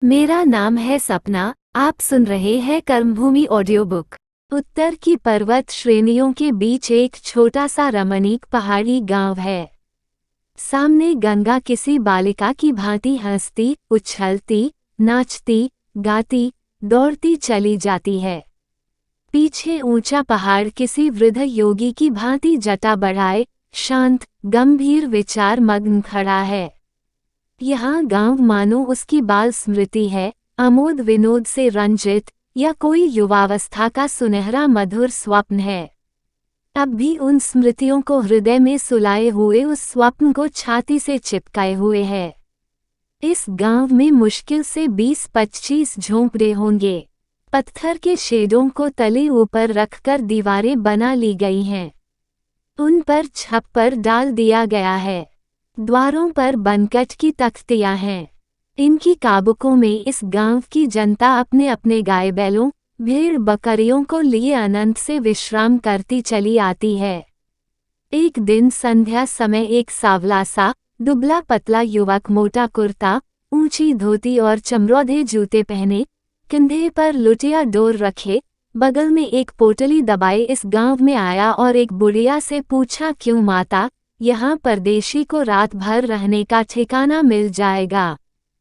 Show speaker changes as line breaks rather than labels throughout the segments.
मेरा नाम है सपना। आप सुन रहे हैं कर्मभूमि ऑडियो बुक। उत्तर की पर्वत श्रेणियों के बीच एक छोटा सा रमणीक पहाड़ी गांव है। सामने गंगा किसी बालिका की भांति हंसती, उछलती, नाचती, गाती, दौड़ती चली जाती है। पीछे ऊंचा पहाड़ किसी वृद्ध योगी की भांति जटा बढ़ाए, शांत, गंभीर विचार मग्न खड़ा है। यहाँ गांव मानो उसकी बाल स्मृति है, आमोद विनोद से रंजित, या कोई युवावस्था का सुनहरा मधुर स्वप्न है। अब भी उन स्मृतियों को हृदय में सुलाए हुए उस स्वप्न को छाती से चिपकाए हुए है। इस गांव में मुश्किल से 20-25 झोंपड़े होंगे। पत्थर के शेडों को तले ऊपर रखकर दीवारें बना ली गई हैं। उन पर छप्पर डाल दिया गया है। द्वारों पर बनकट की तख्तियां हैं। इनकी काबुकों में इस गांव की जनता अपने अपने गाय बैलों, भेड़ बकरियों को लिए अनंत से विश्राम करती चली आती है। एक दिन संध्या समय एक सावला सा, दुबला पतला युवक मोटा कुर्ता, ऊंची धोती और चमरौधे जूते पहने, कंधे पर लुटिया डोर रखे, बगल में एक पोटली दबाए इस गांव में आया और एक बुढ़िया से पूछा, क्यों माता, यहाँ परदेशी को रात भर रहने का ठिकाना मिल जाएगा।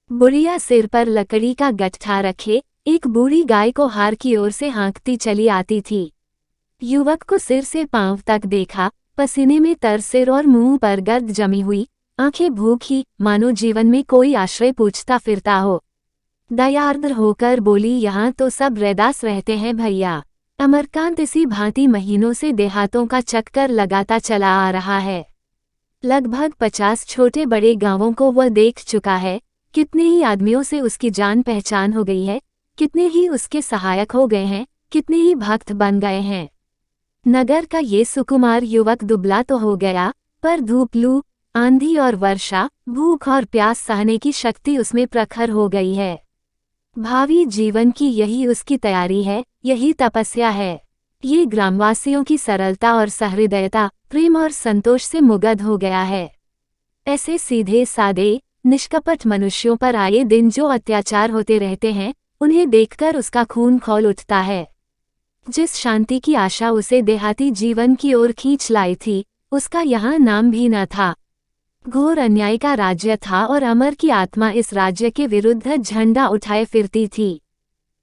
बुढ़िया सिर पर लकड़ी का गट्ठा रखे एक बूढ़ी गाय को हार की ओर से हाँकती चली आती थी। युवक को सिर से पांव तक देखा, पसीने में तर सिर और मुंह पर गर्द जमी हुई, आंखें भूखी, मानो जीवन में कोई आश्रय पूछता फिरता हो। दयार्द्र होकर बोली, यहाँ तो सब रैदास रहते हैं भैया। अमरकांत इसी भांति महीनों से देहातों का चक्कर लगाता चला आ रहा है। लगभग 50 छोटे बड़े गांवों को वह देख चुका है। कितने ही आदमियों से उसकी जान पहचान हो गई है, कितने ही उसके सहायक हो गए हैं, कितने ही भक्त बन गए हैं। नगर का ये सुकुमार युवक दुबला तो हो गया, पर धूप, लू, आंधी और वर्षा, भूख और प्यास सहने की शक्ति उसमें प्रखर हो गई है। भावी जीवन की यही उसकी तैयारी है, यही तपस्या है। ये ग्रामवासियों की सरलता और सहृदयता, प्रेम और संतोष से मुग्ध हो गया है। ऐसे सीधे सादे, निष्कपट मनुष्यों पर आए दिन जो अत्याचार होते रहते हैं, उन्हें देखकर उसका खून खौल उठता है। जिस शांति की आशा उसे देहाती जीवन की ओर खींच लाई थी, उसका यहाँ नाम भी न था। घोर अन्याय का राज्य था और अमर की आत्मा इस राज्य के विरुद्ध झंडा उठाए फिरती थी।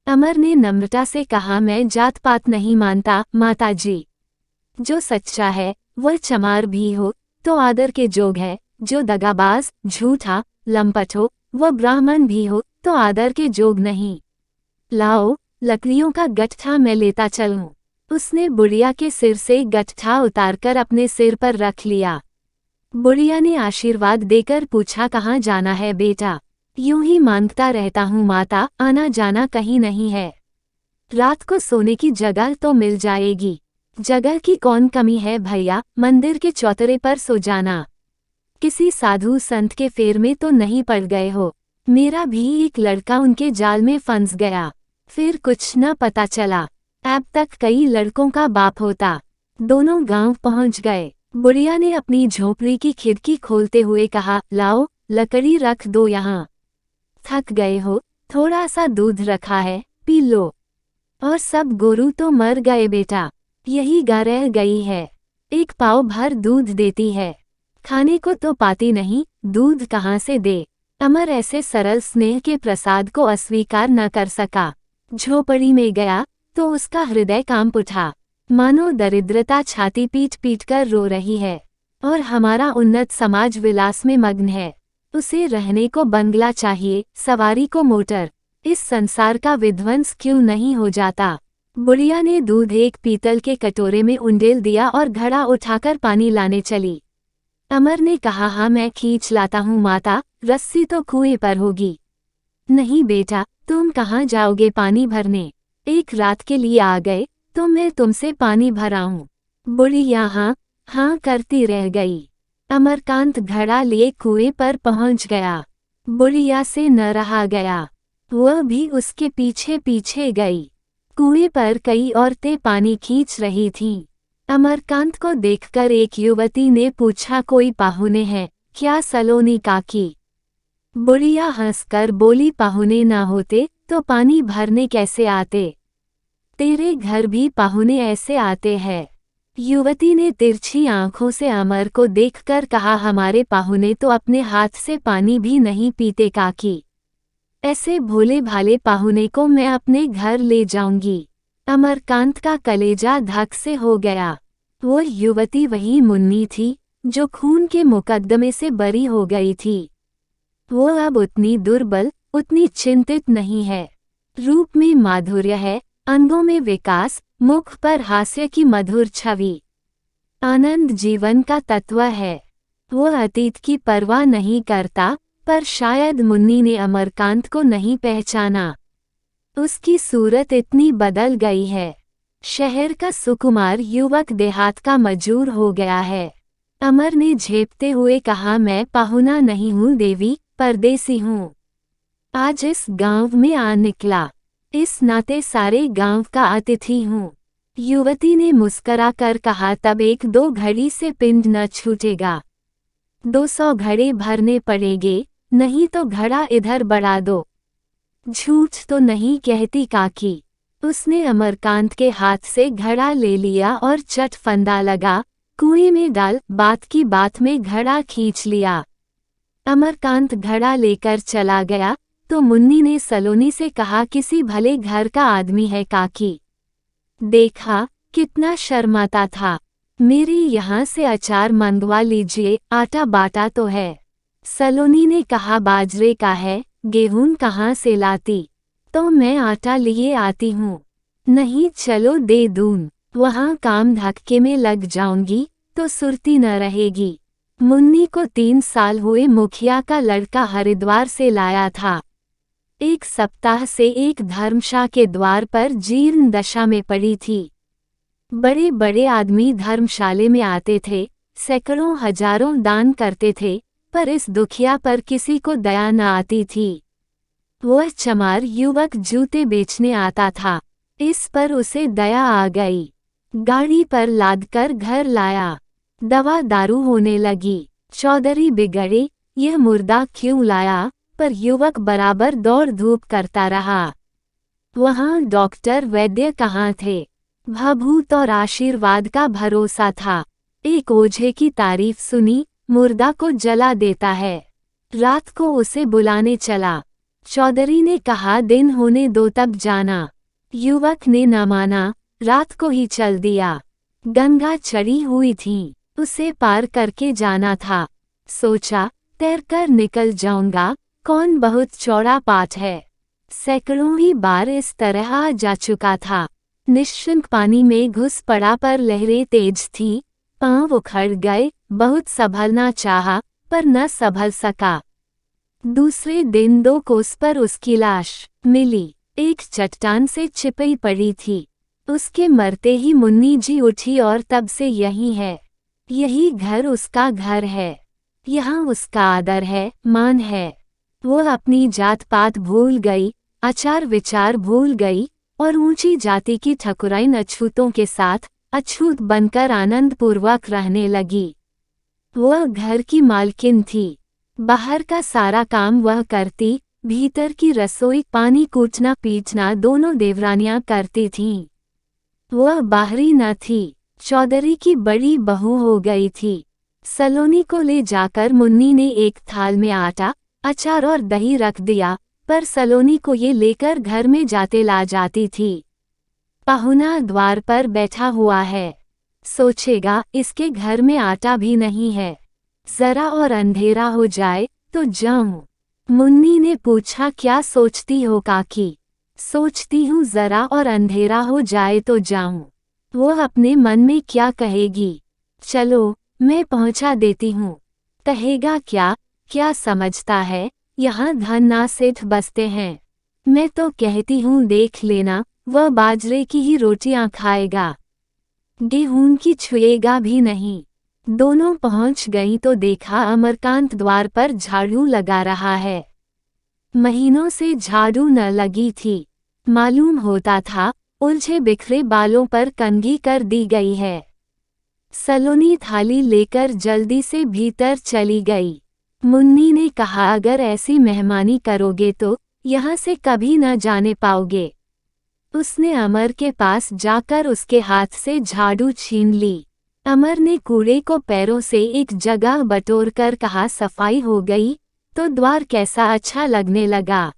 अमर ने नम्रता से कहा, मैं जात पात नहीं मानता माताजी। जो सच्चा है वह चमार भी हो तो आदर के जोग है, जो दगाबाज, झूठा, लंपट हो वह ब्राह्मण भी हो तो आदर के जोग नहीं। लाओ, लकड़ियों का गट्ठा मैं लेता चलूं। उसने बुढ़िया के सिर से गट्ठा उतारकर अपने सिर पर रख लिया। बुढ़िया ने आशीर्वाद देकर पूछा, कहाँ जाना है बेटा। यूं ही मांगता रहता हूँ माता, आना जाना कहीं नहीं है। रात को सोने की जगह तो मिल जाएगी। जगह की कौन कमी है भैया, मंदिर के चौतरे पर सो जाना। किसी साधु संत के फेर में तो नहीं पड़ गए हो। मेरा भी एक लड़का उनके जाल में फंस गया, फिर कुछ न पता चला। अब तक कई लड़कों का बाप होता। दोनों गांव पहुंच गए। बुढ़िया ने अपनी झोपड़ी की खिड़की खोलते हुए कहा, लाओ, लकड़ी रख दो यहाँ। थक गए हो, थोड़ा सा दूध रखा है, पी लो। और सब गोरू तो मर गए बेटा, यही गाय रह गई है, एक पाव भर दूध देती है। खाने को तो पाती नहीं, दूध कहाँ से दे। अमर ऐसे सरल स्नेह के प्रसाद को अस्वीकार न कर सका। झोपड़ी में गया तो उसका हृदय कांप उठा, मानो दरिद्रता छाती पीट पीट कर रो रही है और हमारा उन्नत समाज विलास में मग्न है। उसे रहने को बंगला चाहिए, सवारी को मोटर। इस संसार का विध्वंस क्यों नहीं हो जाता। बुढ़िया ने दूध एक पीतल के कटोरे में उंडेल दिया और घड़ा उठाकर पानी लाने चली। अमर ने कहा, हाँ मैं खींच लाता हूँ माता, रस्सी तो कुएं पर होगी। नहीं बेटा, तुम कहाँ जाओगे पानी भरने। एक रात के लिए आ गए तो मैं तुमसे पानी भराऊं। बुढ़िया हाँ करती रह गई। अमरकांत घड़ा लिए कुएं पर पहुंच गया। बुढ़िया से न रहा गया, वह भी उसके पीछे पीछे गई। कुएं पर कई औरतें पानी खींच रही थीं। अमरकांत को देखकर एक युवती ने पूछा, कोई पाहुने हैं क्या सलोनी काकी। बुढ़िया हंसकर बोली, पाहुने ना होते तो पानी भरने कैसे आते? तेरे घर भी पाहुने ऐसे आते हैं। युवती ने तिरछी आंखों से अमर को देखकर कहा, हमारे पाहुने तो अपने हाथ से पानी भी नहीं पीते काकी। ऐसे भोले भाले पाहुने को मैं अपने घर ले जाऊंगी। अमरकांत का कलेजा धक से हो गया। वो युवती वही मुन्नी थी जो खून के मुकदमे से बरी हो गई थी। वो अब उतनी दुर्बल, उतनी चिंतित नहीं है। रूप में माधुर्य है, अंगों में विकास, मुख पर हास्य की मधुर छवि। आनंद जीवन का तत्व है। वो अतीत की परवाह नहीं करता, पर शायद मुन्नी ने अमरकांत को नहीं पहचाना। उसकी सूरत इतनी बदल गई है। शहर का सुकुमार युवक देहात का मजूर हो गया है। अमर ने झेपते हुए कहा, मैं पाहुना नहीं हूँ देवी, परदेसी हूँ। आज इस गांव में आ निकला, इस नाते सारे गांव का अतिथि हूँ। युवती ने मुस्कराकर कहा, तब 1-2 घड़ी से पिंड न छूटेगा। 200 घड़े भरने पड़ेंगे, नहीं तो घड़ा इधर बढ़ा दो। झूठ तो नहीं कहती काकी। उसने अमरकांत के हाथ से घड़ा ले लिया और चट फंदा लगा, कुएं में डाल, बात की बात में घड़ा खींच लिया। अमरकांत घड़ा लेकर चला गया तो मुन्नी ने सलोनी से कहा, किसी भले घर का आदमी है काकी। देखा कितना शर्माता था। मेरे यहाँ से अचार मंगवा लीजिए, आटा बाटा तो है। सलोनी ने कहा, बाजरे का है, गेहूं कहाँ से लाती? तो मैं आटा लिए आती हूँ। नहीं चलो दे दूँ, वहाँ काम धक्के में लग जाऊंगी तो सुर्ती न रहेगी। मुन्नी को 3 साल हुए मुखिया का लड़का हरिद्वार से लाया था। 1 सप्ताह से एक धर्मशाला के द्वार पर जीर्ण दशा में पड़ी थी। बड़े बड़े आदमी धर्मशाले में आते थे, सैकड़ों हजारों दान करते थे, पर इस दुखिया पर किसी को दया न आती थी। वह चमार युवक जूते बेचने आता था, इस पर उसे दया आ गई। गाड़ी पर लादकर घर लाया। दवा दारू होने लगी। चौधरी बिगड़े, यह मुर्दा क्यों लाया? पर युवक बराबर दौड़ धूप करता रहा। वहाँ डॉक्टर वैद्य कहाँ थे? भभूत और आशीर्वाद का भरोसा था। एक ओझे की तारीफ सुनी, मुर्दा को जला देता है। रात को उसे बुलाने चला। चौधरी ने कहा, दिन होने दो तब जाना। युवक ने न माना, रात को ही चल दिया। गंगा चढ़ी हुई थी, उसे पार करके जाना था। सोचा, तैरकर निकल जाऊंगा, कौन बहुत चौड़ा पाठ है। सैकड़ों ही बार इस तरह जा चुका था। निश्चिंत पानी में घुस पड़ा पर लहरें तेज थीं, पांव उखड़ गए, बहुत संभलना चाहा, पर न संभल सका। दूसरे दिन 2 कोस पर उसकी लाश मिली, एक चट्टान से चिपई पड़ी थी। उसके मरते ही मुन्नी जी उठी और तब से यही है। यही घर उसका घर है, यहाँ उसका आदर है, मान है। वो अपनी जात पात भूल गई, आचार विचार भूल गई और ऊंची जाति की ठकुराइन अछूतों के साथ अछूत बनकर आनंद पूर्वक रहने लगी। वह घर की मालकिन थी। बाहर का सारा काम वह करती, भीतर की रसोई, पानी कूटना पीटना दोनों देवरानियां करती थीं। वह बाहरी न थी, चौधरी की बड़ी बहू हो गई थी। सलोनी को ले जाकर मुन्नी ने एक थाल में आटा, अचार और दही रख दिया, पर सलोनी को ये लेकर घर में जाते ला जाती थी। पाहुना द्वार पर बैठा हुआ है, सोचेगा इसके घर में आटा भी नहीं है, जरा और अंधेरा हो जाए तो जाऊं। मुन्नी ने पूछा, क्या सोचती हो काकी? सोचती हूँ जरा और अंधेरा हो जाए तो जाऊं। वो अपने मन में क्या कहेगी? चलो मैं पहुंचा देती हूँ। कहेगा क्या? क्या समझता है यहाँ धन ना सेठ बसते हैं? मैं तो कहती हूँ देख लेना, वह बाजरे की ही रोटियां खाएगा, गेहूं की छुएगा भी नहीं। दोनों पहुंच गईं तो देखा अमरकांत द्वार पर झाड़ू लगा रहा है। महीनों से झाड़ू न लगी थी। मालूम होता था उलझे बिखरे बालों पर कंघी कर दी गई है। सलोनी थाली लेकर जल्दी से भीतर चली गई। मुन्नी ने कहा, अगर ऐसी मेहमानी करोगे तो यहाँ से कभी न जाने पाओगे। उसने अमर के पास जाकर उसके हाथ से झाड़ू छीन ली। अमर ने कूड़े को पैरों से एक जगह बटोरकर कहा, सफाई हो गई तो द्वार कैसा अच्छा लगने लगा।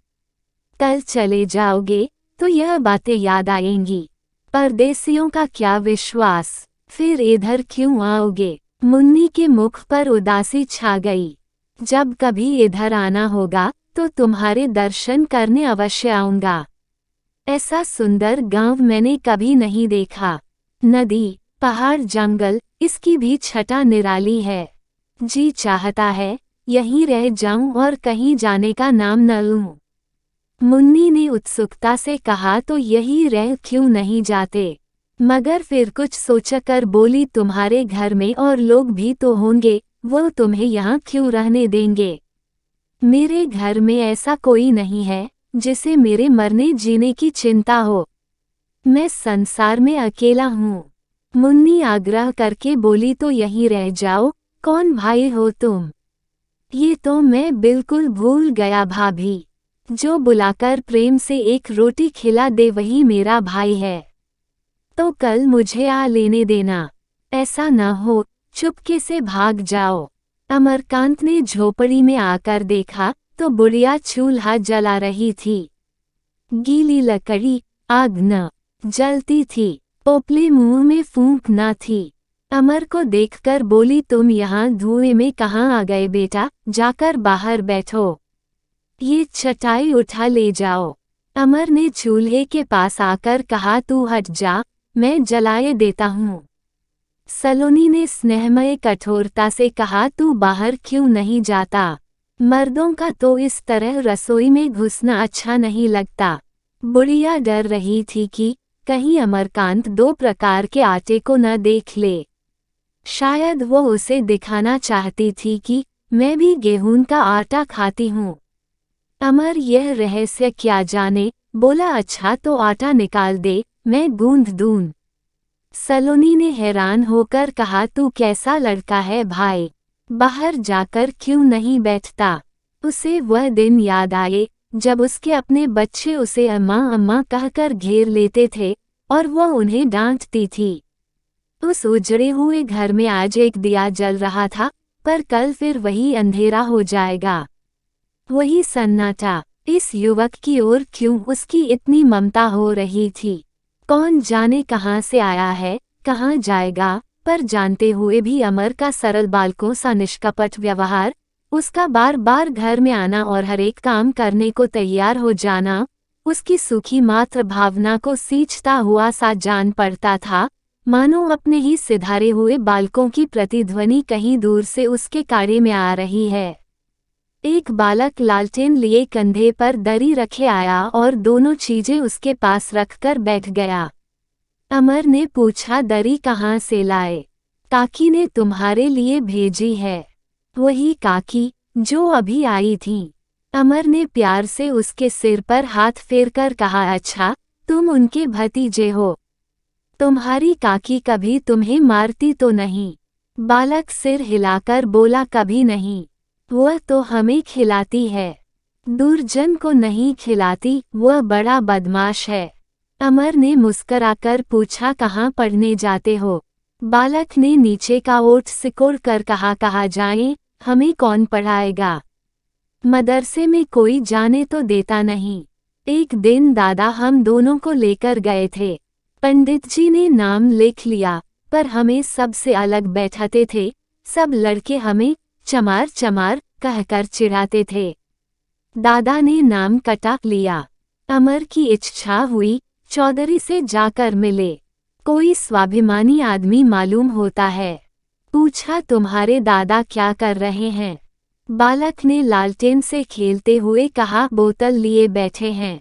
कल चले जाओगे तो यह बातें याद आएंगी। परदेसियों का क्या विश्वास, फिर इधर क्यों आओगे। मुन्नी के मुख पर उदासी छा गई। जब कभी इधर आना होगा तो तुम्हारे दर्शन करने अवश्य आऊंगा। ऐसा सुंदर गांव मैंने कभी नहीं देखा। नदी, पहाड़, जंगल, इसकी भी छटा निराली है। जी चाहता है यहीं रह जाऊं और कहीं जाने का नाम न लूं। मुन्नी ने उत्सुकता से कहा, तो यही रह क्यों नहीं जाते। मगर फिर कुछ सोचकर बोली, तुम्हारे घर में और लोग भी तो होंगे, वो तुम्हें यहाँ क्यों रहने देंगे। मेरे घर में ऐसा कोई नहीं है जिसे मेरे मरने जीने की चिंता हो। मैं संसार में अकेला हूँ। मुन्नी आग्रह करके बोली, तो यहीं रह जाओ। कौन भाई हो तुम। ये तो मैं बिल्कुल भूल गया भाभी। जो बुलाकर प्रेम से एक रोटी खिला दे वही मेरा भाई है। तो कल मुझे आ लेने देना। ऐसा न हो चुपके से भाग जाओ। अमरकांत ने झोपड़ी में आकर देखा तो बुढ़िया चूल्हा जला रही थी। गीली लकड़ी, आग न जलती थी। पोपले मुंह में फूंक न थी। अमर को देखकर बोली, तुम यहाँ धुएं में कहाँ आ गए बेटा, जाकर बाहर बैठो। ये चटाई उठा ले जाओ। अमर ने चूल्हे के पास आकर कहा, तू हट जा, मैं जलाए देता हूँ। सलोनी ने स्नेहमय कठोरता से कहा, तू बाहर क्यों नहीं जाता। मर्दों का तो इस तरह रसोई में घुसना अच्छा नहीं लगता। बुढ़िया डर रही थी कि कहीं अमरकांत दो प्रकार के आटे को न देख ले। शायद वो उसे दिखाना चाहती थी कि मैं भी गेहूं का आटा खाती हूँ। अमर यह रहस्य क्या जाने, बोला, अच्छा तो आटा निकाल दे, मैं गूंथ दूं। सलोनी ने हैरान होकर कहा, तू कैसा लड़का है भाई, बाहर जाकर क्यों नहीं बैठता। उसे वह दिन याद आए जब उसके अपने बच्चे उसे अम्मा अम्मा कहकर घेर लेते थे और वह उन्हें डांटती थी। उस उजड़े हुए घर में आज एक दिया जल रहा था, पर कल फिर वही अंधेरा हो जाएगा। वही सन्नाटा। इस युवक की ओर क्यों उसकी इतनी ममता हो रही थी। कौन जाने कहाँ से आया है, कहाँ जाएगा, पर जानते हुए भी अमर का सरल बालकों सा निष्कपट व्यवहार, उसका बार बार घर में आना और हर एक काम करने को तैयार हो जाना, उसकी सुखी मात्र भावना को सींचता हुआ सा जान पड़ता था, मानो अपने ही सिधारे हुए बालकों की प्रतिध्वनि कहीं दूर से उसके काड़े में आ रही है। एक बालक लालटेन लिए कंधे पर दरी रखे आया और दोनों चीजें उसके पास रखकर बैठ गया। अमर ने पूछा, दरी कहाँ से लाए। काकी ने तुम्हारे लिए भेजी है। वही काकी जो अभी आई थी। अमर ने प्यार से उसके सिर पर हाथ फेरकर कहा, अच्छा तुम उनके भतीजे हो। तुम्हारी काकी कभी तुम्हें मारती तो नहीं। बालक सिर हिलाकर बोला, कभी नहीं, वह तो हमें खिलाती है, दुर्जन को नहीं खिलाती, वह बड़ा बदमाश है। अमर ने मुस्कराकर पूछा, कहाँ पढ़ने जाते हो। बालक ने नीचे का ओठ सिकोड़ कर कहा जाए, हमें कौन पढ़ाएगा, मदरसे में कोई जाने तो देता नहीं। एक दिन दादा हम दोनों को लेकर गए थे। पंडित जी ने नाम लिख लिया, पर हमें सबसे अलग बैठाते थे। सब लड़के हमें चमार चमार कहकर चिढ़ाते थे। दादा ने नाम कटा लिया। अमर की इच्छा हुई चौधरी से जाकर मिले। कोई स्वाभिमानी आदमी मालूम होता है। पूछा, तुम्हारे दादा क्या कर रहे हैं। बालक ने लालटेन से खेलते हुए कहा, बोतल लिए बैठे हैं,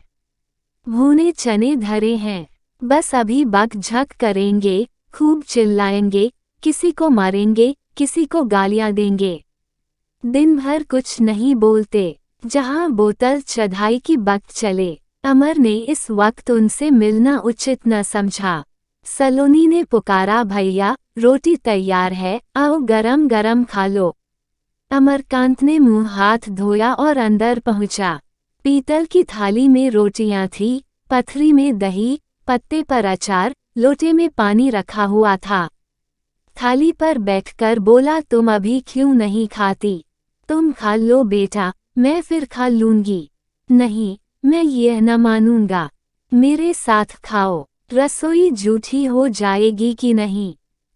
भुने चने धरे हैं, बस अभी बक झक करेंगे, खूब चिल्लाएंगे, किसी को मारेंगे, किसी को गालियां देंगे। दिन भर कुछ नहीं बोलते, जहां बोतल चढ़ाई की बक चले। अमर ने इस वक्त उनसे मिलना उचित न समझा। सलोनी ने पुकारा, भैया रोटी तैयार है, आओ गरम गरम खा लो। अमरकांत ने मुंह हाथ धोया और अंदर पहुंचा। पीतल की थाली में रोटियां थी, पथरी में दही, पत्ते पर अचार, लोटे में पानी रखा हुआ था। थाली पर बैठकर बोला, तुम अभी क्यों नहीं खाती? तुम खा लो बेटा, मैं फिर खा लूंगी। नहीं, मैं यह न मानूंगा। मेरे साथ खाओ। रसोई झूठी हो जाएगी कि नहीं?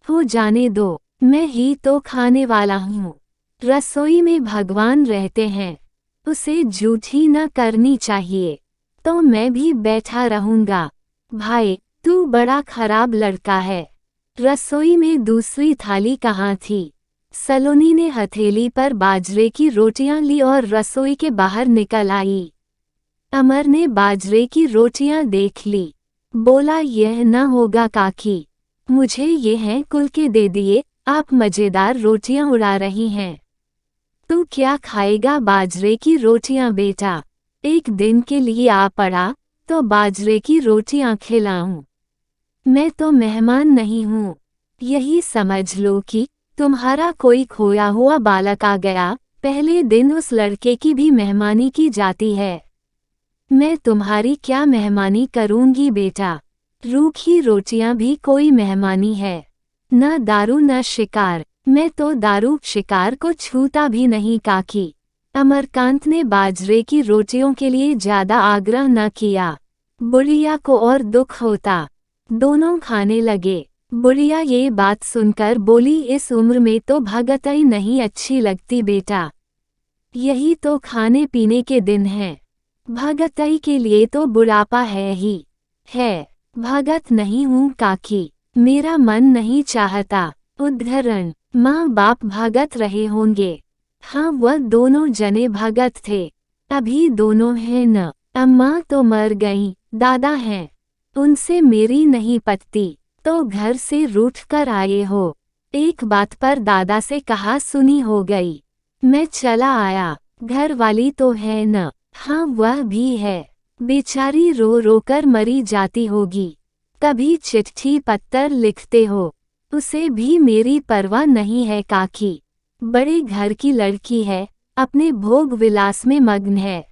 हो जाने दो, मैं ही तो खाने वाला हूँ। रसोई में भगवान रहते हैं, उसे झूठी न करनी चाहिए। तो मैं भी बैठा रहूंगा। भाई, तू बड़ा खराब लड़का है। रसोई में दूसरी थाली कहाँ थी? सलोनी ने हथेली पर बाजरे की रोटियां ली और रसोई के बाहर निकल आई। अमर ने बाजरे की रोटियां देख ली। बोला, यह न होगा काकी, मुझे ये हैं कुल के दे दिए। आप मजेदार रोटियां उड़ा रही हैं। तू क्या खाएगा बाजरे की रोटियां बेटा? एक दिन के लिए आ पड़ा तो बाजरे की रोटियां खिलाऊं? मैं तो मेहमान नहीं हूँ। यही समझ लो कि तुम्हारा कोई खोया हुआ बालक आ गया। पहले दिन उस लड़के की भी मेहमानी की जाती है। मैं तुम्हारी क्या मेहमानी करूंगी बेटा? रूखी रोटियां भी कोई मेहमानी है। न दारू न शिकार। मैं तो दारू शिकार को छूता भी नहीं काकी। अमरकांत ने बाजरे की रोटियों के लिए ज्यादा आग्रह न किया। बुढ़िया को और दुख होता। दोनों खाने लगे। बुढ़िया ये बात सुनकर बोली, इस उम्र में तो भगतई नहीं अच्छी लगती बेटा। यही तो खाने पीने के दिन हैं। भगतई के लिए तो बुढ़ापा है ही है। भगत नहीं हूँ काकी, मेरा मन नहीं चाहता। उद्धरण, माँ बाप भगत रहे होंगे। हाँ, वह दोनों जने भगत थे। अभी दोनों हैं न। अम्मा तो मर गईं, दादा हैं, उनसे मेरी नहीं पटती, तो घर से रूठ कर आए हो। एक बात पर दादा से कहा सुनी हो गई। मैं चला आया। घर वाली तो है न? हाँ, वह भी है। बेचारी रो रो कर मरी जाती होगी। कभी चिट्ठी पत्तर लिखते हो, उसे भी मेरी परवाह नहीं है काकी। बड़े घर की लड़की है, अपने भोग विलास में मग्न है।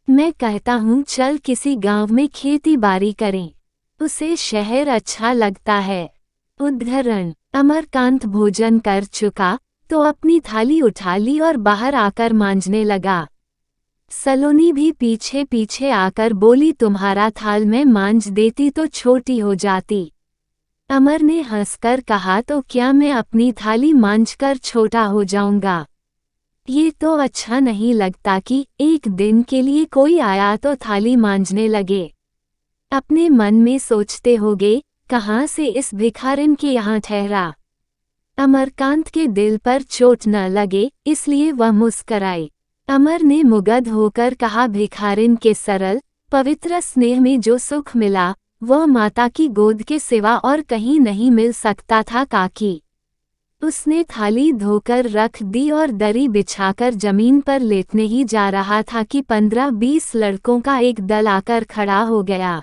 मैं कहता हूँ चल किसी गांव में खेती बाड़ी करें, उसे शहर अच्छा लगता है। उद्धरण, अमरकांत भोजन कर चुका तो अपनी थाली उठा ली और बाहर आकर मांजने लगा। सलोनी भी पीछे पीछे आकर बोली, तुम्हारा थाल मैं मांज देती तो छोटी हो जाती। अमर ने हंसकर कहा, तो क्या मैं अपनी थाली मांजकर छोटा हो जाऊंगा? ये तो अच्छा नहीं लगता कि एक दिन के लिए कोई आया तो थाली मांजने लगे। अपने मन में सोचते होगे, कहाँ से इस भिखारिन के यहाँ ठहरा। अमरकांत के दिल पर चोट न लगे इसलिए वह मुस्कराए। अमर ने मुग्ध होकर कहा, भिखारिन के सरल पवित्र स्नेह में जो सुख मिला वह माता की गोद के सिवा और कहीं नहीं मिल सकता था काकी। उसने थाली धोकर रख दी और दरी बिछाकर जमीन पर लेटने ही जा रहा था कि 15-20 लड़कों का एक दल आकर खड़ा हो गया।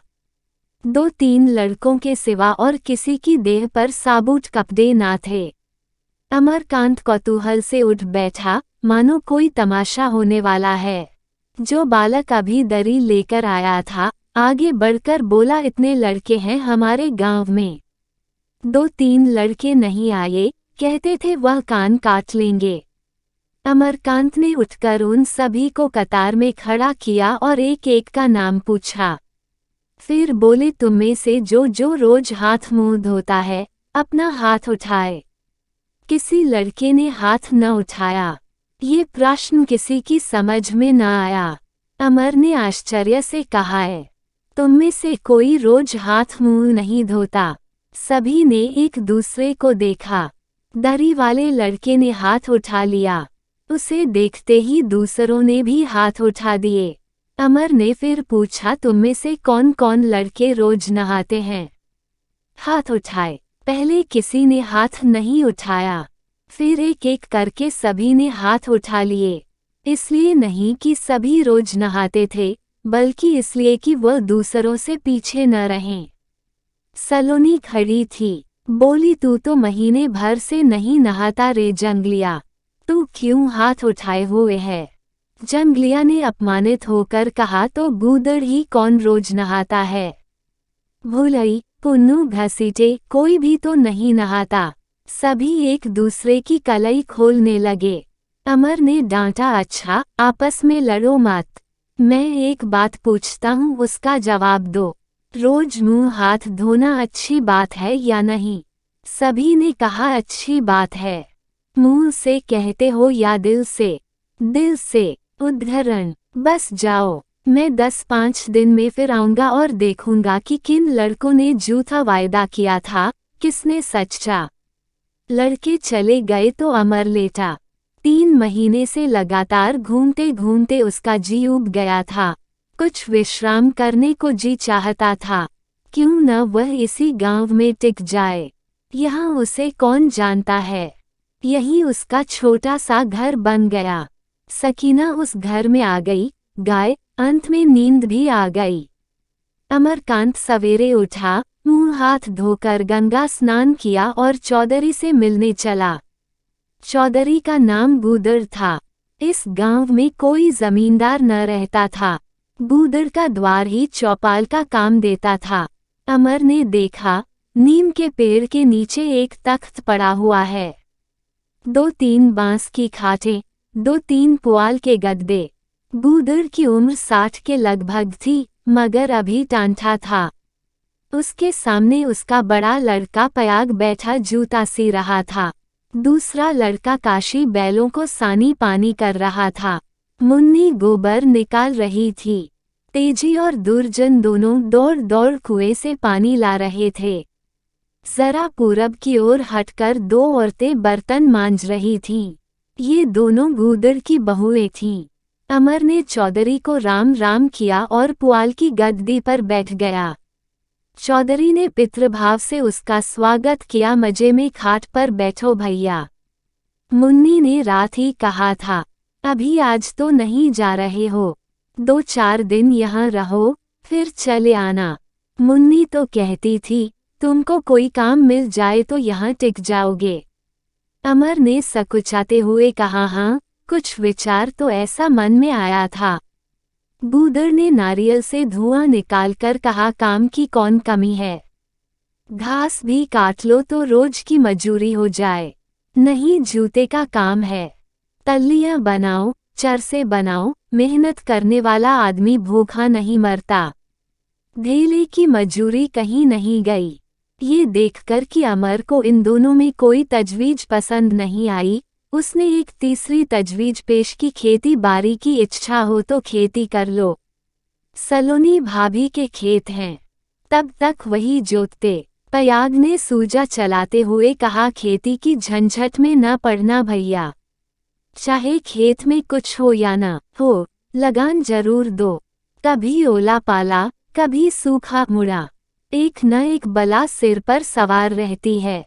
2-3 लड़कों के सिवा और किसी की देह पर साबुत कपड़े ना थे। अमरकांत कौतूहल से उठ बैठा, मानो कोई तमाशा होने वाला है। जो बालक अभी दरी लेकर आया था आगे बढ़कर बोला, इतने लड़के हैं हमारे गांव में। 2-3 लड़के नहीं आए, कहते थे वह कान काट लेंगे। अमरकांत ने उठकर उन सभी को कतार में खड़ा किया और एक एक का नाम पूछा। फिर बोले, तुम में से जो जो रोज हाथ मुंह धोता है अपना हाथ उठाए। किसी लड़के ने हाथ न उठाया। ये प्रश्न किसी की समझ में न आया। अमर ने आश्चर्य से कहा, है तुम में से कोई रोज हाथ मुंह नहीं धोता? सभी ने एक दूसरे को देखा। दरी वाले लड़के ने हाथ उठा लिया। उसे देखते ही दूसरों ने भी हाथ उठा दिए। अमर ने फिर पूछा, तुम में से कौन कौन लड़के रोज नहाते हैं? हाथ उठाए। पहले किसी ने हाथ नहीं उठाया। फिर एक एक करके सभी ने हाथ उठा लिए। इसलिए नहीं कि सभी रोज नहाते थे, बल्कि इसलिए कि वह दूसरों से पीछे न रहें। सलोनी खड़ी थी, बोली, तू तो महीने भर से नहीं नहाता रे जंगलिया, तू क्यों हाथ उठाए हुए है? जंगलिया ने अपमानित होकर कहा। तो गूदड़ ही कौन रोज नहाता है? भुलई, पुन्नू घसीटे, कोई भी तो नहीं नहाता। सभी एक दूसरे की कलाई खोलने लगे। अमर ने डांटा, अच्छा, आपस में लड़ो मत। मैं एक बात पूछता हूँ, उसका जवाब दो। रोज मुंह हाथ धोना अच्छी बात है या नहीं? सभी ने कहा, अच्छी बात है। मुंह से कहते हो या दिल से? दिल से। उद्धरण, बस जाओ, मैं 10-5 दिन में फिर आऊंगा और देखूंगा कि किन लड़कों ने झूठा वायदा किया था, किसने सच्चा। लड़के चले गए तो अमर लेटा। 3 महीने से लगातार घूमते घूमते उसका जी उब गया था। कुछ विश्राम करने को जी चाहता था। क्यों न वह इसी गांव में टिक जाए। यहाँ उसे कौन जानता है। यही उसका छोटा सा घर बन गया। सकीना उस घर में आ गई, गाय, अंत में नींद भी आ गई। अमरकांत सवेरे उठा, मुंह हाथ धोकर गंगा स्नान किया और चौधरी से मिलने चला। चौधरी का नाम गूदड़ था। इस गांव में कोई जमींदार न रहता था। गूदड़ का द्वार ही चौपाल का काम देता था। अमर ने देखा, नीम के पेड़ के नीचे एक तख्त पड़ा हुआ है। 2-3 बांस की खाटें, 2-3 पुआल के गद्दे। गूदड़ की उम्र 60 के लगभग थी, मगर अभी टांठा था। उसके सामने उसका बड़ा लड़का पयाग बैठा जूता सी रहा था। दूसरा लड़का काशी बैलों को सानी पानी कर रहा था। मुन्नी गोबर निकाल रही थी। तेजी और दुर्जन दोनों दौड़ दौड़ कुएं से पानी ला रहे थे। जरा पूरब की ओर हटकर 2 औरतें बर्तन मांज रही थीं। ये दोनों गूदड़ की बहुएं थीं। अमर ने चौधरी को राम राम किया और पुआल की गद्दी पर बैठ गया। चौधरी ने पितृभाव से उसका स्वागत किया। मजे में खाट पर बैठो भैया। मुन्नी ने रात ही कहा था, अभी आज तो नहीं जा रहे हो, 2-4 दिन यहाँ रहो, फिर चले आना। मुन्नी तो कहती थी, तुमको कोई काम मिल जाए तो यहाँ टिक जाओगे। अमर ने सकुचाते हुए कहा, हाँ, कुछ विचार तो ऐसा मन में आया था। गूदड़ ने नारियल से धुआं निकालकर कहा, काम की कौन कमी है? घास भी काट लो तो रोज की मजूरी हो जाए। नहीं, जूते का काम है। तल्लियां बनाओ, चरसे बनाओ, मेहनत करने वाला आदमी भूखा नहीं मरता। ढेले की मजूरी कहीं नहीं गई। ये देखकर कि अमर को इन दोनों में कोई तजवीज पसंद नहीं आई, उसने एक तीसरी तजवीज पेश की, खेती बाड़ी की इच्छा हो तो खेती कर लो। सलोनी भाभी के खेत हैं, तब तक वही जोतते। पयाग ने सूजा चलाते हुए कहा, खेती की झंझट में न पड़ना भैया। चाहे खेत में कुछ हो या न हो, लगान जरूर दो। कभी ओला पाला, कभी सूखा मुड़ा, एक न एक बला सिर पर सवार रहती है।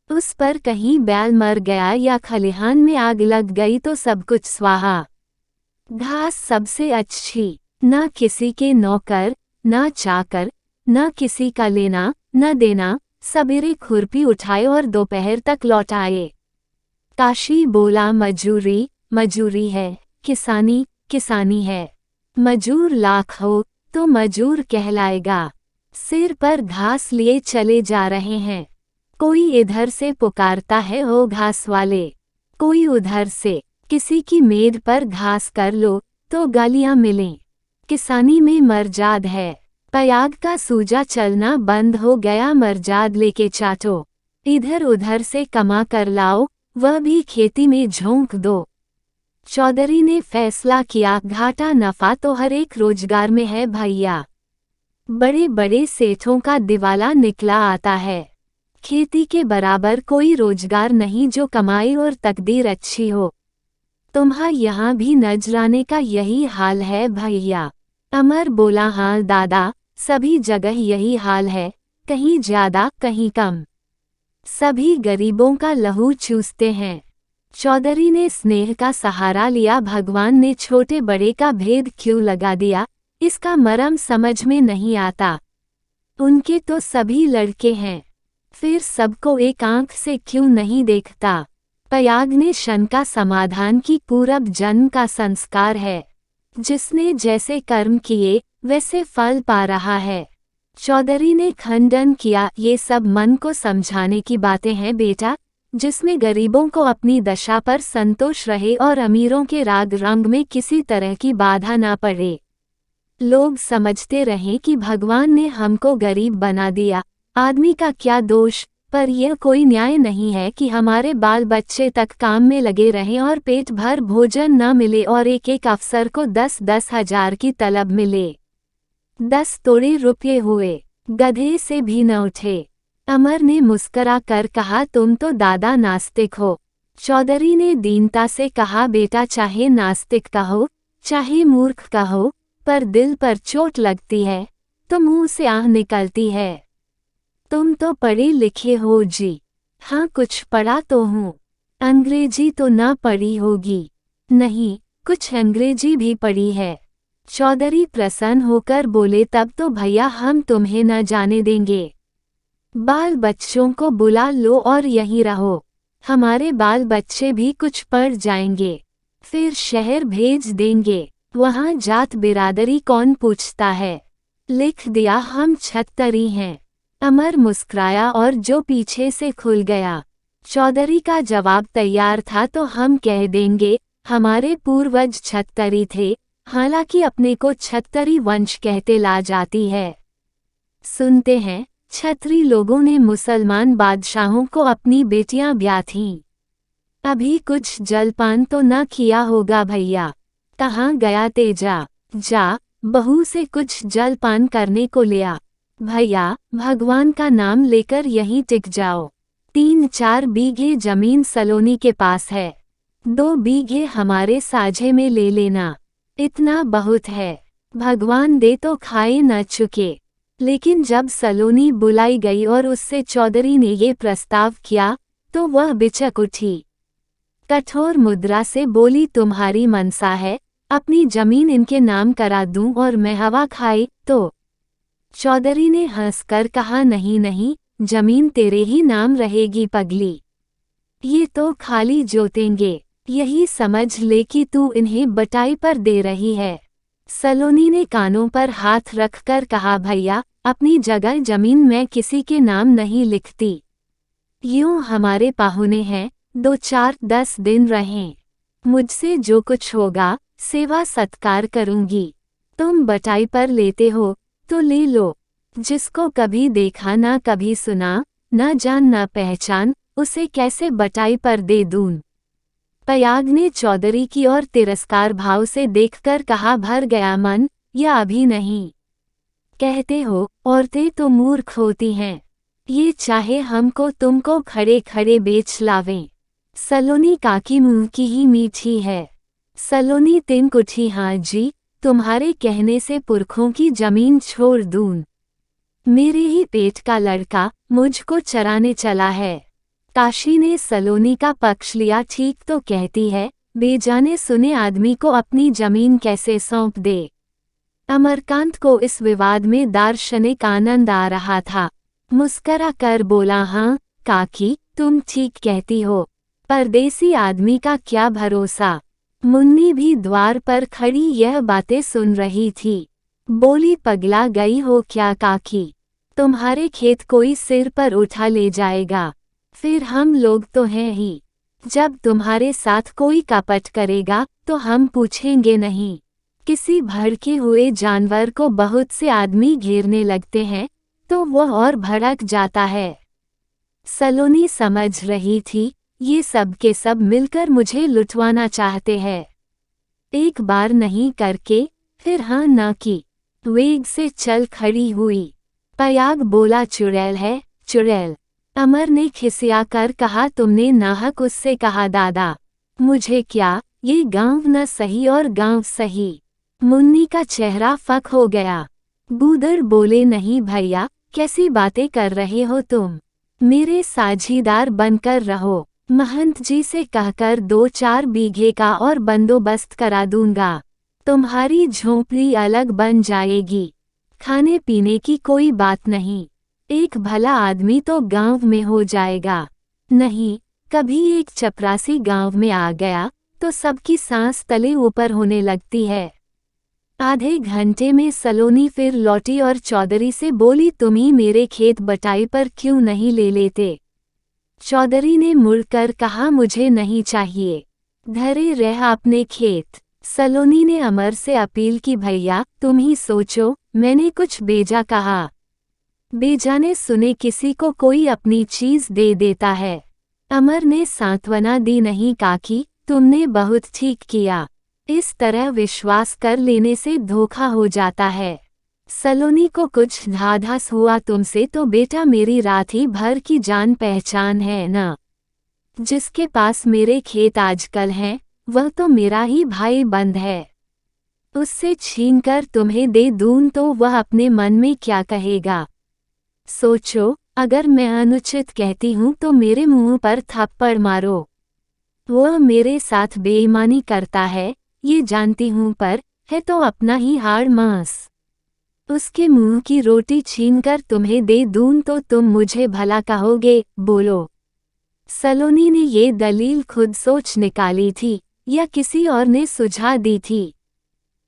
उस पर कहीं बैल मर गया या खलिहान में आग लग गई तो सब कुछ स्वाहा। घास सबसे अच्छी, न किसी के नौकर, न चाकर, न किसी का लेना न देना। सवेरे खुरपी उठाए और दोपहर तक लौटाए। काशी बोला, मजूरी मजूरी है, किसानी किसानी है। मजूर लाख हो तो मजूर कहलाएगा। सिर पर घास लिए चले जा रहे हैं। कोई इधर से पुकारता है, ओ घास वाले, कोई उधर से। किसी की मेद पर घास कर लो तो गालियां मिलें। किसानी में मर्जाद है। पयाग का सूजा चलना बंद हो गया। मर्जाद लेके चाटो, इधर उधर से कमा कर लाओ, वह भी खेती में झोंक दो। चौधरी ने फैसला किया, घाटा नफा तो हर एक रोजगार में है भैया। बड़े बड़े सेठों का दिवाला निकला आता है। खेती के बराबर कोई रोजगार नहीं जो कमाई और तकदीर अच्छी हो। तुम्हारा यहाँ भी नजराने का यही हाल है भैया। अमर बोला, हाँ दादा, सभी जगह यही हाल है, कहीं ज्यादा कहीं कम। सभी गरीबों का लहू चूसते हैं। चौधरी ने स्नेह का सहारा लिया। भगवान ने छोटे बड़े का भेद क्यों लगा दिया, इसका मरम समझ में नहीं आता। उनके तो सभी लड़के हैं, फिर सबको एक आंख से क्यों नहीं देखता। पयाग ने शंका समाधान की पूर्व जन्म का संस्कार है। जिसने जैसे कर्म किए वैसे फल पा रहा है। चौधरी ने खंडन किया, ये सब मन को समझाने की बातें हैं बेटा, जिसमें गरीबों को अपनी दशा पर संतोष रहे और अमीरों के राग रंग में किसी तरह की बाधा ना पड़े। लोग समझते रहें कि भगवान ने हमको गरीब बना दिया, आदमी का क्या दोष, पर यह कोई न्याय नहीं है कि हमारे बाल बच्चे तक काम में लगे रहें और पेट भर भोजन न मिले और एक एक अफसर को 10-10 हजार की तलब मिले। 10 तोड़े रुपये हुए, गधे से भी न उठे। अमर ने मुस्करा कर कहा, तुम तो दादा नास्तिक हो। चौधरी ने दीनता से कहा, बेटा चाहे नास्तिक का हो चाहे मूर्ख का हो, पर दिल पर चोट लगती है तो मुंह से आह निकलती है। तुम तो पढ़े लिखे हो जी। हाँ कुछ पढ़ा तो हूँ। अंग्रेजी तो ना पढ़ी होगी। नहीं, कुछ अंग्रेजी भी पढ़ी है। चौधरी प्रसन्न होकर बोले, तब तो भैया हम तुम्हें न जाने देंगे। बाल बच्चों को बुला लो और यहीं रहो, हमारे बाल बच्चे भी कुछ पढ़ जाएंगे, फिर शहर भेज देंगे, वहाँ जात बिरादरी कौन पूछता है। लिख दिया, हम छत्तरी हैं। अमर मुस्कुराया और जो पीछे से खुल गया। चौधरी का जवाब तैयार था, तो हम कह देंगे हमारे पूर्वज छत्तरी थे, हालांकि अपने को छत्तरी वंश कहते ला जाती है। सुनते हैं, छत्री लोगों ने मुसलमान बादशाहों को अपनी बेटियां ब्याह थीं। अभी कुछ जलपान तो न किया होगा भैया। कहाँ गया तेजा? जा, बहू से कुछ जलपान करने को लिया। भैया, भगवान का नाम लेकर यहीं टिक जाओ। 3-4 बीघे जमीन सलोनी के पास है, 2 बीघे हमारे साझे में ले लेना, इतना बहुत है। भगवान दे तो खाए न चुके। लेकिन जब सलोनी बुलाई गई और उससे चौधरी ने ये प्रस्ताव किया तो वह बिचक उठी। कठोर मुद्रा से बोली, तुम्हारी मनसा है अपनी जमीन इनके नाम करा दूं और मैं हवा खाई तो? चौधरी ने हंसकर कहा, नहीं नहीं, जमीन तेरे ही नाम रहेगी पगली। ये तो खाली जोतेंगे, यही समझ ले कि तू इन्हें बटाई पर दे रही है। सलोनी ने कानों पर हाथ रखकर कहा, भैया अपनी जगह जमीन मैं किसी के नाम नहीं लिखती। यूं हमारे पाहुने हैं, 2-4-10 दिन रहें, मुझसे जो कुछ होगा सेवा सत्कार करूंगी। तुम बटाई पर लेते हो तो ले लो। जिसको कभी देखा ना कभी सुना, ना जान ना पहचान, उसे कैसे बटाई पर दे दूं? पयाग ने चौधरी की ओर तिरस्कार भाव से देखकर कहा, भर गया मन, या अभी नहीं? कहते हो औरतें तो मूर्ख होती हैं, ये चाहे हमको तुमको खड़े खड़े बेच लावें। सलोनी काकी मुंह की ही मीठी है। सलोनी तिनक उठी, हाँ जी, तुम्हारे कहने से पुरखों की जमीन छोड़ दूं। मेरे ही पेट का लड़का मुझको चराने चला है। काशी ने सलोनी का पक्ष लिया, ठीक तो कहती है, बेजाने सुने आदमी को अपनी जमीन कैसे सौंप दे। अमरकांत को इस विवाद में दार्शनिक आनंद आ रहा था। मुस्करा कर बोला, हाँ काकी, तुम ठीक कहती हो, परदेसी आदमी का क्या भरोसा। मुन्नी भी द्वार पर खड़ी यह बातें सुन रही थी। बोली, पगला गई हो क्या काकी? तुम्हारे खेत कोई सिर पर उठा ले जाएगा, फिर हम लोग तो हैं ही। जब तुम्हारे साथ कोई कपट करेगा तो हम पूछेंगे नहीं। किसी भड़के हुए जानवर को बहुत से आदमी घेरने लगते हैं तो वह और भड़क जाता है। सलोनी समझ रही थी, ये सब के सब मिलकर मुझे लुटवाना चाहते हैं। एक बार नहीं करके फिर हाँ ना की, वेग से चल खड़ी हुई। पयाग बोला, चुड़ैल है चुड़ैल। अमर ने खिसिया कर कहा, तुमने नाहक उससे कहा दादा। मुझे क्या, ये गांव न सही और गांव सही। मुन्नी का चेहरा फक हो गया। बूदर बोले, नहीं भैया, कैसी बातें कर रहे हो तुम? मेरे साझीदार बनकर रहो। महंत जी से कहकर 2-4 बीघे का और बंदोबस्त करा दूंगा। तुम्हारी झोंपड़ी अलग बन जाएगी, खाने पीने की कोई बात नहीं। एक भला आदमी तो गांव में हो जाएगा। नहीं, कभी एक चपरासी गांव में आ गया तो सबकी सांस तले ऊपर होने लगती है। आधे घंटे में सलोनी फिर लौटी और चौधरी से बोली, तुम ही मेरे खेत बटाई पर क्यों नहीं ले लेते? चौधरी ने मुड़कर कहा, मुझे नहीं चाहिए, धरे रह अपने खेत। सलोनी ने अमर से अपील की, भैया तुम ही सोचो, मैंने कुछ बेजा कहा। बेजाने सुने किसी को कोई अपनी चीज दे देता है। अमर ने सांत्वना दी, नहीं काकी, तुमने बहुत ठीक किया, इस तरह विश्वास कर लेने से धोखा हो जाता है। सलोनी को कुछ ढाढ़स हुआ तुमसे तो बेटा मेरी रात भर की जान पहचान है ना। जिसके पास मेरे खेत आजकल हैं वह तो मेरा ही भाई बंद है। उससे छीनकर तुम्हें दे दूं तो वह अपने मन में क्या कहेगा? सोचो, अगर मैं अनुचित कहती हूँ तो मेरे मुंह पर थप्पड़ मारो। वह मेरे साथ बेईमानी करता है ये जानती हूँ, पर है तो अपना ही हाड़ मांस। उसके मुंह की रोटी छीनकर तुम्हें दे दूं तो तुम मुझे भला कहोगे? बोलो। सलोनी ने ये दलील खुद सोच निकाली थी या किसी और ने सुझा दी थी,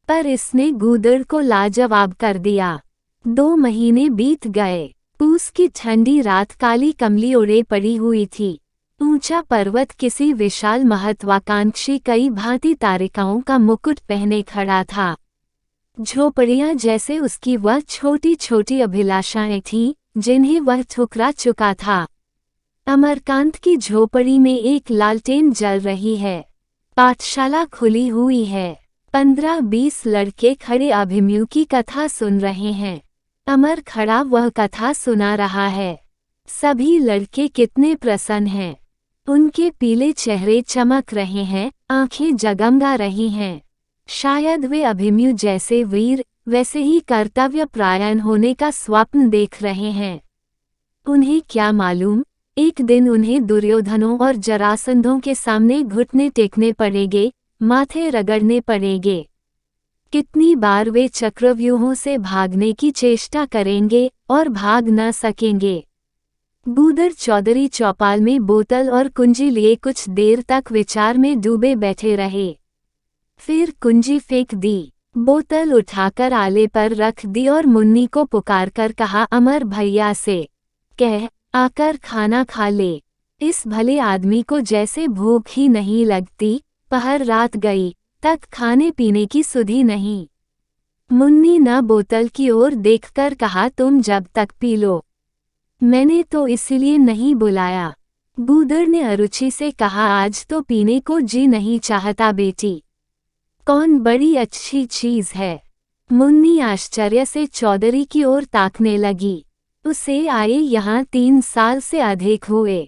पर इसने गूदड़ को लाजवाब कर दिया। 2 महीने बीत गए। पूस की ठंडी रात काली कमली ओढ़े पड़ी हुई थी। ऊंचा पर्वत किसी विशाल महत्वाकांक्षी कई भांति तारिकाओं का मुकुट पहने खड़ा था। झोपड़ियां जैसे उसकी वह छोटी छोटी अभिलाषाएं थीं जिन्हें वह ठुकरा चुका था। अमरकांत की झोपड़ी में एक लालटेन जल रही है। पाठशाला खुली हुई है। 15-20 लड़के खड़े अभिमन्यु की कथा सुन रहे हैं। अमर खड़ा वह कथा सुना रहा है। सभी लड़के कितने प्रसन्न हैं। उनके पीले चेहरे चमक रहे हैं, आंखें जगमगा रही हैं। शायद वे अभिमन्यु जैसे वीर वैसे ही कर्तव्यपरायण होने का स्वप्न देख रहे हैं। उन्हें क्या मालूम, एक दिन उन्हें दुर्योधनों और जरासंधों के सामने घुटने टेकने पड़ेंगे, माथे रगड़ने पड़ेंगे। कितनी बार वे चक्रव्यूहों से भागने की चेष्टा करेंगे और भाग न सकेंगे। गूदड़ चौधरी चौपाल में बोतल और कुंजी लिए कुछ देर तक विचार में डूबे बैठे रहे। फिर कुंजी फेंक दी, बोतल उठाकर आले पर रख दी और मुन्नी को पुकारकर कहा, अमर भैया से कह आकर खाना खा ले। इस भले आदमी को जैसे भूख ही नहीं लगती, पहर रात गई तक खाने पीने की सुधि नहीं। मुन्नी न बोतल की ओर देखकर कहा, तुम जब तक पी लो, मैंने तो इसलिए नहीं बुलाया। गूदड़ ने अरुचि से कहा, आज तो पीने को जी नहीं चाहता बेटी। कौन बड़ी अच्छी चीज है। मुन्नी आश्चर्य से चौधरी की ओर ताकने लगी। उसे आए यहाँ 3 साल से अधिक हुए।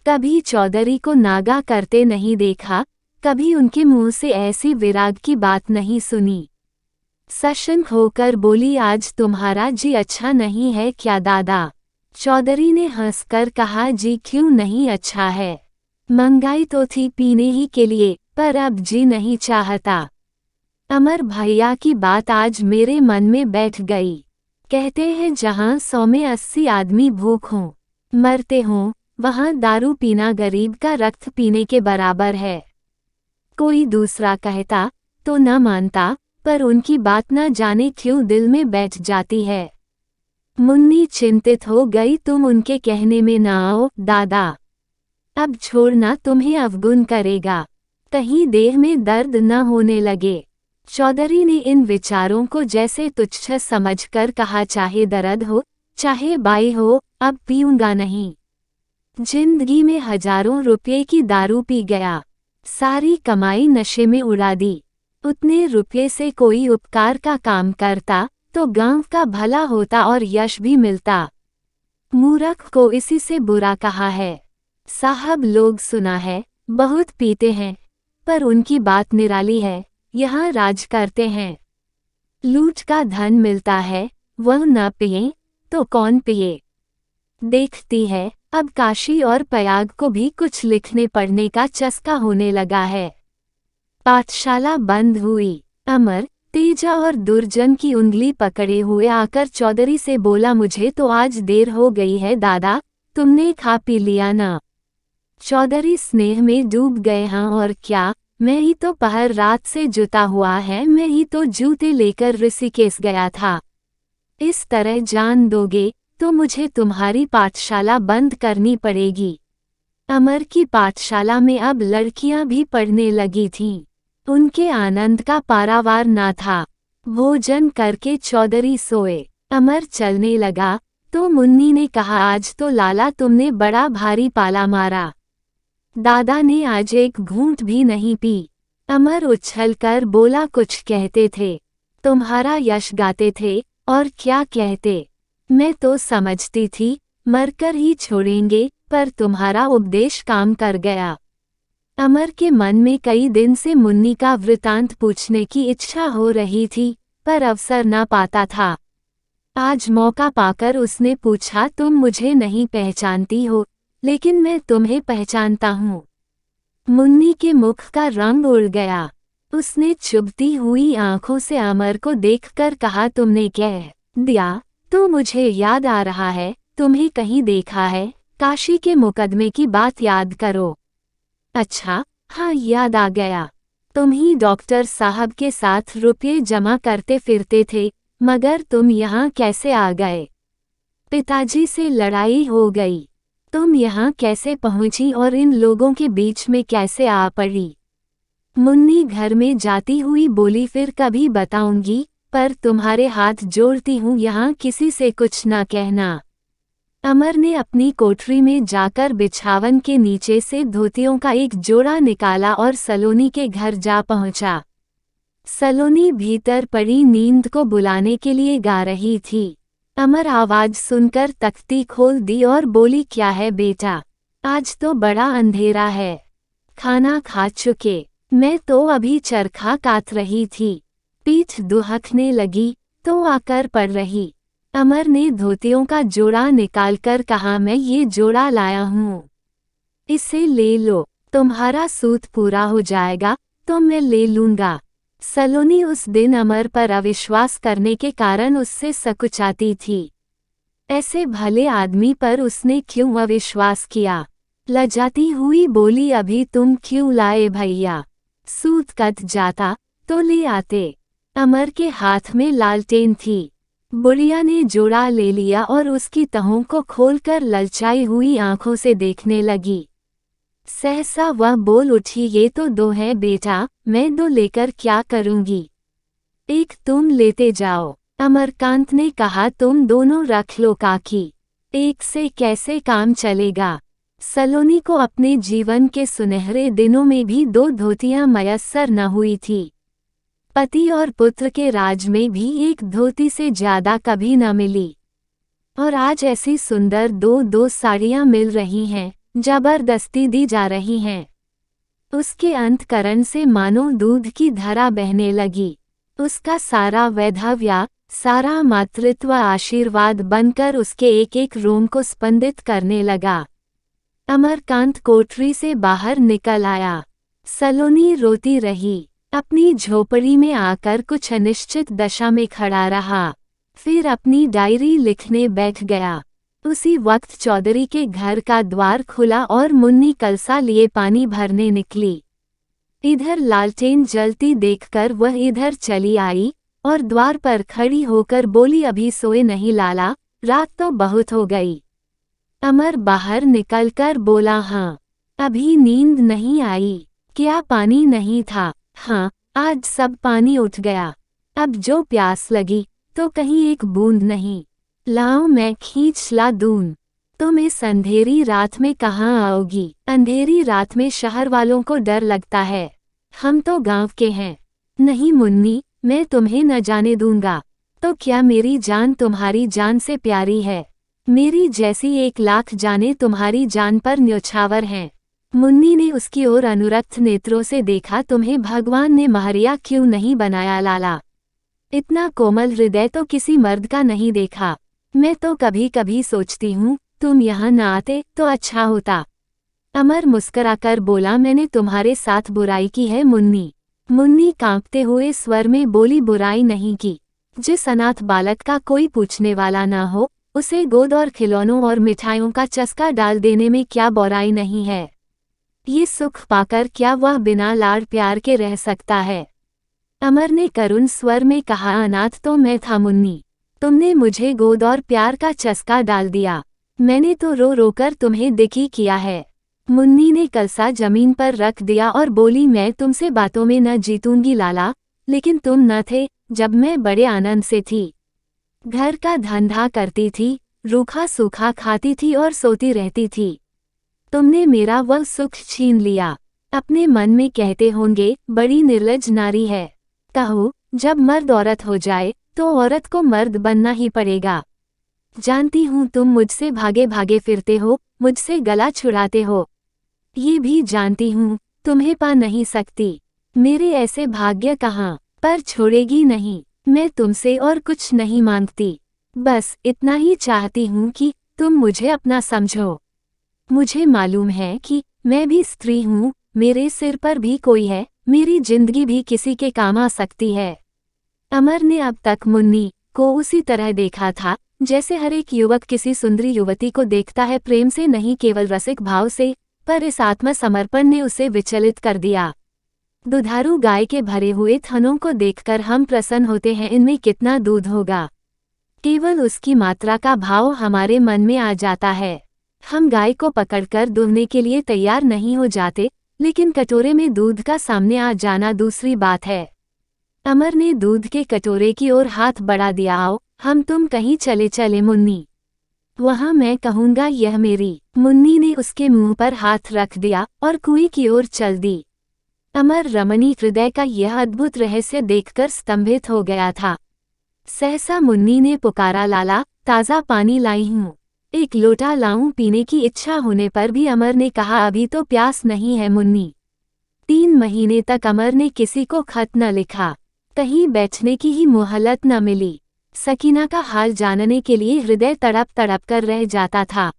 कभी चौधरी को नागा करते नहीं देखा, कभी उनके मुंह से ऐसी विराग की बात नहीं सुनी। सशंक होकर बोली, आज तुम्हारा जी अच्छा नहीं है क्या दादा? चौधरी ने हंसकर कहा, जी क्यों नहीं अच्छा है। मंगाई तो थी पीने ही के लिए, पर अब जी नहीं चाहता। अमर भैया की बात आज मेरे मन में बैठ गई। कहते हैं जहाँ 100 में 80 आदमी भूख हों मरते हों, वहाँ दारू पीना गरीब का रक्त पीने के बराबर है। कोई दूसरा कहता तो न मानता, पर उनकी बात न जाने क्यों दिल में बैठ जाती है। मुन्नी चिंतित हो गई, तुम उनके कहने में न आओ दादा, अब छोड़ना तुम्हें अवगुण करेगा, कहीं देह में दर्द न होने लगे। चौधरी ने इन विचारों को जैसे तुच्छ समझकर कहा, चाहे दर्द हो चाहे बाई हो, अब पीऊंगा नहीं। जिंदगी में हजारों रुपये की दारू पी गया, सारी कमाई नशे में उड़ा दी। उतने रुपये से कोई उपकार का काम करता तो गांव का भला होता और यश भी मिलता। मूर्ख को इसी से बुरा कहा है। साहब लोग सुना है बहुत पीते हैं, पर उनकी बात निराली है, यहाँ राज करते हैं। लूट का धन मिलता है, वह न पिए तो कौन पिए। देखती है अब काशी और प्रयाग को भी कुछ लिखने पढ़ने का चस्का होने लगा है। पाठशाला बंद हुई। अमर, तेजा और दुर्जन की उंगली पकड़े हुए आकर चौधरी से बोला, मुझे तो आज देर हो गई है दादा, तुमने खा पी लिया ना? चौधरी स्नेह में डूब गए। हाँ और क्या, मैं ही तो पहर रात से जुटा हुआ है, मैं ही तो जूते लेकर ऋषिकेश गया था। इस तरह जान दोगे तो मुझे तुम्हारी पाठशाला बंद करनी पड़ेगी। अमर की पाठशाला में अब लड़कियां भी पढ़ने लगी थीं। उनके आनंद का पारावार ना था। भोजन करके चौधरी सोए। अमर चलने लगा तो मुन्नी ने कहा, आज तो लाला तुमने बड़ा भारी पाला मारा। दादा ने आज एक घूंट भी नहीं पी। अमर उछलकर बोला, कुछ कहते थे, तुम्हारा यश गाते थे, और क्या कहते। मैं तो समझती थी मरकर ही छोड़ेंगे, पर तुम्हारा उपदेश काम कर गया। अमर के मन में कई दिन से मुन्नी का वृतांत पूछने की इच्छा हो रही थी, पर अवसर न पाता था। आज मौका पाकर उसने पूछा, तुम मुझे नहीं पहचानती हो, लेकिन मैं तुम्हें पहचानता हूँ। मुन्नी के मुख का रंग उड़ गया। उसने चुभती हुई आंखों से अमर को देखकर कहा, तुमने कह दिया तो मुझे याद आ रहा है, तुम्हें कहीं देखा है। काशी के मुकदमे की बात याद करो। अच्छा, हाँ याद आ गया। तुम ही डॉक्टर साहब के साथ रुपये जमा करते फिरते थे, मगर तुम यहाँ कैसे आ गए? पिताजी से लड़ाई हो गई। तुम यहाँ कैसे पहुँची और इन लोगों के बीच में कैसे आ पड़ी? मुन्नी घर में जाती हुई बोली, फिर कभी बताऊंगी, पर तुम्हारे हाथ जोड़ती हूँ, यहाँ किसी से कुछ ना कहना। अमर ने अपनी कोठरी में जाकर बिछावन के नीचे से धोतियों का एक जोड़ा निकाला और सलोनी के घर जा पहुंचा। सलोनी भीतर पड़ी नींद को बुलाने के लिए गा रही थी। अमर आवाज सुनकर तख्ती खोल दी और बोली, क्या है बेटा, आज तो बड़ा अंधेरा है। खाना खा चुके? मैं तो अभी चरखा काट रही थी। पीठ दुहकने लगी तो आकर पड़ रही। अमर ने धोतियों का जोड़ा निकालकर कहा, मैं ये जोड़ा लाया हूँ, इसे ले लो, तुम्हारा सूत पूरा हो जाएगा तो मैं ले लूंगा। सलोनी उस दिन अमर पर अविश्वास करने के कारण उससे सकुचाती थी। ऐसे भले आदमी पर उसने क्यों अविश्वास किया? लजाती हुई बोली, अभी तुम क्यों लाए भैया? सूत कट जाता तो ले आते। अमर के हाथ में लालटेन थी। बुढ़िया ने जोड़ा ले लिया और उसकी तहों को खोलकर ललचाई हुई आंखों से देखने लगी। सहसा वह बोल उठी, ये तो दो है बेटा, मैं दो लेकर क्या करूंगी? एक तुम लेते जाओ। अमरकांत ने कहा, तुम दोनों रख लो काकी, एक से कैसे काम चलेगा? सलोनी को अपने जीवन के सुनहरे दिनों में भी दो धोतियां मयस्सर न हुई थी। पति और पुत्र के राज में भी एक धोती से ज्यादा कभी न मिली, और आज ऐसी सुंदर दो दो साड़ियां मिल रही हैं, जबरदस्ती दी जा रही हैं। उसके अंतकरण से मानो दूध की धारा बहने लगी। उसका सारा वैधव्य, सारा मातृत्व आशीर्वाद बनकर उसके एक एक रोम को स्पंदित करने लगा। अमरकांत कोठरी से बाहर निकल आया। सलोनी रोती रही। अपनी झोपड़ी में आकर कुछ अनिश्चित दशा में खड़ा रहा। फिर अपनी डायरी लिखने बैठ गया। उसी वक्त चौधरी के घर का द्वार खुला और मुन्नी कलसा लिए पानी भरने निकली। इधर लालटेन जलती देखकर वह इधर चली आई और द्वार पर खड़ी होकर बोली, अभी सोए नहीं लाला, रात तो बहुत हो गई। अमर बाहर निकलकर बोला, हाँ, अभी नींद नहीं आई। क्या पानी नहीं था? हाँ, आज सब पानी उठ गया। अब जो प्यास लगी तो कहीं एक बूंद नहीं। लाओ मैं खींच ला दून। तुम इस अंधेरी रात में कहाँ आओगी? अंधेरी रात में शहर वालों को डर लगता है, हम तो गांव के हैं। नहीं मुन्नी, मैं तुम्हें न जाने दूंगा। तो क्या मेरी जान तुम्हारी जान से प्यारी है? मेरी जैसी 1,00,000 जानें तुम्हारी जान पर न्यौछावर हैं। मुन्नी ने उसकी ओर अनुरक्त नेत्रों से देखा, तुम्हें भगवान ने महरिया क्यों नहीं बनाया लाला? इतना कोमल हृदय तो किसी मर्द का नहीं देखा। मैं तो कभी कभी सोचती हूँ तुम यहाँ न आते तो अच्छा होता। अमर मुस्कराकर बोला, मैंने तुम्हारे साथ बुराई की है मुन्नी? मुन्नी कांपते हुए स्वर में बोली, बुराई नहीं की। जिस अनाथ बालक का कोई पूछने वाला ना हो, उसे गोद और खिलौनों और मिठाइयों का चस्का डाल देने में क्या बुराई नहीं है। ये सुख पाकर क्या वह बिना लाड़ प्यार के रह सकता है? अमर ने करुण स्वर में कहा, अनाथ तो मैं था मुन्नी, तुमने मुझे गोद और प्यार का चस्का डाल दिया। मैंने तो रो रो कर तुम्हें दुखी किया है। मुन्नी ने कलसा जमीन पर रख दिया और बोली, मैं तुमसे बातों में न जीतूंगी लाला, लेकिन तुम न थे जब मैं बड़े आनंद से थी। घर का धंधा करती थी, रूखा सूखा खाती थी और सोती रहती थी। तुमने मेरा वह सुख छीन लिया। अपने मन में कहते होंगे, बड़ी निर्लज नारी है। कहो, जब मर्द औरत हो जाए तो औरत को मर्द बनना ही पड़ेगा। जानती हूँ तुम मुझसे भागे भागे फिरते हो, मुझसे गला छुड़ाते हो। ये भी जानती हूँ तुम्हें पा नहीं सकती। मेरे ऐसे भाग्य कहाँ, पर छोड़ेगी नहीं। मैं तुमसे और कुछ नहीं मांगती, बस इतना ही चाहती हूँ कि तुम मुझे अपना समझो। मुझे मालूम है कि मैं भी स्त्री हूँ, मेरे सिर पर भी कोई है, मेरी जिंदगी भी किसी के काम आ सकती है। अमर ने अब तक मुन्नी को उसी तरह देखा था जैसे हर एक युवक किसी सुंदरी युवती को देखता है, प्रेम से नहीं केवल रसिक भाव से, पर इस आत्मसमर्पण ने उसे विचलित कर दिया। दुधारू गाय के भरे हुए थनों को देखकर हम प्रसन्न होते हैं, इनमें कितना दूध होगा, केवल उसकी मात्रा का भाव हमारे मन में आ जाता है। हम गाय को पकड़कर दूहने के लिए तैयार नहीं हो जाते, लेकिन कटोरे में दूध का सामने आ जाना दूसरी बात है। अमर ने दूध के कटोरे की ओर हाथ बढ़ा दिया, आओ हम तुम कहीं चले चले मुन्नी, वहाँ मैं कहूँगा यह मेरी। मुन्नी ने उसके मुंह पर हाथ रख दिया और कुएं की ओर चल दी। अमर रमणी हृदय का यह अद्भुत रहस्य देखकर स्तंभित हो गया था। सहसा मुन्नी ने पुकारा, लाला ताज़ा पानी लाई हूँ, एक लोटा लाऊं? पीने की इच्छा होने पर भी अमर ने कहा, अभी तो प्यास नहीं है मुन्नी। 3 महीने तक अमर ने किसी को खत न लिखा, कहीं बैठने की ही मोहलत न मिली। सकीना का हाल जानने के लिए हृदय तड़प तड़प कर रह जाता था।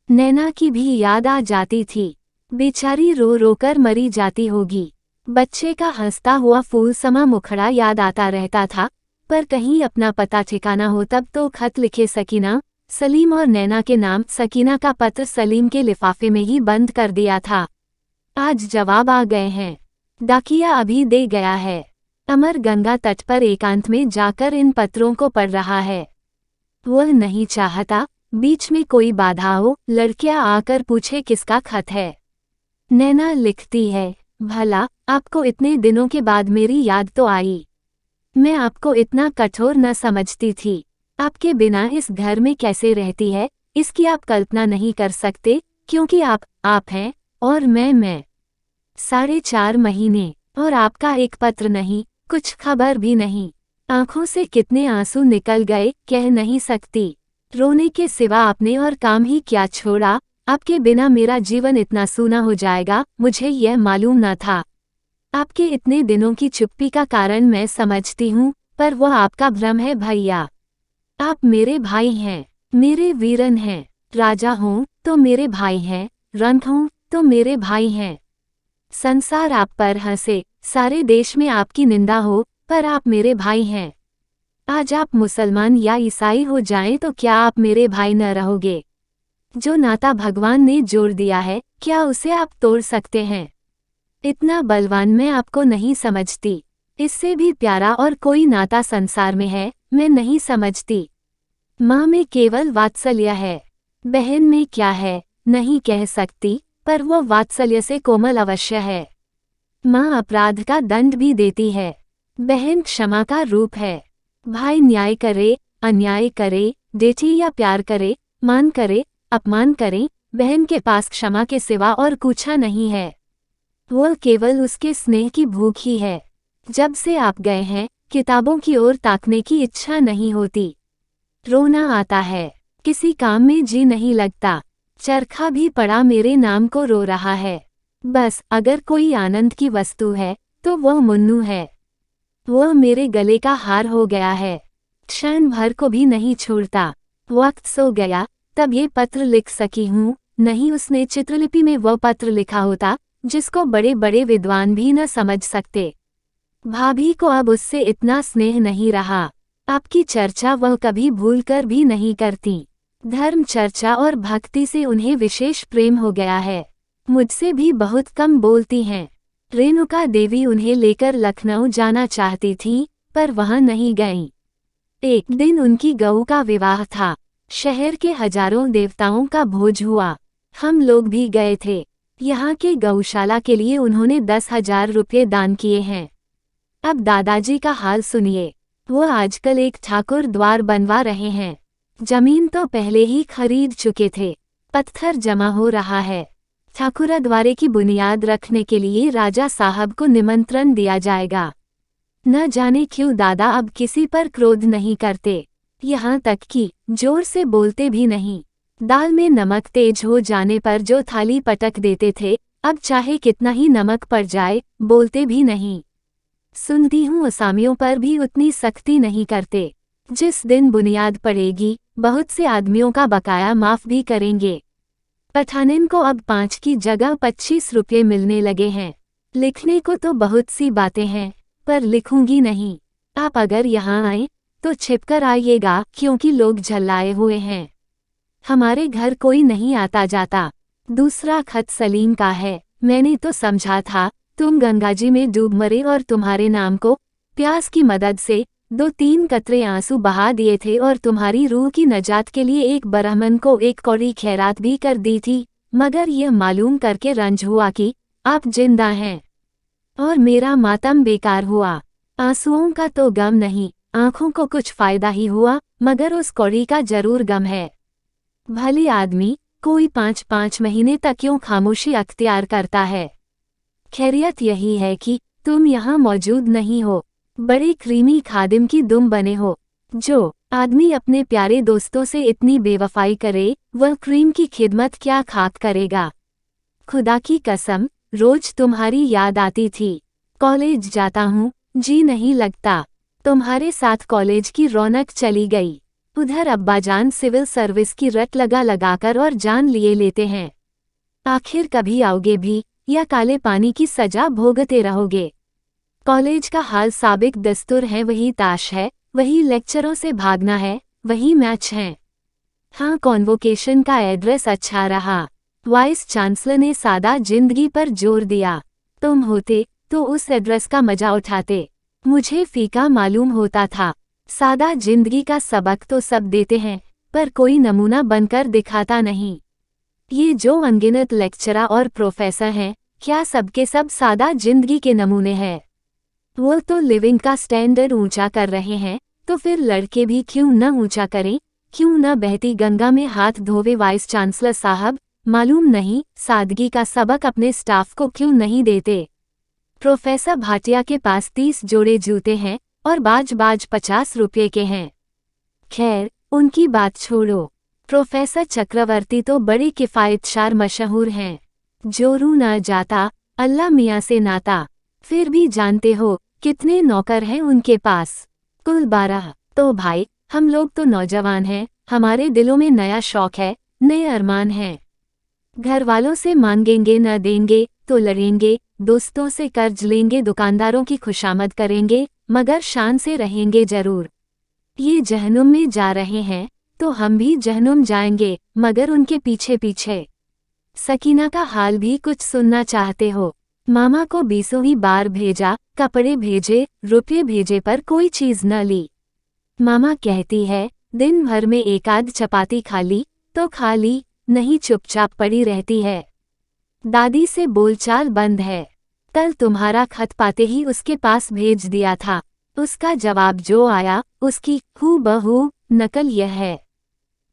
नैना की भी याद आ जाती थी, बेचारी रो रो कर मरी जाती होगी। बच्चे का हंसता हुआ फूल समा मुखड़ा याद आता रहता था, पर कहीं अपना पता ठिकाना हो तब तो खत लिखे सकीना, सलीम और नैना के नाम। सकीना का पत्र सलीम के लिफाफे में ही बंद कर दिया था। आज जवाब आ गए हैं, डाकिया अभी दे गया है। अमर गंगा तट पर एकांत में जाकर इन पत्रों को पढ़ रहा है। वह नहीं चाहता बीच में कोई बाधा हो, लड़कियां आकर पूछे किसका खत है। नैना लिखती है, भला आपको इतने दिनों के बाद मेरी याद तो आई। मैं आपको इतना कठोर न समझती थी। आपके बिना इस घर में कैसे रहती है, इसकी आप कल्पना नहीं कर सकते, क्योंकि आप हैं और मैं। 4.5 महीने और आपका एक पत्र नहीं, कुछ खबर भी नहीं। आंखों से कितने आंसू निकल गए कह नहीं सकती। रोने के सिवा आपने और काम ही क्या छोड़ा। आपके बिना मेरा जीवन इतना सूना हो जाएगा, मुझे यह मालूम न था। आपके इतने दिनों की चुप्पी का कारण मैं समझती हूँ, पर वह आपका भ्रम है भैया। आप मेरे भाई हैं, मेरे वीरन हैं। राजा हों तो मेरे भाई हैं, रंक हों तो मेरे भाई हैं। संसार आप पर हंसे, सारे देश में आपकी निंदा हो, पर आप मेरे भाई हैं। आज आप मुसलमान या ईसाई हो जाएं तो क्या आप मेरे भाई न रहोगे? जो नाता भगवान ने जोड़ दिया है, क्या उसे आप तोड़ सकते हैं? इतना बलवान मैं आपको नहीं समझती। इससे भी प्यारा और कोई नाता संसार में है, मैं नहीं समझती। माँ में केवल वात्सल्य है, बहन में क्या है नहीं कह सकती, पर वो वात्सल्य से कोमल अवश्य है। माँ अपराध का दंड भी देती है, बहन क्षमा का रूप है। भाई न्याय करे अन्याय करे, डेठी या प्यार करे, मान करे अपमान करे, बहन के पास क्षमा के सिवा और कुछ नहीं है। वो केवल उसके स्नेह की भूख ही है। जब से आप गए हैं, किताबों की ओर ताकने की इच्छा नहीं होती। रोना आता है, किसी काम में जी नहीं लगता। चरखा भी पड़ा मेरे नाम को रो रहा है। बस अगर कोई आनंद की वस्तु है तो वह मुन्नू है। वह मेरे गले का हार हो गया है, क्षण भर को भी नहीं छोड़ता। वक्त सो गया तब ये पत्र लिख सकी हूँ, नहीं उसने चित्रलिपि में वह पत्र लिखा होता जिसको बड़े बड़े विद्वान भी न समझ सकते। भाभी को अब उससे इतना स्नेह नहीं रहा। आपकी चर्चा वह कभी भूलकर भी नहीं करती। धर्म चर्चा और भक्ति से उन्हें विशेष प्रेम हो गया है। मुझसे भी बहुत कम बोलती हैं। रेणुका देवी उन्हें लेकर लखनऊ जाना चाहती थी, पर वहां नहीं गईं। एक दिन उनकी गऊ का विवाह था। शहर के हजारों देवताओं का भोज हुआ। हम लोग भी गए थे। यहाँ के गौशाला के लिए उन्होंने 10,000 रुपये दान किए हैं। अब दादाजी का हाल सुनिए। वो आजकल एक ठाकुर द्वार बनवा रहे हैं। जमीन तो पहले ही खरीद चुके थे। पत्थर जमा हो रहा है। ठाकुरा द्वारे की बुनियाद रखने के लिए राजा साहब को निमंत्रण दिया जाएगा। न जाने क्यों दादा अब किसी पर क्रोध नहीं करते, यहाँ तक कि जोर से बोलते भी नहीं। दाल में नमक तेज हो जाने पर जो थाली पटक देते थे, अब चाहे कितना ही नमक पड़ जाए, बोलते भी नहीं। सुनती हूँ असामियों पर भी उतनी सख्ती नहीं करते। जिस दिन बुनियाद पड़ेगी, बहुत से आदमियों का बकाया माफ भी करेंगे। पठानिन को अब 5 की जगह 25 रुपये मिलने लगे हैं। लिखने को तो बहुत सी बातें हैं, पर लिखूंगी नहीं। आप अगर यहाँ आए तो छिपकर आइएगा, क्योंकि लोग झल्लाए हुए हैं। हमारे घर कोई नहीं आता जाता। दूसरा खत सलीम का है। मैंने तो समझा था तुम गंगाजी में डूब मरे और तुम्हारे नाम को प्यास की मदद से 2-3 कतरे आंसू बहा दिए थे और तुम्हारी रूह की नजात के लिए एक ब्राह्मण को 1 कौड़ी खैरात भी कर दी थी, मगर यह मालूम करके रंज हुआ कि आप जिंदा हैं और मेरा मातम बेकार हुआ। आंसुओं का तो गम नहीं, आंखों को कुछ फायदा ही हुआ, मगर उस कौड़ी का जरूर गम है। भले आदमी कोई 5-5 महीने तक क्यों खामोशी अख्तियार करता है। खैरियत यही है कि तुम यहाँ मौजूद नहीं हो। बड़े क्रीमी खादिम की दुम बने हो। जो आदमी अपने प्यारे दोस्तों से इतनी बेवफाई करे, वह क्रीम की खिदमत क्या खाक करेगा। खुदा की कसम, रोज तुम्हारी याद आती थी। कॉलेज जाता हूँ, जी नहीं लगता। तुम्हारे साथ कॉलेज की रौनक चली गई। उधर अब्बाजान सिविल सर्विस की रट लगाकर और जान लिए लेते हैं। आखिर कभी आओगे भी, या काले पानी की सजा भोगते रहोगे। कॉलेज का हाल साबिक दस्तूर है, वही ताश है, वही लेक्चरों से भागना है, वही मैच है। हाँ, कॉन्वोकेशन का एड्रेस अच्छा रहा। वाइस चांसलर ने सादा जिंदगी पर जोर दिया। तुम होते तो उस एड्रेस का मजा उठाते। मुझे फीका मालूम होता था। सादा जिंदगी का सबक तो सब देते हैं, पर कोई नमूना बनकर दिखाता नहीं। ये जो अनगिनत लेक्चरर और प्रोफेसर हैं, क्या सबके सब सादा जिंदगी के नमूने हैं। वो तो लिविंग का स्टैंडर्ड ऊंचा कर रहे हैं, तो फिर लड़के भी क्यों न ऊंचा करें। क्यों न बहती गंगा में हाथ धोवे वाइस चांसलर साहब। मालूम नहीं सादगी का सबक अपने स्टाफ को क्यों नहीं देते। प्रोफेसर भाटिया के पास 30 जोड़े जूते हैं और बाज 50 रुपये के हैं। खैर, उनकी बात छोड़ो। प्रोफेसर चक्रवर्ती तो बड़े किफ़ायतशार मशहूर हैं। जोरू न जाता, अल्लाह मियाँ से नाता। फिर भी जानते हो कितने नौकर हैं उनके पास? कुल 12। तो भाई, हम लोग तो नौजवान हैं, हमारे दिलों में नया शौक है, नए अरमान हैं। घर वालों से मांगेंगे न देंगे तो लड़ेंगे, दोस्तों से कर्ज लेंगे, दुकानदारों की खुशामद करेंगे, मगर शान से रहेंगे जरूर। ये जहनुम में जा रहे हैं, तो हम भी जहनुम जाएंगे, मगर उनके पीछे पीछे। सकीना का हाल भी कुछ सुनना चाहते हो? मामा को 20वीं बार भेजा, कपड़े भेजे, रुपये भेजे, पर कोई चीज न ली। मामा कहती है दिन भर में 1 आध चपाती खा ली तो खा ली, नहीं चुपचाप पड़ी रहती है। दादी से बोलचाल बंद है। कल तुम्हारा खत पाते ही उसके पास भेज दिया था। उसका जवाब जो आया, उसकी हूबहू नकल यह है।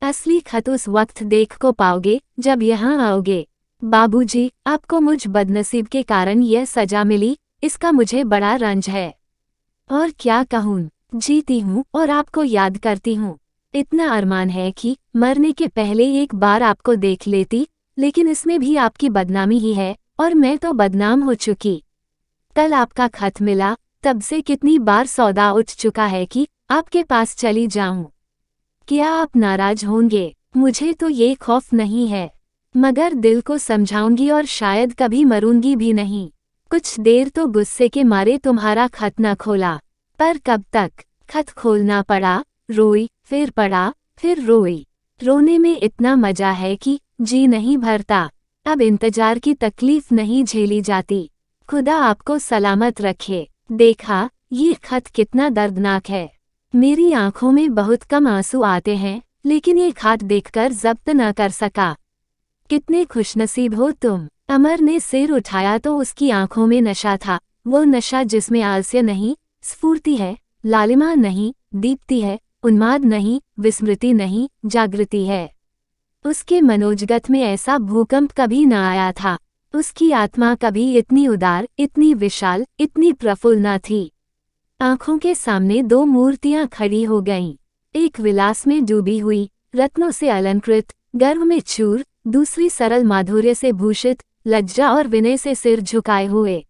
असली खत उस वक्त देख को पाओगे जब यहाँ आओगे। बाबूजी, आपको मुझ बदनसीब के कारण यह सजा मिली, इसका मुझे बड़ा रंज है। और क्या कहूँ, जीती हूँ और आपको याद करती हूँ। इतना अरमान है कि मरने के पहले एक बार आपको देख लेती, लेकिन इसमें भी आपकी बदनामी ही है और मैं तो बदनाम हो चुकी। कल आपका खत मिला, तब से कितनी बार सौदा उठ चुका है कि आपके पास चली जाऊं। क्या आप नाराज होंगे? मुझे तो ये खौफ नहीं है, मगर दिल को समझाऊंगी और शायद कभी मरूंगी भी नहीं। कुछ देर तो गुस्से के मारे तुम्हारा खत न खोला, पर कब तक? खत खोलना पड़ा, रोई, फिर पढ़ा, फिर रोई। रोने में इतना मजा है कि जी नहीं भरता। अब इंतजार की तकलीफ नहीं झेली जाती। खुदा आपको सलामत रखे। देखा, ये खत कितना दर्दनाक है। मेरी आंखों में बहुत कम आंसू आते हैं, लेकिन ये खत देखकर जब्त न कर सका। कितने खुशनसीब हो तुम। अमर ने सिर उठाया तो उसकी आंखों में नशा था, वो नशा जिसमें आलस्य नहीं, स्फूर्ति है, लालिमा नहीं, दीप्ति है, उन्माद नहीं, विस्मृति नहीं, जागृति है। उसके मनोजगत में ऐसा भूकंप कभी न आया था। उसकी आत्मा कभी इतनी उदार, इतनी विशाल, इतनी प्रफुल्ल न थी। आंखों के सामने दो मूर्तियां खड़ी हो गईं। एक विलास में डूबी हुई, रत्नों से अलंकृत, गर्व में चूर, दूसरी सरल माधुर्य से भूषित, लज्जा और विनय से सिर झुकाए हुए।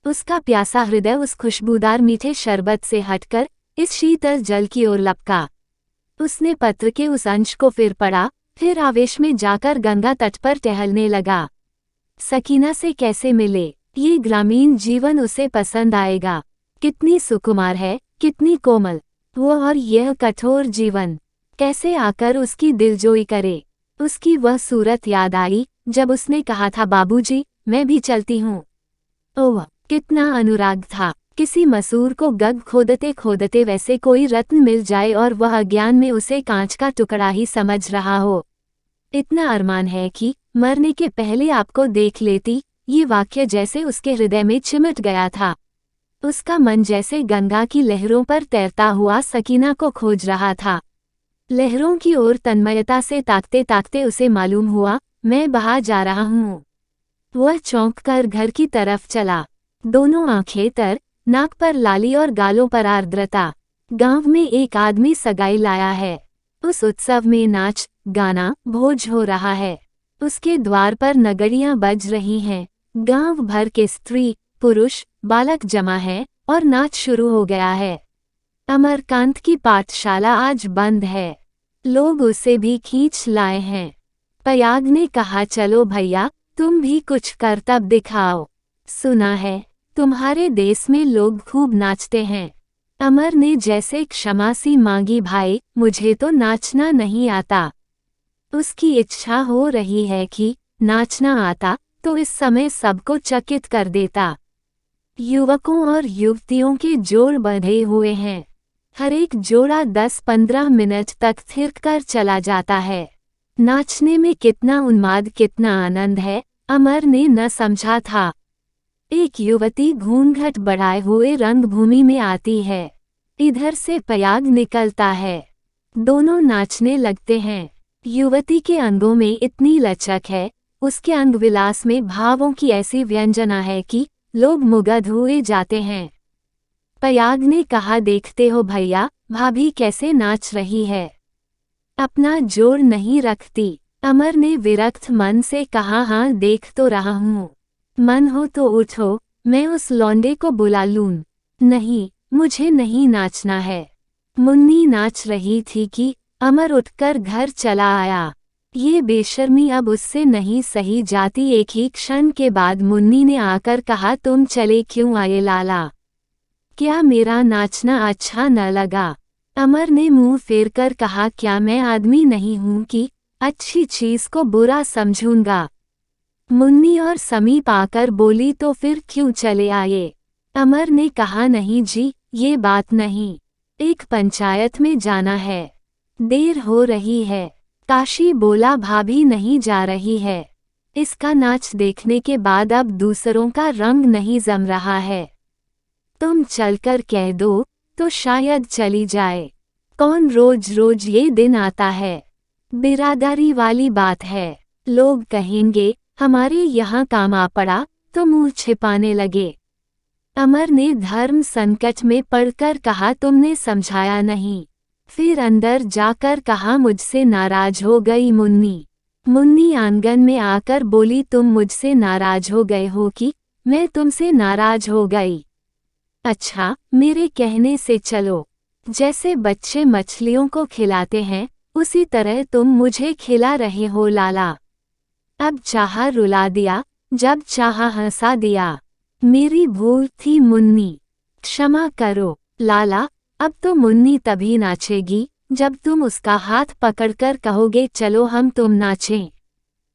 उसका प्यासा हृदय उस खुशबूदार मीठे शरबत से हटकर इस शीतल जल की ओर लपका। उसने पत्र के उस अंश को फिर पढ़ा, फिर आवेश में जाकर गंगा तट पर टहलने लगा। सकीना से कैसे मिले, ये ग्रामीण जीवन उसे पसंद आएगा। कितनी सुकुमार है, कितनी कोमल वो, और यह कठोर जीवन कैसे आकर उसकी दिलजोई करे। उसकी वह सूरत याद आई जब उसने कहा था, बाबूजी, मैं भी चलती हूँ। ओह, कितना अनुराग था। किसी मसूर को गग खोदते खोदते वैसे कोई रत्न मिल जाए और वह अज्ञान में उसे कांच का टुकड़ा ही समझ रहा हो। इतना अरमान है कि मरने के पहले आपको देख लेती। ये वाक्य जैसे उसके हृदय में चिमट गया था। उसका मन जैसे गंगा की लहरों पर तैरता हुआ सकीना को खोज रहा था। लहरों की ओर तन्मयता से ताकते ताकते उसे मालूम हुआ, मैं बहा जा रहा हूँ। वह चौंक कर घर की तरफ चला। दोनों आंखें तर, नाक पर लाली और गालों पर आर्द्रता। गांव में एक आदमी सगाई लाया है। उस उत्सव में नाच, गाना, भोज हो रहा है। उसके द्वार पर नगड़ियां बज रही हैं। गांव भर के स्त्री, पुरुष, बालक जमा है और नाच शुरू हो गया है। अमरकांत की पाठशाला आज बंद है। लोग उसे भी खींच लाए हैं। पयाग ने कहा, चलो भैया, तुम भी कुछ करतब दिखाओ। सुना है तुम्हारे देश में लोग खूब नाचते हैं। अमर ने जैसे क्षमा सी मांगी, भाई, मुझे तो नाचना नहीं आता। उसकी इच्छा हो रही है कि नाचना आता तो इस समय सबको चकित कर देता। युवकों और युवतियों के जोड़ बंधे हुए हैं। हर एक जोड़ा 10-15 मिनट तक थिरक कर चला जाता है। नाचने में कितना उन्माद, कितना आनंद है, अमर ने न समझा था। एक युवती घूंघट बढ़ाए हुए रंगभूमि में आती है। इधर से पयाग निकलता है। दोनों नाचने लगते हैं। युवती के अंगों में इतनी लचक है, उसके अंग विलास में भावों की ऐसी व्यंजना है कि लोग मुग्ध हुए जाते हैं। पयाग ने कहा, देखते हो भैया, भाभी कैसे नाच रही है। अपना जोर नहीं रखती। अमर ने विरक्त मन से कहा, हाँ देख तो रहा हूँ। मन हो तो उठो, मैं उस लौंडे को बुला लूं। नहीं, मुझे नहीं नाचना है। मुन्नी नाच रही थी कि अमर उठकर घर चला आया। ये बेशर्मी अब उससे नहीं सही जाती। एक ही क्षण के बाद मुन्नी ने आकर कहा, तुम चले क्यों आए लाला? क्या मेरा नाचना अच्छा न लगा? अमर ने मुंह फेरकर कहा, क्या मैं आदमी नहीं हूं कि अच्छी चीज को बुरा समझूंगा? मुन्नी और समीप आकर बोली, तो फिर क्यों चले आए? अमर ने कहा, नहीं जी, ये बात नहीं। एक पंचायत में जाना है, देर हो रही है। काशी बोला, भाभी नहीं जा रही है। इसका नाच देखने के बाद अब दूसरों का रंग नहीं जम रहा है। तुम चलकर कह दो तो शायद चली जाए। कौन रोज रोज ये दिन आता है? बिरादरी वाली बात है। लोग कहेंगे हमारे यहाँ काम आ पड़ा, तो मुंह छिपाने लगे। अमर ने धर्म संकट में पड़कर कहा, तुमने समझाया नहीं। फिर अंदर जाकर कहा, मुझसे नाराज हो गई मुन्नी। मुन्नी आंगन में आकर बोली, तुम मुझसे नाराज हो गए हो कि मैं तुमसे नाराज हो गई? अच्छा, मेरे कहने से चलो। जैसे बच्चे मछलियों को खिलाते हैं, उसी तरह तुम मुझे खिला रहे हो लाला। अब चाहा रुला दिया, जब चाहा हंसा दिया। मेरी भूल थी मुन्नी, क्षमा करो लाला। अब तो मुन्नी तभी नाचेगी जब तुम उसका हाथ पकड़कर कहोगे, चलो हम तुम नाचें।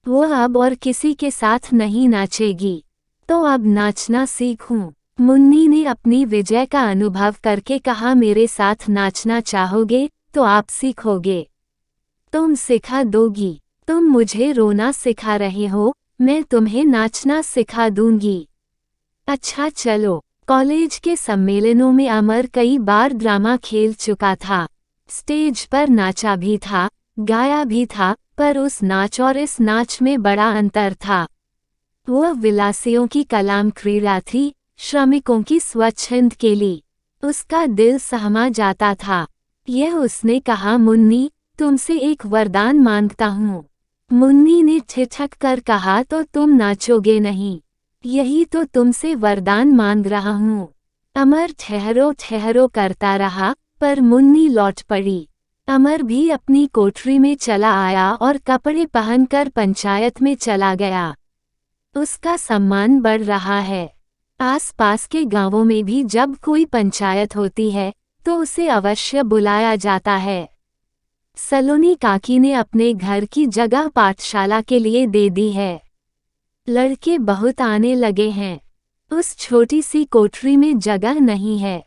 वो अब और किसी के साथ नहीं नाचेगी। तो अब नाचना सीखूं। मुन्नी ने अपनी विजय का अनुभव करके कहा, मेरे साथ नाचना चाहोगे तो आप सीखोगे। तुम सिखा दोगी। तुम मुझे रोना सिखा रहे हो, मैं तुम्हें नाचना सिखा दूंगी। अच्छा चलो। कॉलेज के सम्मेलनों में अमर कई बार ड्रामा खेल चुका था। स्टेज पर नाचा भी था, गाया भी था, पर उस नाच और इस नाच में बड़ा अंतर था। वह विलासियों की कलाम क्रीड़ा थी, श्रमिकों की स्वच्छंद केली। उसका दिल सहमा जाता था। यह उसने कहा, मुन्नी तुमसे एक वरदान मांगता हूँ। मुन्नी ने ठिठक कर कहा, तो तुम नाचोगे नहीं? यही तो तुमसे वरदान मांग रहा हूँ। अमर ठहरो ठहरो करता रहा, पर मुन्नी लौट पड़ी। अमर भी अपनी कोठरी में चला आया और कपड़े पहनकर पंचायत में चला गया। उसका सम्मान बढ़ रहा है। आसपास के गांवों में भी जब कोई पंचायत होती है तो उसे अवश्य बुलाया जाता है। सलोनी काकी ने अपने घर की जगह पाठशाला के लिए दे दी है। लड़के बहुत आने लगे हैं। उस छोटी सी कोठरी में जगह नहीं है।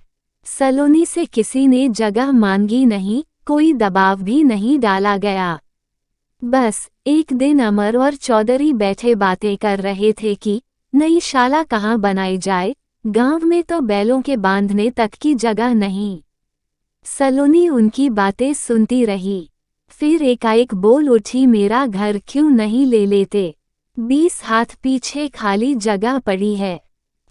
सलोनी से किसी ने जगह मांगी नहीं, कोई दबाव भी नहीं डाला गया। बस एक दिन अमर और चौधरी बैठे बातें कर रहे थे कि नई शाला कहाँ बनाई जाए, गांव में तो बैलों के बांधने तक की जगह नहीं। सलोनी उनकी बातें सुनती रही। फिर एकाएक बोल उठी, मेरा घर क्यों नहीं ले लेते? 20 हाथ पीछे खाली जगह पड़ी है।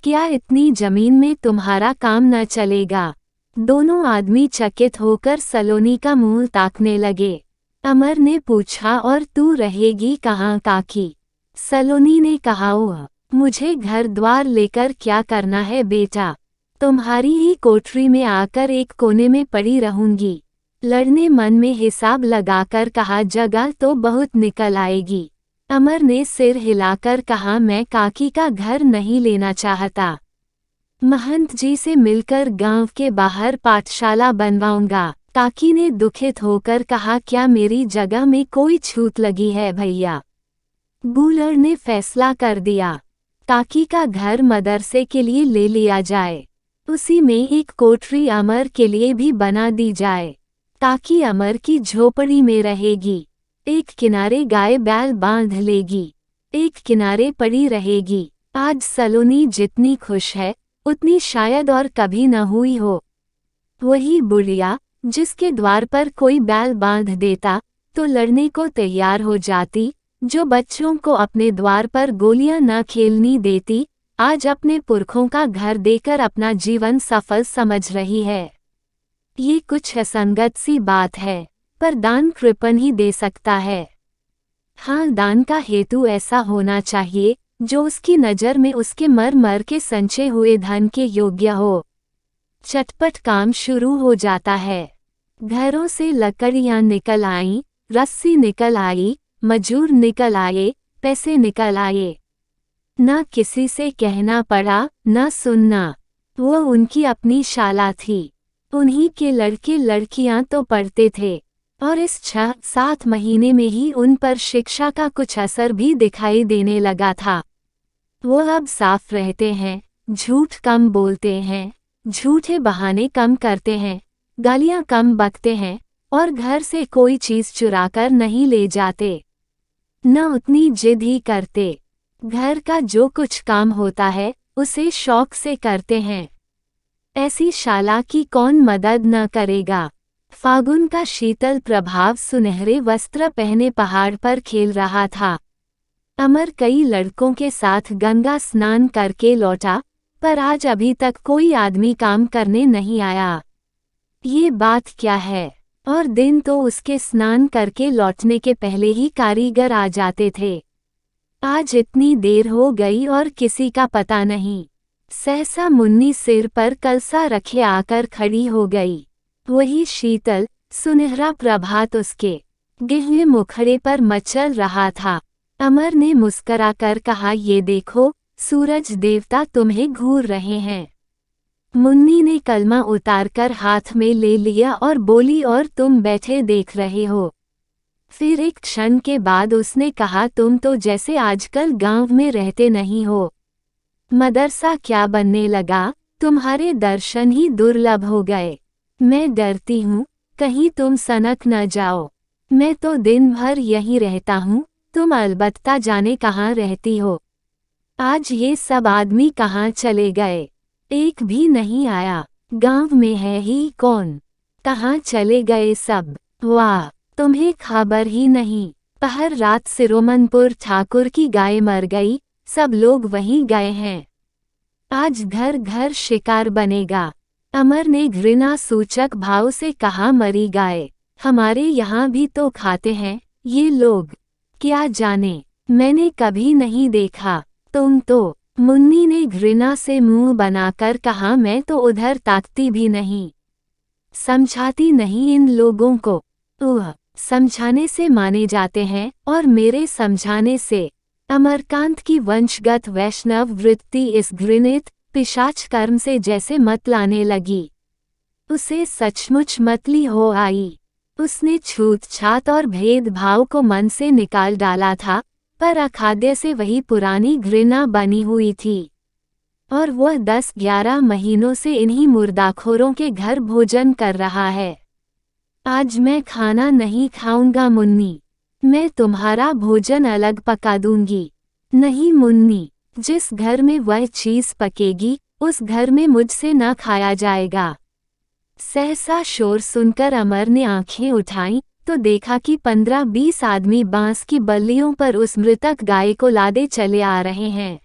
क्या इतनी जमीन में तुम्हारा काम न चलेगा? दोनों आदमी चकित होकर सलोनी का मुंह ताकने लगे। अमर ने पूछा, और तू रहेगी कहाँ काकी? सलोनी ने कहा, ओह, मुझे घर द्वार लेकर क्या करना है बेटा? तुम्हारी ही कोठरी में आकर एक कोने में पड़ी रहूंगी। लड़ने मन में हिसाब लगाकर कहा, जगह तो बहुत निकल आएगी। अमर ने सिर हिलाकर कहा, मैं काकी का घर नहीं लेना चाहता। महंत जी से मिलकर गांव के बाहर पाठशाला बनवाऊंगा। काकी ने दुखित होकर कहा, क्या मेरी जगह में कोई छूत लगी है भैया? बूलर ने फैसला कर दिया, काकी का घर मदरसे के लिए ले लिया जाए। उसी में एक कोठरी अमर के लिए भी बना दी जाए। काकी अमर की झोपड़ी में रहेगी। एक किनारे गाय बैल बांध लेगी, एक किनारे पड़ी रहेगी। आज सलोनी जितनी खुश है उतनी शायद और कभी न हुई हो। वही बुढ़िया जिसके द्वार पर कोई बैल बांध देता तो लड़ने को तैयार हो जाती, जो बच्चों को अपने द्वार पर गोलियां न खेलनी देती, आज अपने पुरखों का घर देकर अपना जीवन सफल समझ रही है। ये कुछ असंगत सी बात है, पर दान कृपण ही दे सकता है। हाँ, दान का हेतु ऐसा होना चाहिए जो उसकी नज़र में उसके मर मर के संचय हुए धन के योग्य हो। चटपट काम शुरू हो जाता है। घरों से लकड़ियां निकल आईं, रस्सी निकल आई, मजूर निकल आए, पैसे निकल आए। न किसी से कहना पड़ा, न सुनना। वो उनकी अपनी शाला थी। उन्हीं के लड़के लड़कियां तो पढ़ते थे और इस 6-7 महीने में ही उन पर शिक्षा का कुछ असर भी दिखाई देने लगा था। वो अब साफ रहते हैं, झूठ कम बोलते हैं, झूठे बहाने कम करते हैं, गालियां कम बकते हैं और घर से कोई चीज चुराकर नहीं ले जाते। न उतनी जिद ही करते। घर का जो कुछ काम होता है उसे शौक से करते हैं। ऐसी शाला की कौन मदद न करेगा। फागुन का शीतल प्रभाव सुनहरे वस्त्र पहने पहाड़ पर खेल रहा था। अमर कई लड़कों के साथ गंगा स्नान करके लौटा, पर आज अभी तक कोई आदमी काम करने नहीं आया। ये बात क्या है? और दिन तो उसके स्नान करके लौटने के पहले ही कारीगर आ जाते थे। आज इतनी देर हो गई और किसी का पता नहीं। सहसा मुन्नी सिर पर कलसा रखे आकर खड़ी हो गई। वही शीतल सुनहरा प्रभात उसके गहरे मुखड़े पर मचल रहा था। अमर ने मुस्कराकर कहा, ये देखो, सूरज देवता तुम्हें घूर रहे हैं। मुन्नी ने कलमा उतारकर हाथ में ले लिया और बोली, और तुम बैठे देख रहे हो? फिर एक क्षण के बाद उसने कहा, तुम तो जैसे आजकल गांव में रहते नहीं हो। मदरसा क्या बनने लगा, तुम्हारे दर्शन ही दुर्लभ हो गए। मैं डरती हूँ कहीं तुम सनक न जाओ। मैं तो दिन भर यहीं रहता हूँ, तुम अलबत्ता जाने कहाँ रहती हो। आज ये सब आदमी कहाँ चले गए? एक भी नहीं आया। गांव में है ही कौन? कहाँ चले गए सब? वाह, तुम्हें खबर ही नहीं। पहर रात सिरोमनपुर ठाकुर की गाय मर गई, सब लोग वहीं गए हैं। आज घर घर शिकार बनेगा। अमर ने घृणा सूचक भाव से कहा, मरी गाय हमारे यहाँ भी तो खाते हैं ये लोग। क्या जाने, मैंने कभी नहीं देखा। तुम तो, मुन्नी ने घृणा से मुंह बनाकर कहा, मैं तो उधर ताकती भी नहीं। समझाती नहीं इन लोगों को। समझाने से माने जाते हैं और मेरे समझाने से। अमरकांत की वंशगत वैष्णव वृत्ति इस घृणित पिशाच कर्म से जैसे मत लाने लगी। उसे सचमुच मतली हो आई। उसने छूतछात और भेदभाव को मन से निकाल डाला था, पर अखाद्य से वही पुरानी घृणा बनी हुई थी। और वह 10-11 महीनों से इन्हीं मुर्दाखोरों के घर भोजन कर रहा है। आज मैं खाना नहीं खाऊंगा मुन्नी, मैं तुम्हारा भोजन अलग पका दूंगी। नहीं मुन्नी, जिस घर में वह चीज पकेगी उस घर में मुझसे न खाया जाएगा। सहसा शोर सुनकर अमर ने आंखें उठाईं तो देखा कि 15-20 आदमी बांस की बल्लियों पर उस मृतक गाय को लादे चले आ रहे हैं।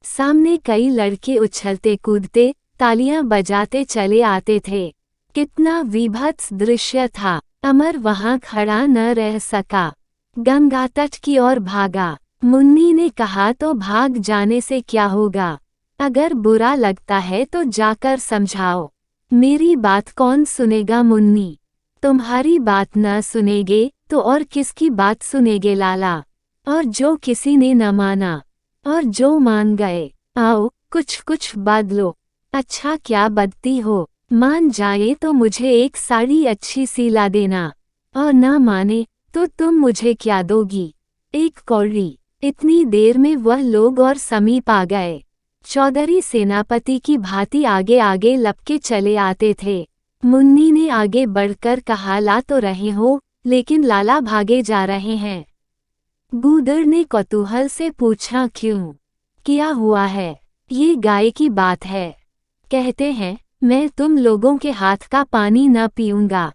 सामने कई लड़के उछलते कूदते तालियां बजाते चले आते थे। कितना विभत्स दृश्य था। अमर वहां खड़ा न रह सका, गंगा तट की ओर भागा। मुन्नी ने कहा, तो भाग जाने से क्या होगा? अगर बुरा लगता है तो जाकर समझाओ। मेरी बात कौन सुनेगा मुन्नी? तुम्हारी बात न सुनेगे तो और किसकी बात सुनेगे लाला? और जो किसी ने न माना और जो मान गए, आओ कुछ कुछ बदलो। अच्छा क्या बदती हो? मान जाए तो मुझे एक साड़ी अच्छी सी ला देना, और न माने तो तुम मुझे क्या दोगी? एक कौड़ी। इतनी देर में वह लोग और समीप आ गए। चौधरी सेनापति की भांति आगे आगे लपके चले आते थे। मुन्नी ने आगे बढ़कर कहा, ला तो रहे हो लेकिन लाला भागे जा रहे हैं। गूदड़ ने कौतूहल से पूछा, क्यों? क्या हुआ है? ये गाय की बात है। कहते हैं मैं तुम लोगों के हाथ का पानी न पीऊंगा।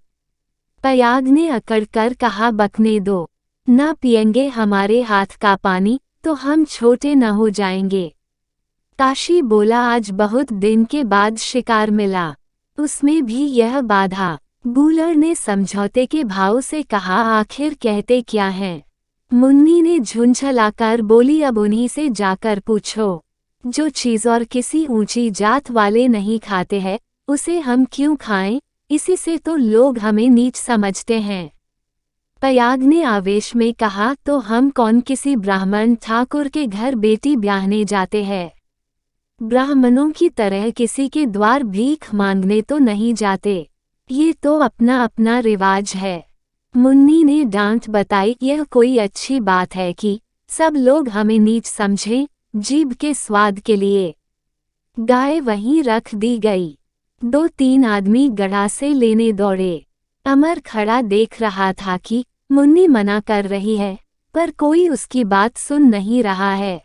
पयाग ने अकड़कर कहा, बकने दो। न पिएंगे हमारे हाथ का पानी तो हम छोटे न हो जाएंगे। काशी बोला, आज बहुत दिन के बाद शिकार मिला, उसमें भी यह बाधा। गूलर ने समझौते के भाव से कहा, आखिर कहते क्या हैं? मुन्नी ने झुंझलाकर बोली, अब उन्हीं से जाकर पूछो। जो चीज़ और किसी ऊंची जात वाले नहीं खाते हैं उसे हम क्यों खाएं? इसी से तो लोग हमें नीच समझते हैं। पयाग ने आवेश में कहा, तो हम कौन किसी ब्राह्मण ठाकुर के घर बेटी ब्याहने जाते हैं? ब्राह्मणों की तरह किसी के द्वार भीख मांगने तो नहीं जाते। ये तो अपना अपना रिवाज है। मुन्नी ने डांट बताई, यह कोई अच्छी बात है कि सब लोग हमें नीच समझें जीभ के स्वाद के लिए। गाय वहीं रख दी गई। 2-3 आदमी गड़ासे लेने दौड़े। अमर खड़ा देख रहा था कि मुन्नी मना कर रही है पर कोई उसकी बात सुन नहीं रहा है।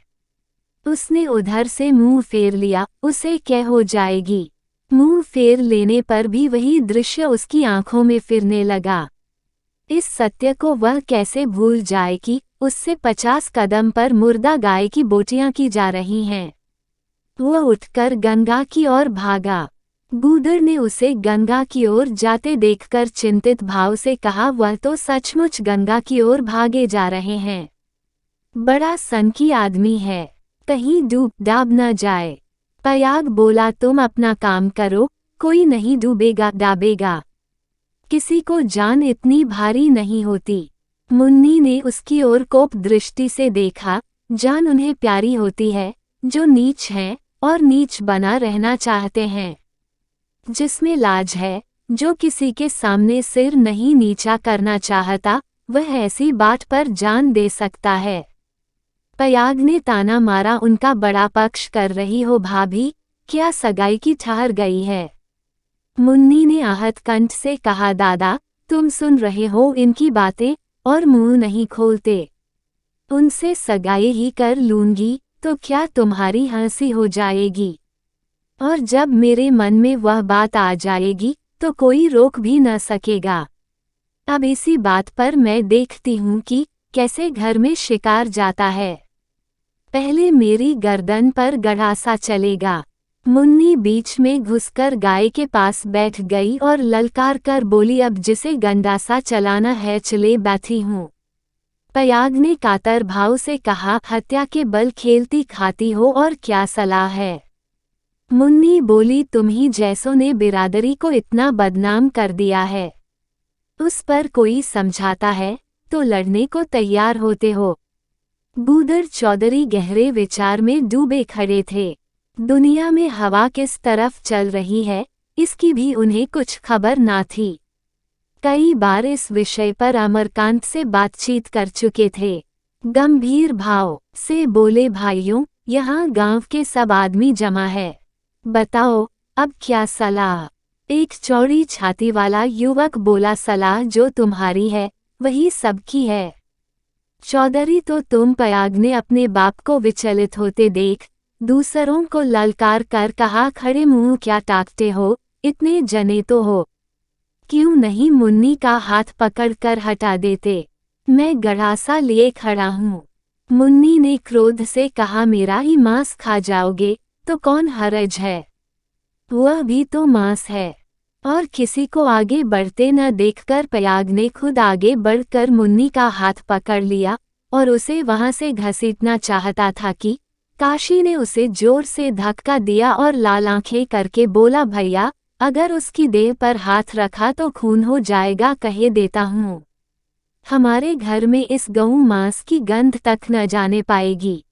उसने उधर से मुंह फेर लिया, उसे क्या हो जाएगी? मुंह फेर लेने पर भी वही दृश्य उसकी आंखों में फिरने लगा। इस सत्य को वह कैसे भूल जाए कि उससे 50 कदम पर मुर्दा गाय की बोटियां की जा रही हैं। वह उठकर गंगा की ओर भागा। गूदड़ ने उसे गंगा की ओर जाते देखकर चिंतित भाव से कहा, वह तो सचमुच गंगा की ओर भागे जा रहे हैं। बड़ा सनकी आदमी है, कहीं डूब डाब न जाए। पयाग बोला, तुम अपना काम करो, कोई नहीं डूबेगा डाबेगा। किसी को जान इतनी भारी नहीं होती। मुन्नी ने उसकी ओर कोप दृष्टि से देखा। जान उन्हें प्यारी होती है जो नीच हैं और नीच बना रहना चाहते हैं। जिसमें लाज है, जो किसी के सामने सिर नहीं नीचा करना चाहता, वह ऐसी बात पर जान दे सकता है। पयाग ने ताना मारा, उनका बड़ा पक्ष कर रही हो भाभी, क्या सगाई की ठहर गई है? मुन्नी ने आहत कंठ से कहा, दादा तुम सुन रहे हो इनकी बातें और मुंह नहीं खोलते। उनसे सगाई ही कर लूंगी तो क्या तुम्हारी हंसी हो जाएगी? और जब मेरे मन में वह बात आ जाएगी तो कोई रोक भी न सकेगा। अब इसी बात पर मैं देखती हूँ कि कैसे घर में शिकार जाता है। पहले मेरी गर्दन पर गड़ासा चलेगा। मुन्नी बीच में घुसकर गाय के पास बैठ गई और ललकार कर बोली, अब जिसे गंडासा चलाना है चले बैठी हूँ। पयाग ने कातर भाव से कहा, हत्या के बल खेलती खाती हो और क्या सलाह है? मुन्नी बोली, तुम ही जैसों ने बिरादरी को इतना बदनाम कर दिया है। उस पर कोई समझाता है तो लड़ने को तैयार होते हो। बूदर चौधरी गहरे विचार में डूबे खड़े थे। दुनिया में हवा किस तरफ चल रही है इसकी भी उन्हें कुछ खबर ना थी। कई बार इस विषय पर अमरकांत से बातचीत कर चुके थे। गंभीर भाव से बोले, भाइयों यहाँ गांव के सब आदमी जमा है, बताओ अब क्या सलाह? एक चौड़ी छाती वाला युवक बोला, सलाह जो तुम्हारी है वही सबकी है। चौधरी तो तुम, पयाग ने अपने बाप को विचलित होते देख दूसरों को ललकार कर कहा, खड़े मुंह क्या ताकते हो, इतने जने तो हो, क्यों नहीं मुन्नी का हाथ पकड़कर हटा देते? मैं गड़ासा लिए खड़ा हूँ। मुन्नी ने क्रोध से कहा, मेरा ही मांस खा जाओगे तो कौन हरज है? वह भी तो मांस है। और किसी को आगे बढ़ते न देखकर पयाग ने खुद आगे बढ़कर मुन्नी का हाथ पकड़ लिया और उसे वहां से घसीटना चाहता था कि काशी ने उसे जोर से धक्का दिया और लाल आंखें करके बोला, भैया अगर उसकी देह पर हाथ रखा तो खून हो जाएगा, कहे देता हूँ। हमारे घर में इस गऊ मांस की गंध तक न जाने पाएगी।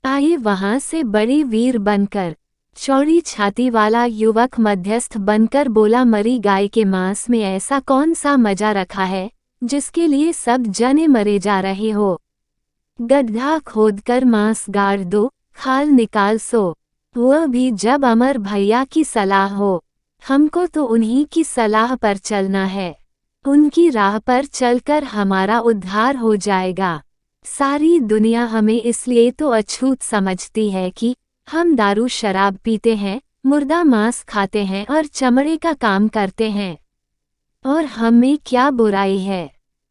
आइए वहां से बड़े वीर बनकर। चौड़ी छाती वाला युवक मध्यस्थ बनकर बोला, मरी गाय के मांस में ऐसा कौन सा मजा रखा है जिसके लिए सब जने मरे जा रहे हो? गड्ढा खोदकर मांस गाड़ दो, खाल निकाल सो, वह भी जब अमर भैया की सलाह हो। हमको तो उन्हीं की सलाह पर चलना है, उनकी राह पर चलकर हमारा उद्धार हो जाएगा। सारी दुनिया हमें इसलिए तो अछूत समझती है कि हम दारू शराब पीते हैं, मुर्दा मांस खाते हैं और चमड़े का काम करते हैं। और हमें क्या बुराई है?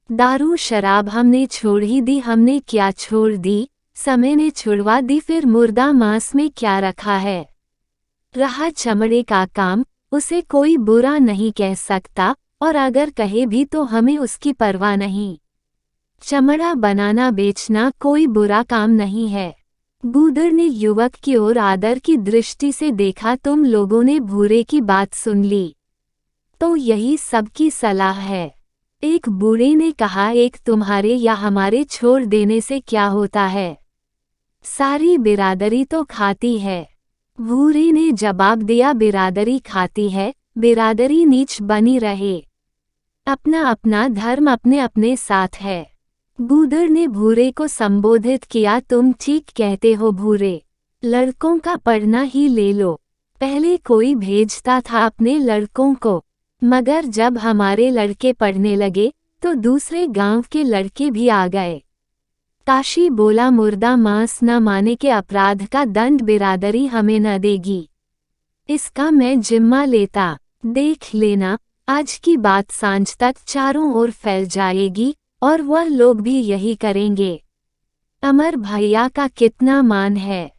दारू शराब हमने छोड़ ही दी, हमने क्या छोड़ दी? समय ने छुड़वा दी, फिर मुर्दा मांस में क्या रखा है? रहा चमड़े का काम, उसे कोई बुरा नहीं कह सकता और अगर कहे भी तो हमें उसकी परवाह नहीं। चमड़ा बनाना बेचना कोई बुरा काम नहीं है। बूदर ने युवक की ओर आदर की दृष्टि से देखा, तुम लोगों ने भूरे की बात सुन ली तो यही सबकी सलाह है। एक बूढ़े ने कहा, एक तुम्हारे या हमारे छोड़ देने से क्या होता है, सारी बिरादरी तो खाती है। भूरे ने जवाब दिया, बिरादरी खाती है, बिरादरी नीच बनी रहे, अपना अपना धर्म अपने अपने साथ है। बूदर ने भूरे को संबोधित किया, तुम ठीक कहते हो भूरे, लड़कों का पढ़ना ही ले लो। पहले कोई भेजता था अपने लड़कों को, मगर जब हमारे लड़के पढ़ने लगे तो दूसरे गांव के लड़के भी आ गए। काशी बोला, मुर्दा मांस न माने के अपराध का दंड बिरादरी हमें न देगी, इसका मैं जिम्मा लेता। देख लेना, आज की बात सांझ तक चारों ओर फैल जाएगी और वह लोग भी यही करेंगे। अमर भैया का कितना मान है,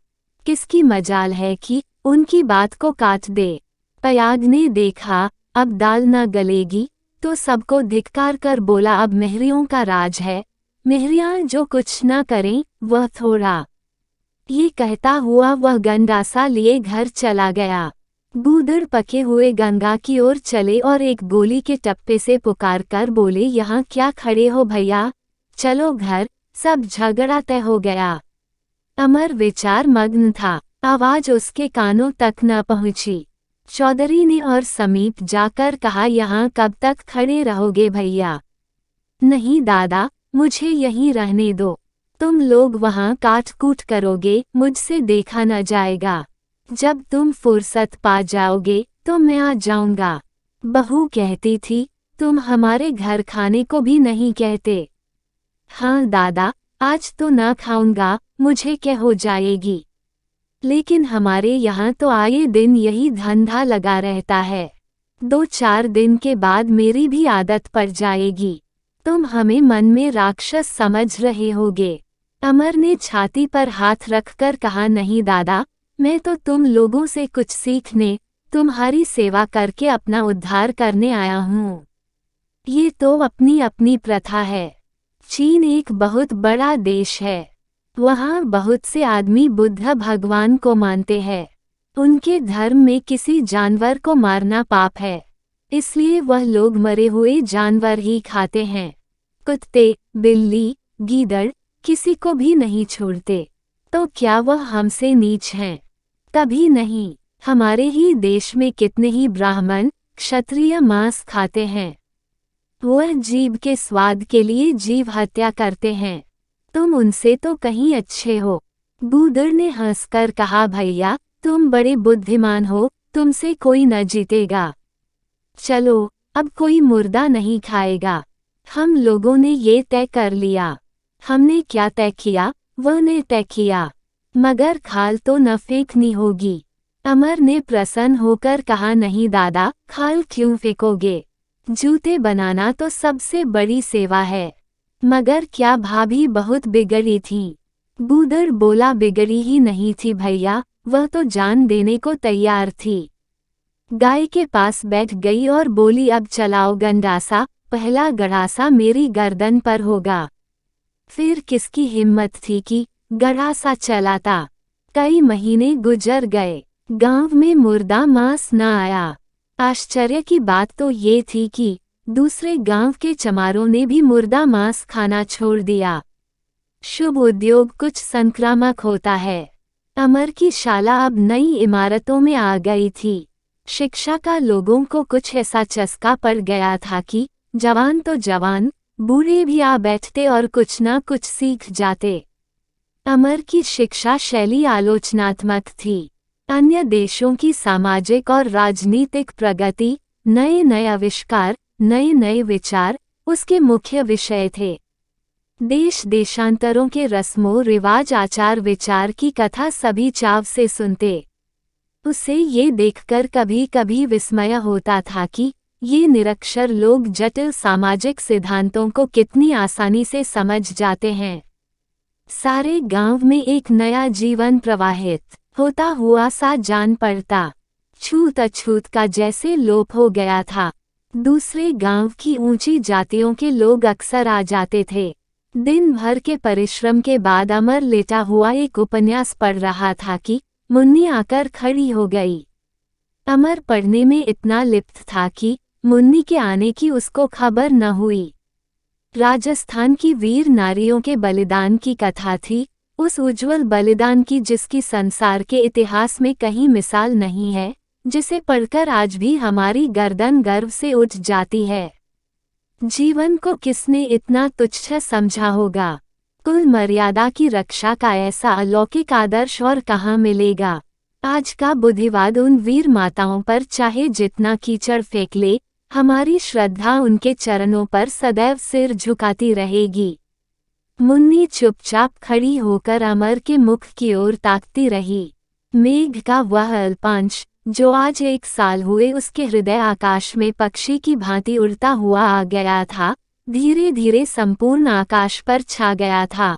किसकी मजाल है कि उनकी बात को काट दे। पयाग ने देखा अब दाल न गलेगी तो सबको धिक्कार कर बोला, अब मेहरियों का राज है, मेहरियां जो कुछ न करें वह थोड़ा। ये कहता हुआ वह गंडासा लिए घर चला गया। बूदर पके हुए गंगा की ओर चले और एक गोली के टप्पे से पुकार कर बोले, यहाँ क्या खड़े हो भैया, चलो घर, सब झगड़ा तय हो गया। अमर विचार मग्न था, आवाज उसके कानों तक न पहुंची। चौधरी ने और समीप जाकर कहा, यहाँ कब तक खड़े रहोगे भैया, नहीं दादा, मुझे यहीं रहने दो। तुम लोग वहाँ काट कूट करोगे, मुझसे देखा न जाएगा। जब तुम फुर्सत पा जाओगे तो मैं आ जाऊंगा। बहू कहती थी, तुम हमारे घर खाने को भी नहीं कहते। हाँ दादा, आज तो न खाऊंगा, मुझे क्या हो जाएगी। लेकिन हमारे यहाँ तो आए दिन यही धंधा लगा रहता है। 2-4 दिन के बाद मेरी भी आदत पड़ जाएगी। तुम हमें मन में राक्षस समझ रहे होगे। अमर ने छाती पर हाथ रखकर कहा, नहीं दादा, मैं तो तुम लोगों से कुछ सीखने, तुम्हारी सेवा करके अपना उद्धार करने आया हूँ। ये तो अपनी अपनी प्रथा है। चीन एक बहुत बड़ा देश है। वहाँ बहुत से आदमी बुद्ध भगवान को मानते हैं। उनके धर्म में किसी जानवर को मारना पाप है, इसलिए वह लोग मरे हुए जानवर ही खाते हैं। कुत्ते, बिल्ली, गीदड़ किसी को भी नहीं छोड़ते। तो क्या वह हमसे नीच हैं? कभी नहीं। हमारे ही देश में कितने ही ब्राह्मण, क्षत्रिय मांस खाते हैं। वह जीभ के स्वाद के लिए जीव हत्या करते हैं। तुम उनसे तो कहीं अच्छे हो। बूदड़ ने हंसकर कहा, भैया तुम बड़े बुद्धिमान हो, तुमसे कोई न जीतेगा। चलो, अब कोई मुर्दा नहीं खाएगा। हम लोगों ने ये तय कर लिया। हमने क्या तय किया? वह ने तय किया, मगर खाल तो न फेंकनी होगी। अमर ने प्रसन्न होकर कहा, नहीं दादा, खाल क्यों फेंकोगे? जूते बनाना तो सबसे बड़ी सेवा है। मगर क्या भाभी बहुत बिगड़ी थी? बूदड़ बोला, बिगड़ी ही नहीं थी भैया, वह तो जान देने को तैयार थी। गाय के पास बैठ गई और बोली, अब चलाओ गंडासा, पहला गड़ासा मेरी गर्दन पर होगा। फिर किसकी हिम्मत थी कि गड़ासा चलाता? कई महीने गुजर गए, गांव में मुर्दा मांस न आया। आश्चर्य की बात तो ये थी कि दूसरे गांव के चमारों ने भी मुर्दा मांस खाना छोड़ दिया। शुभ उद्योग कुछ संक्रामक होता है। अमर की शाला अब नई इमारतों में आ गई थी। शिक्षा का लोगों को कुछ ऐसा चस्का पड़ गया था कि जवान तो जवान, बूढ़े भी आ बैठते और कुछ न कुछ सीख जाते। अमर की शिक्षा शैली आलोचनात्मक थी। अन्य देशों की सामाजिक और राजनीतिक प्रगति, नए नए आविष्कार, नए नए विचार उसके मुख्य विषय थे। देश देशांतरों के रस्मों रिवाज, आचार विचार की कथा सभी चाव से सुनते। उसे ये देखकर कभी कभी विस्मय होता था कि ये निरक्षर लोग जटिल सामाजिक सिद्धांतों को कितनी आसानी से समझ जाते हैं। सारे गांव में एक नया जीवन प्रवाहित होता हुआ सा जान पड़ता। छूत अछूत का जैसे लोप हो गया था। दूसरे गांव की ऊंची जातियों के लोग अक्सर आ जाते थे। दिन भर के परिश्रम के बाद अमर लेटा हुआ एक उपन्यास पढ़ रहा था कि मुन्नी आकर खड़ी हो गई। अमर पढ़ने में इतना लिप्त था कि मुन्नी के आने की उसको खबर न हुई। राजस्थान की वीर नारियों के बलिदान की कथा थी, उस उज्जवल बलिदान की जिसकी संसार के इतिहास में कहीं मिसाल नहीं है, जिसे पढ़कर आज भी हमारी गर्दन गर्व से उठ जाती है। जीवन को किसने इतना तुच्छ समझा होगा? कुल मर्यादा की रक्षा का ऐसा अलौकिक आदर्श और कहाँ मिलेगा? आज का बुद्धिवाद उन वीर माताओं पर चाहे जितना कीचड़ फेंक ले, हमारी श्रद्धा उनके चरणों पर सदैव सिर झुकाती रहेगी। मुन्नी चुपचाप खड़ी होकर अमर के मुख की ओर ताकती रही। मेघ का वह अल्पांश, जो आज 1 साल हुए उसके हृदय आकाश में पक्षी की भांति उड़ता हुआ आ गया था, धीरे धीरे संपूर्ण आकाश पर छा गया था।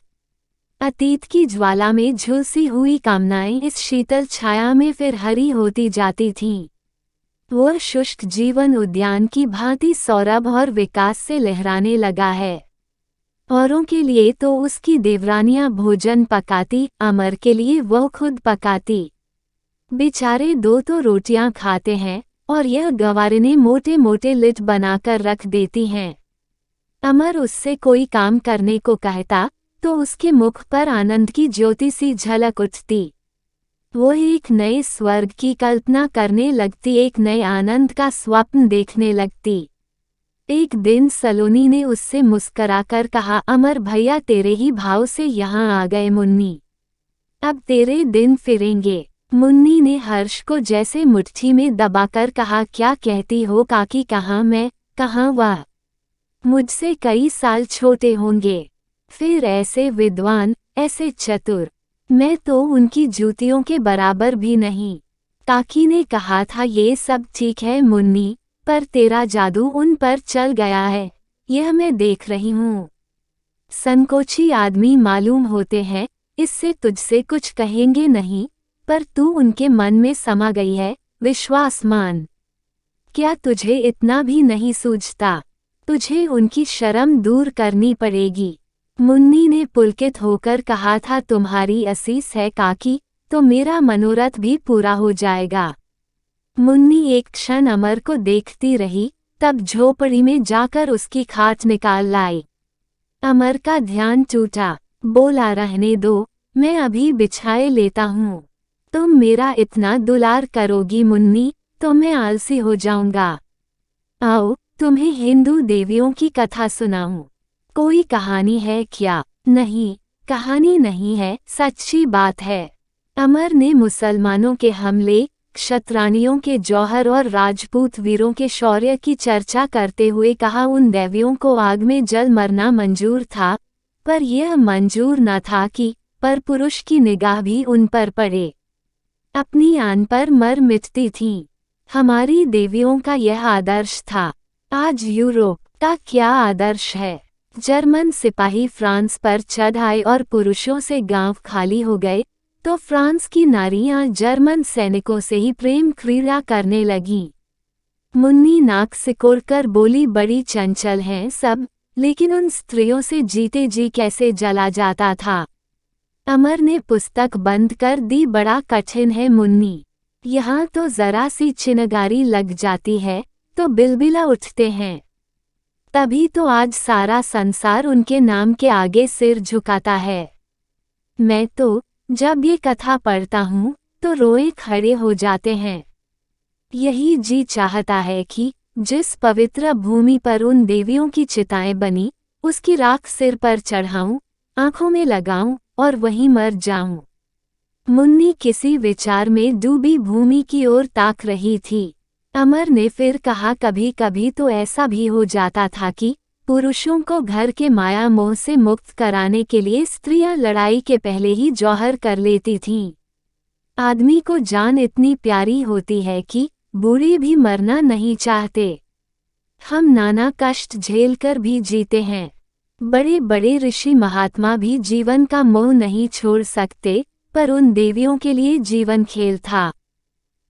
अतीत की ज्वाला में झुलसी हुई कामनाएं इस शीतल छाया में फिर हरी होती जाती थीं। वह शुष्क जीवन उद्यान की भांति सौरभ और विकास से लहराने लगा है। औरों के लिए तो उसकी देवरानियां भोजन पकाती, अमर के लिए वह खुद पकाती। बेचारे 2 तो रोटियां खाते हैं और यह गवारिनें मोटे मोटे लिट बनाकर रख देती हैं। अमर उससे कोई काम करने को कहता तो उसके मुख पर आनंद की ज्योति सी झलक उठती। वो एक नए स्वर्ग की कल्पना करने लगती, एक नए आनंद का स्वप्न देखने लगती। एक दिन सलोनी ने उससे मुस्कराकर कहा, अमर भैया तेरे ही भाव से यहाँ आ गए मुन्नी, अब तेरे दिन फिरेंगे। मुन्नी ने हर्ष को जैसे मुट्ठी में दबाकर कहा, क्या कहती हो काकी, कहाँ मैं, कहाँ वह, मुझसे कई साल छोटे होंगे, फिर ऐसे विद्वान, ऐसे चतुर, मैं तो उनकी जूतियों के बराबर भी नहीं। काकी ने कहा था, ये सब ठीक है मुन्नी, पर तेरा जादू उन पर चल गया है, यह मैं देख रही हूँ। संकोची आदमी मालूम होते हैं, इससे तुझसे कुछ कहेंगे नहीं, पर तू उनके मन में समा गई है, विश्वास मान। क्या तुझे इतना भी नहीं सूझता? तुझे उनकी शर्म दूर करनी पड़ेगी। मुन्नी ने पुलकित होकर कहा था, तुम्हारी असीस है काकी, तो मेरा मनोरथ भी पूरा हो जाएगा। मुन्नी एक क्षण अमर को देखती रही, तब झोपड़ी में जाकर उसकी खाट निकाल लाई। अमर का ध्यान टूटा, बोला, रहने दो, मैं अभी बिछाए लेता हूँ। तुम मेरा इतना दुलार करोगी मुन्नी, तो मैं आलसी हो जाऊंगा। आओ तुम्हें हिंदू देवियों की कथा सुनाऊं। कोई कहानी है क्या? नहीं, कहानी नहीं है, सच्ची बात है। अमर ने मुसलमानों के हमले, क्षत्राणियों के जौहर और राजपूत वीरों के शौर्य की चर्चा करते हुए कहा, उन देवियों को आग में जल मरना मंजूर था, पर यह मंजूर न था कि परपुरुष की निगाह भी उन पर पड़े। अपनी आन पर मर मिटती थीं। हमारी देवियों का यह आदर्श था। आज यूरोप का क्या आदर्श है? जर्मन सिपाही फ्रांस पर चढ़ आए और पुरुषों से गांव खाली हो गए, तो फ्रांस की नारियां जर्मन सैनिकों से ही प्रेम क्रीड़ा करने लगीं। मुन्नी नाक सिकोड़कर बोली, बड़ी चंचल हैं सब, लेकिन उन स्त्रियों से जीते जी कैसे जला जाता था। अमर ने पुस्तक बंद कर दी, बड़ा कठिन है मुन्नी, यहाँ तो जरा सी चिनगारी लग जाती है तो बिलबिला उठते हैं। तभी तो आज सारा संसार उनके नाम के आगे सिर झुकाता है। मैं तो जब ये कथा पढ़ता हूँ तो रोए खड़े हो जाते हैं। यही जी चाहता है कि जिस पवित्र भूमि पर उन देवियों की चिताएं बनी, उसकी राख सिर पर चढ़ाऊं, आंखों में लगाऊं और वहीं मर जाऊं। मुन्नी किसी विचार में डूबी भूमि की ओर ताक रही थी। अमर ने फिर कहा, कभी कभी तो ऐसा भी हो जाता था कि पुरुषों को घर के माया मोह से मुक्त कराने के लिए स्त्रियां लड़ाई के पहले ही जौहर कर लेती थीं। आदमी को जान इतनी प्यारी होती है कि बूढ़े भी मरना नहीं चाहते। हम नाना कष्ट झेलकर भी जीते हैं। बड़े बड़े ऋषि महात्मा भी जीवन का मोह नहीं छोड़ सकते, पर उन देवियों के लिए जीवन खेल था।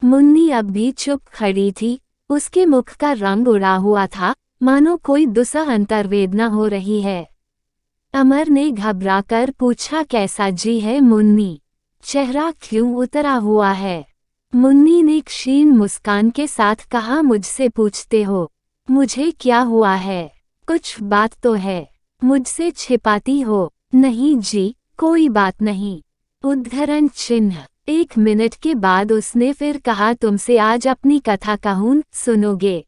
मुन्नी अब भी चुप खड़ी थी, उसके मुख का रंग उड़ा हुआ था, मानो कोई दुस्सह अंतर्वेदना हो रही है। अमर ने घबराकर पूछा, कैसा जी है मुन्नी? चेहरा क्यों उतरा हुआ है? मुन्नी ने क्षीण मुस्कान के साथ कहा, मुझसे पूछते हो मुझे क्या हुआ है? कुछ बात तो है, मुझसे छिपाती हो? नहीं जी, कोई बात नहीं। उद्धरण चिन्ह। 1 मिनट के बाद उसने फिर कहा, तुमसे आज अपनी कथा कहूँ, सुनोगे?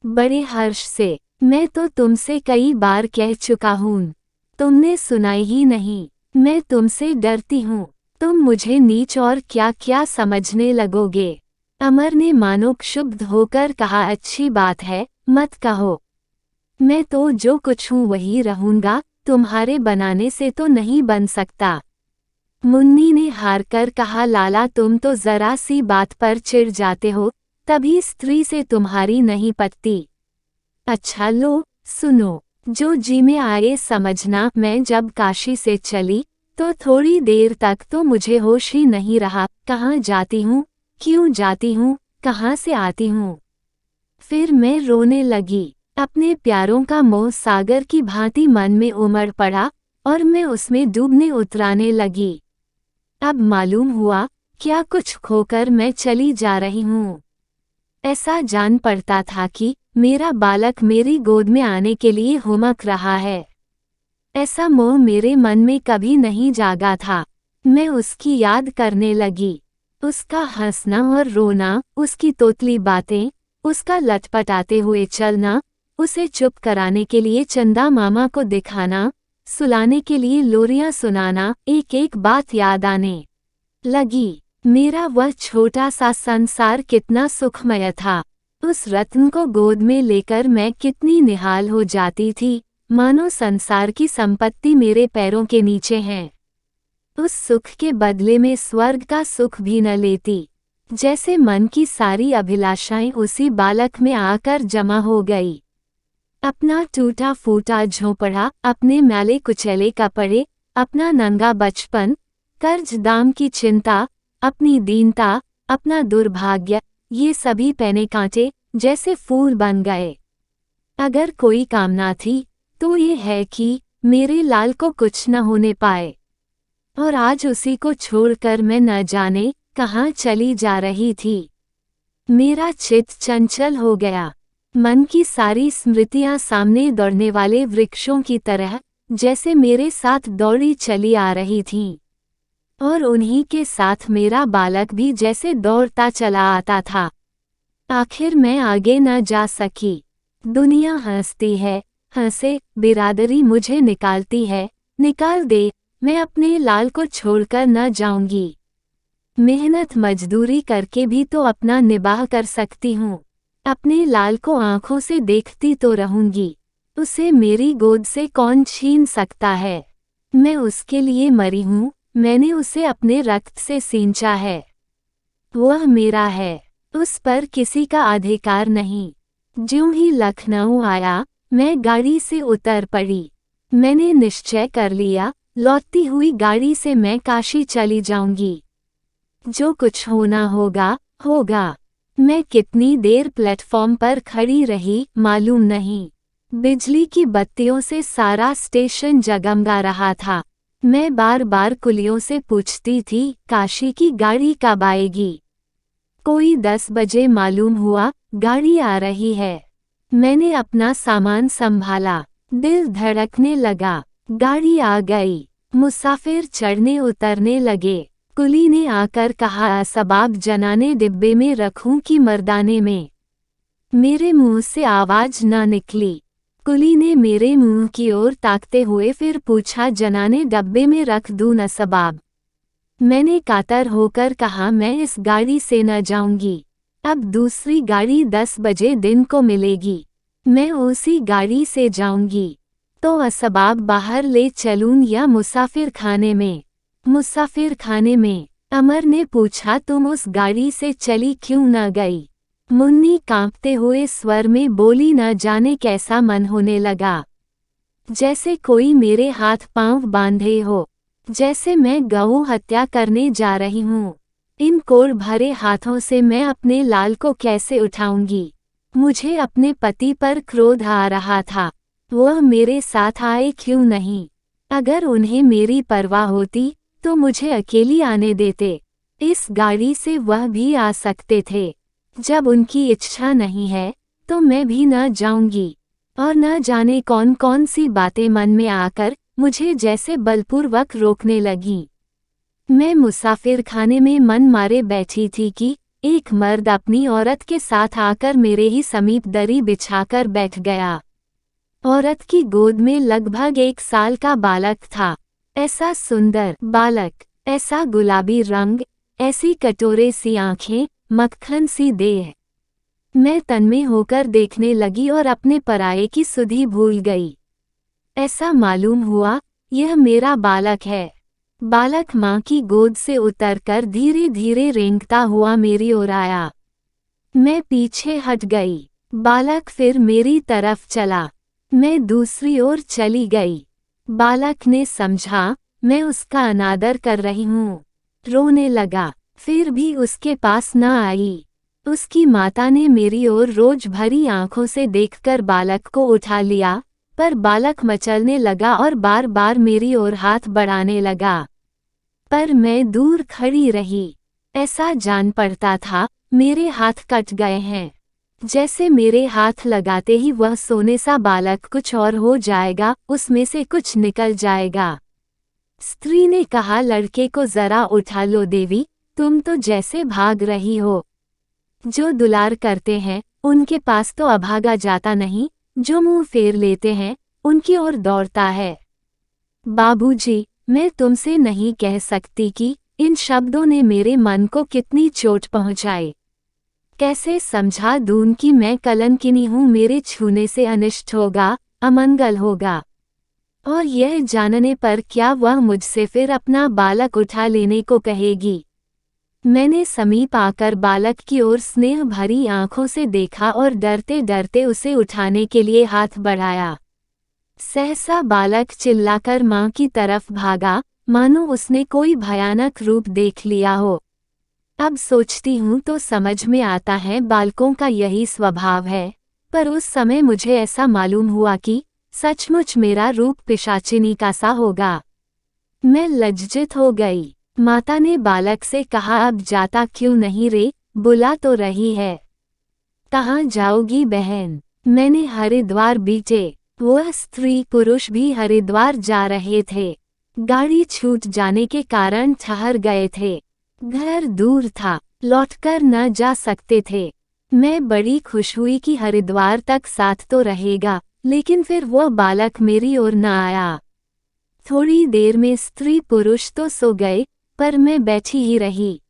बड़े हर्ष से। मैं तो तुमसे कई बार कह चुका हूँ, तुमने सुनाई ही नहीं। मैं तुमसे डरती हूँ, तुम मुझे नीच और क्या क्या समझने लगोगे। अमर ने मानो क्षुब्ध होकर कहा, अच्छी बात है, मत कहो। मैं तो जो कुछ हूँ वही रहूँगा, तुम्हारे बनाने से तो नहीं बन सकता। मुन्नी ने हार कर कहा, लाला तुम तो जरा सी बात पर चिढ़ जाते हो, तभी स्त्री से तुम्हारी नहीं पटती। अच्छा लो, सुनो, जो जी में आए समझना। मैं जब काशी से चली तो थोड़ी देर तक तो मुझे होश ही नहीं रहा, कहाँ जाती हूँ, क्यों जाती हूँ, कहाँ से आती हूँ। फिर मैं रोने लगी। अपने प्यारों का मोह सागर की भांति मन में उमड़ पड़ा और मैं उसमें डूबने उतराने लगी। अब मालूम हुआ क्या कुछ खोकर मैं चली जा रही हूँ। ऐसा जान पड़ता था कि मेरा बालक मेरी गोद में आने के लिए हुमक रहा है। ऐसा मोह मेरे मन में कभी नहीं जागा था। मैं उसकी याद करने लगी, उसका हंसना और रोना, उसकी तोतली बातें, उसका लटपटाते हुए चलना, उसे चुप कराने के लिए चंदा मामा को दिखाना, सुलाने के लिए लोरियां सुनाना, एक एक बात याद आने लगी। मेरा वह छोटा सा संसार कितना सुखमय था। उस रत्न को गोद में लेकर मैं कितनी निहाल हो जाती थी, मानो संसार की संपत्ति मेरे पैरों के नीचे है। उस सुख के बदले में स्वर्ग का सुख भी न लेती। जैसे मन की सारी अभिलाषाएं उसी बालक में आकर जमा हो गई। अपना टूटा फूटा झोंपड़ा, अपने मैले कुचैले कपड़े, अपना नंगा बचपन, कर्ज दाम की चिंता, अपनी दीनता, अपना दुर्भाग्य, ये सभी पैने कांटे जैसे फूल बन गए। अगर कोई कामना थी तो ये है कि मेरे लाल को कुछ न होने पाए। और आज उसी को छोड़कर मैं न जाने कहाँ चली जा रही थी। मेरा चित्त चंचल हो गया। मन की सारी स्मृतियां सामने दौड़ने वाले वृक्षों की तरह जैसे मेरे साथ दौड़ी चली आ रही थीं। और उन्हीं के साथ मेरा बालक भी जैसे दौड़ता चला आता था। आखिर मैं आगे न जा सकी। दुनिया हंसती है, हंसे, बिरादरी मुझे निकालती है, निकाल दे, मैं अपने लाल को छोड़कर न जाऊंगी। मेहनत मजदूरी करके भी तो अपना निबाह कर सकती हूँ। अपने लाल को आंखों से देखती तो रहूंगी। उसे मेरी गोद से कौन छीन सकता है। मैं उसके लिए मरी हूँ, मैंने उसे अपने रक्त से सींचा है। वह मेरा है, उस पर किसी का अधिकार नहीं। ज्यों ही लखनऊ आया, मैं गाड़ी से उतर पड़ी। मैंने निश्चय कर लिया, लौटती हुई गाड़ी से मैं काशी चली जाऊंगी। जो कुछ होना होगा, होगा। मैं कितनी देर प्लेटफॉर्म पर खड़ी रही मालूम नहीं। बिजली की बत्तियों से सारा स्टेशन जगमगा रहा था। मैं बार बार कुलियों से पूछती थी, काशी की गाड़ी कब आएगी। कोई 10 बजे मालूम हुआ, गाड़ी आ रही है। मैंने अपना सामान संभाला, दिल धड़कने लगा। गाड़ी आ गई। मुसाफिर चढ़ने उतरने लगे। कुली ने आकर कहा, असबाब जनाने डिब्बे में रखूं कि मर्दाने में। मेरे मुंह से आवाज न निकली। कुली ने मेरे मुंह की ओर ताकते हुए फिर पूछा, जनाने डब्बे में रख दूं असबाब। मैंने कातर होकर कहा, मैं इस गाड़ी से न जाऊंगी। अब दूसरी गाड़ी 10 बजे दिन को मिलेगी, मैं उसी गाड़ी से जाऊंगी। तो असबाब बाहर ले चलूं या मुसाफिर खाने में। मुसाफिर खाने में। अमर ने पूछा, तुम उस गाड़ी से चली क्यों न गई। मुन्नी कांपते हुए स्वर में बोली, न जाने कैसा मन होने लगा। जैसे कोई मेरे हाथ पांव बांधे हो, जैसे मैं गऊ हत्या करने जा रही हूँ। इन कोड़ भरे हाथों से मैं अपने लाल को कैसे उठाऊंगी। मुझे अपने पति पर क्रोध आ रहा था। वह मेरे साथ आए क्यों नहीं। अगर उन्हें मेरी परवाह होती तो मुझे अकेली आने देते। इस गाड़ी से वह भी आ सकते थे। जब उनकी इच्छा नहीं है तो मैं भी न जाऊंगी। और न जाने कौन कौन सी बातें मन में आकर मुझे जैसे बलपूर्वक रोकने लगीं। मैं मुसाफिर खाने में मन मारे बैठी थी कि एक मर्द अपनी औरत के साथ आकर मेरे ही समीप दरी बिछाकर बैठ गया। औरत की गोद में लगभग 1 साल का बालक था। ऐसा सुंदर बालक, ऐसा गुलाबी रंग, ऐसी कटोरे सी आंखें, मक्खन सी देह। मैं तन्मय होकर देखने लगी और अपने पराये की सुधि भूल गई। ऐसा मालूम हुआ यह मेरा बालक है। बालक माँ की गोद से उतरकर धीरे धीरे रेंगता हुआ मेरी ओर आया। मैं पीछे हट गई। बालक फिर मेरी तरफ चला। मैं दूसरी ओर चली गई। बालक ने समझा मैं उसका अनादर कर रही हूँ। रोने लगा, फिर भी उसके पास न आई। उसकी माता ने मेरी ओर रोज भरी आंखों से देखकर बालक को उठा लिया, पर बालक मचलने लगा और बार बार मेरी ओर हाथ बढ़ाने लगा। पर मैं दूर खड़ी रही। ऐसा जान पड़ता था मेरे हाथ कट गए हैं। जैसे मेरे हाथ लगाते ही वह सोने सा बालक कुछ और हो जाएगा, उसमें से कुछ निकल जाएगा। स्त्री ने कहा, लड़के को जरा उठा लो देवी, तुम तो जैसे भाग रही हो। जो दुलार करते हैं उनके पास तो अभागा जाता नहीं, जो मुंह फेर लेते हैं उनकी ओर दौड़ता है। बाबूजी, मैं तुमसे नहीं कह सकती कि इन शब्दों ने मेरे मन को कितनी चोट पहुंचाई। कैसे समझा दूं कि मैं कलंकिनी हूँ, मेरे छूने से अनिष्ट होगा, अमंगल होगा। और यह जानने पर क्या वह मुझसे फिर अपना बालक उठा लेने को कहेगी। मैंने समीप आकर बालक की ओर स्नेह भरी आंखों से देखा और डरते डरते उसे उठाने के लिए हाथ बढ़ाया। सहसा बालक चिल्लाकर मां की तरफ भागा, मानो उसने कोई भयानक रूप देख लिया हो। अब सोचती हूँ तो समझ में आता है बालकों का यही स्वभाव है, पर उस समय मुझे ऐसा मालूम हुआ कि सचमुच मेरा रूप पिशाचिनी का सा होगा। मैं लज्जित हो गई। माता ने बालक से कहा, अब जाता क्यों नहीं रे, बुला तो रही है। कहाँ जाओगी बहन? मैंने हरिद्वार बीते। वह स्त्री पुरुष भी हरिद्वार जा रहे थे। गाड़ी छूट जाने के कारण ठहर गए थे। घर दूर था, लौटकर न जा सकते थे। मैं बड़ी खुश हुई कि हरिद्वार तक साथ तो रहेगा, लेकिन फिर वह बालक मेरी ओर न आया। थोड़ी देर में स्त्री पुरुष तो सो गए, पर मैं बैठी ही रही।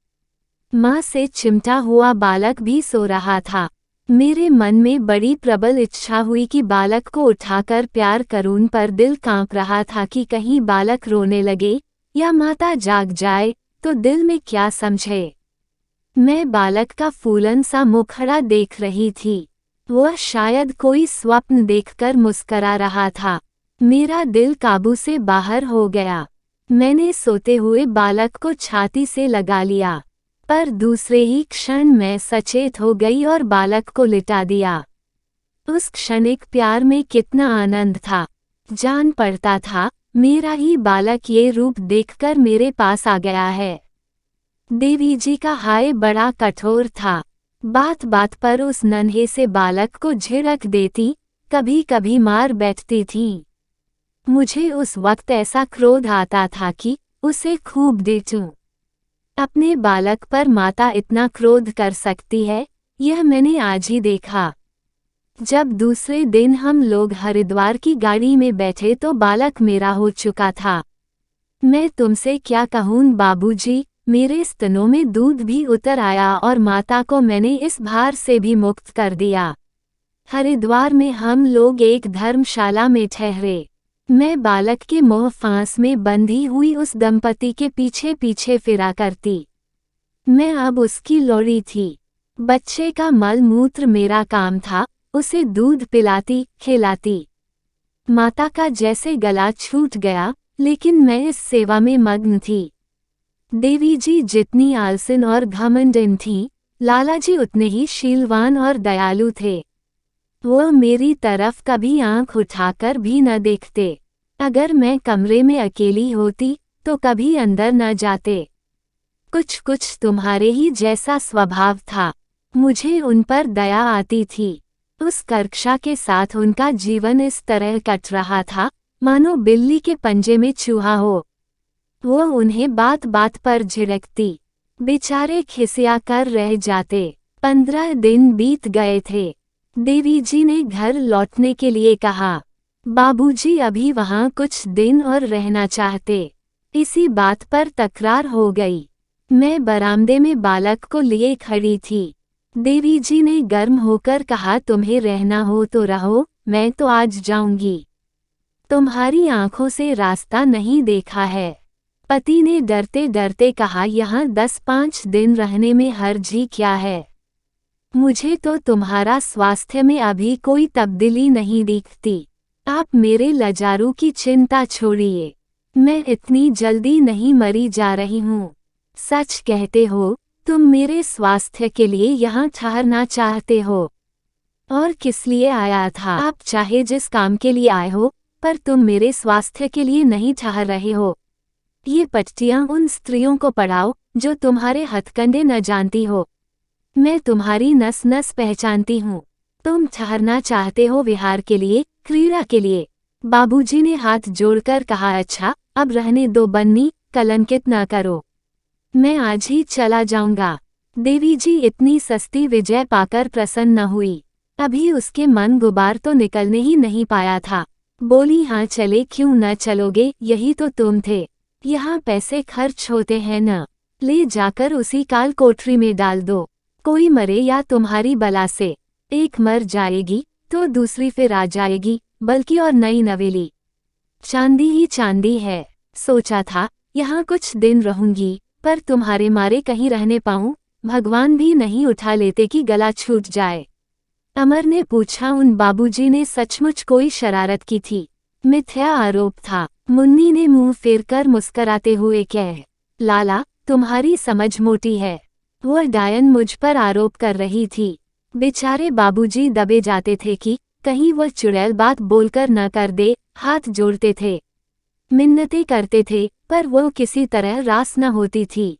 माँ से चिमटा हुआ बालक भी सो रहा था। मेरे मन में बड़ी प्रबल इच्छा हुई कि बालक को उठाकर प्यार करूं, पर दिल कांप रहा था कि कहीं बालक रोने लगे या माता जाग जाए तो दिल में क्या समझे। मैं बालक का फूलन सा मुखड़ा देख रही थी। वह शायद कोई स्वप्न देखकर मुस्करा रहा था। मेरा दिल काबू से बाहर हो गया। मैंने सोते हुए बालक को छाती से लगा लिया, पर दूसरे ही क्षण मैं सचेत हो गई और बालक को लिटा दिया। उस क्षणिक प्यार में कितना आनंद था। जान पड़ता था मेरा ही बालक ये रूप देखकर मेरे पास आ गया है। देवी जी का हाय बड़ा कठोर था। बात बात पर उस नन्हे से बालक को झिड़क देती, कभी कभी मार बैठती थी। मुझे उस वक्त ऐसा क्रोध आता था कि उसे खूब डांटूं। अपने बालक पर माता इतना क्रोध कर सकती है, यह मैंने आज ही देखा। जब दूसरे दिन हम लोग हरिद्वार की गाड़ी में बैठे तो बालक मेरा हो चुका था। मैं तुमसे क्या कहूँ बाबूजी, मेरे स्तनों में दूध भी उतर आया और माता को मैंने इस भार से भी मुक्त कर दिया। हरिद्वार में हम लोग एक धर्मशाला में ठहरे। मैं बालक के मोह फांस में बंधी हुई उस दंपति के पीछे पीछे फिरा करती। मैं अब उसकी लौड़ी थी। बच्चे का मल मूत्र मेरा काम था, उसे दूध पिलाती खिलाती। माता का जैसे गला छूट गया, लेकिन मैं इस सेवा में मग्न थी। देवी जी जितनी आलसिन और घमंडिन थीं, लाला जी उतने ही शीलवान और दयालु थे। वो मेरी तरफ कभी आंख उठाकर भी न देखते। अगर मैं कमरे में अकेली होती तो कभी अंदर न जाते। कुछ कुछ तुम्हारे ही जैसा स्वभाव था। मुझे उन पर दया आती थी। उस कर्कशा के साथ उनका जीवन इस तरह कट रहा था मानो बिल्ली के पंजे में चूहा हो। वो उन्हें बात बात पर झिड़कती। बेचारे खिसिया कर रह जाते। 15 दिन बीत गए थे। देवी जी ने घर लौटने के लिए कहा। बाबूजी अभी वहाँ कुछ दिन और रहना चाहते। इसी बात पर तकरार हो गई। मैं बरामदे में बालक को लिए खड़ी थी। देवी जी ने गर्म होकर कहा, तुम्हें रहना हो तो रहो, मैं तो आज जाऊंगी। तुम्हारी आंखों से रास्ता नहीं देखा है। पति ने डरते डरते कहा, यहाँ 10-5 दिन रहने में हर्ज ही क्या है। मुझे तो तुम्हारा स्वास्थ्य में अभी कोई तब्दीली नहीं दिखती। आप मेरे लजारू की चिंता छोड़िए। मैं इतनी जल्दी नहीं मरी जा रही हूँ। सच कहते हो, तुम मेरे स्वास्थ्य के लिए यहाँ ठहरना चाहते हो। और किस लिए आया था? आप चाहे जिस काम के लिए आए हो, पर तुम मेरे स्वास्थ्य के लिए नहीं ठहर रहे हो। ये पट्टियाँ उन स्त्रियों को पढ़ाओ जो तुम्हारे हथकंडे न जानती हो। मैं तुम्हारी नस नस पहचानती हूँ। तुम ठहरना चाहते हो विहार के लिए, क्रीड़ा के लिए। बाबूजी ने हाथ जोड़कर कहा, अच्छा अब रहने दो बन्नी, कलंकित न करो। मैं आज ही चला जाऊंगा। देवी जी इतनी सस्ती विजय पाकर प्रसन्न न हुई। अभी उसके मन गुबार तो निकलने ही नहीं पाया था। बोली, हाँ चले, क्यों न चलोगे, यही तो तुम थे। यहाँ पैसे खर्च होते हैं न, ले जाकर उसी काल कोठरी में डाल दो। कोई मरे या तुम्हारी बला से, एक मर जाएगी तो दूसरी फिर आ जाएगी, बल्कि और नई नवेली। चांदी ही चांदी है। सोचा था यहाँ कुछ दिन रहूंगी, पर तुम्हारे मारे कहीं रहने पाऊं, भगवान भी नहीं उठा लेते कि गला छूट जाए। अमर ने पूछा, उन बाबूजी ने सचमुच कोई शरारत की थी? मिथ्या आरोप था। मुन्नी ने मुंह फेरकर मुस्कराते हुए कह, लाला तुम्हारी समझ मोटी है। वह डायन मुझ पर आरोप कर रही थी। बेचारे बाबूजी दबे जाते थे कि कहीं वह चुड़ैल बात बोलकर न कर दे, हाथ जोड़ते थे, मिन्नतें करते थे, पर वह किसी तरह रास न होती थी।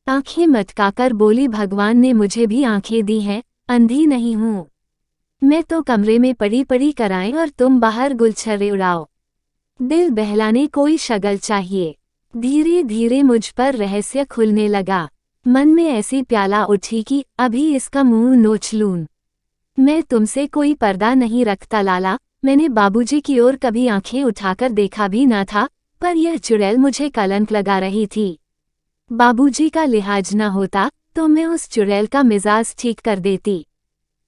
आंखें मटकाकर बोली, भगवान ने मुझे भी आंखें दी हैं, अंधी नहीं हूँ। मैं तो कमरे में पड़ी पड़ी कराएं और तुम बाहर गुलछर्रे उड़ाओ। दिल बहलाने कोई शगल चाहिए। धीरे धीरे मुझ पर रहस्य खुलने लगा। मन में ऐसी प्याला उठी कि अभी इसका मुंह नोच लूं। मैं तुमसे कोई पर्दा नहीं रखता लाला, मैंने बाबूजी की ओर कभी आंखें उठाकर देखा भी न था, पर यह चुड़ैल मुझे कलंक लगा रही थी। बाबूजी का लिहाज न होता तो मैं उस चुड़ैल का मिजाज ठीक कर देती।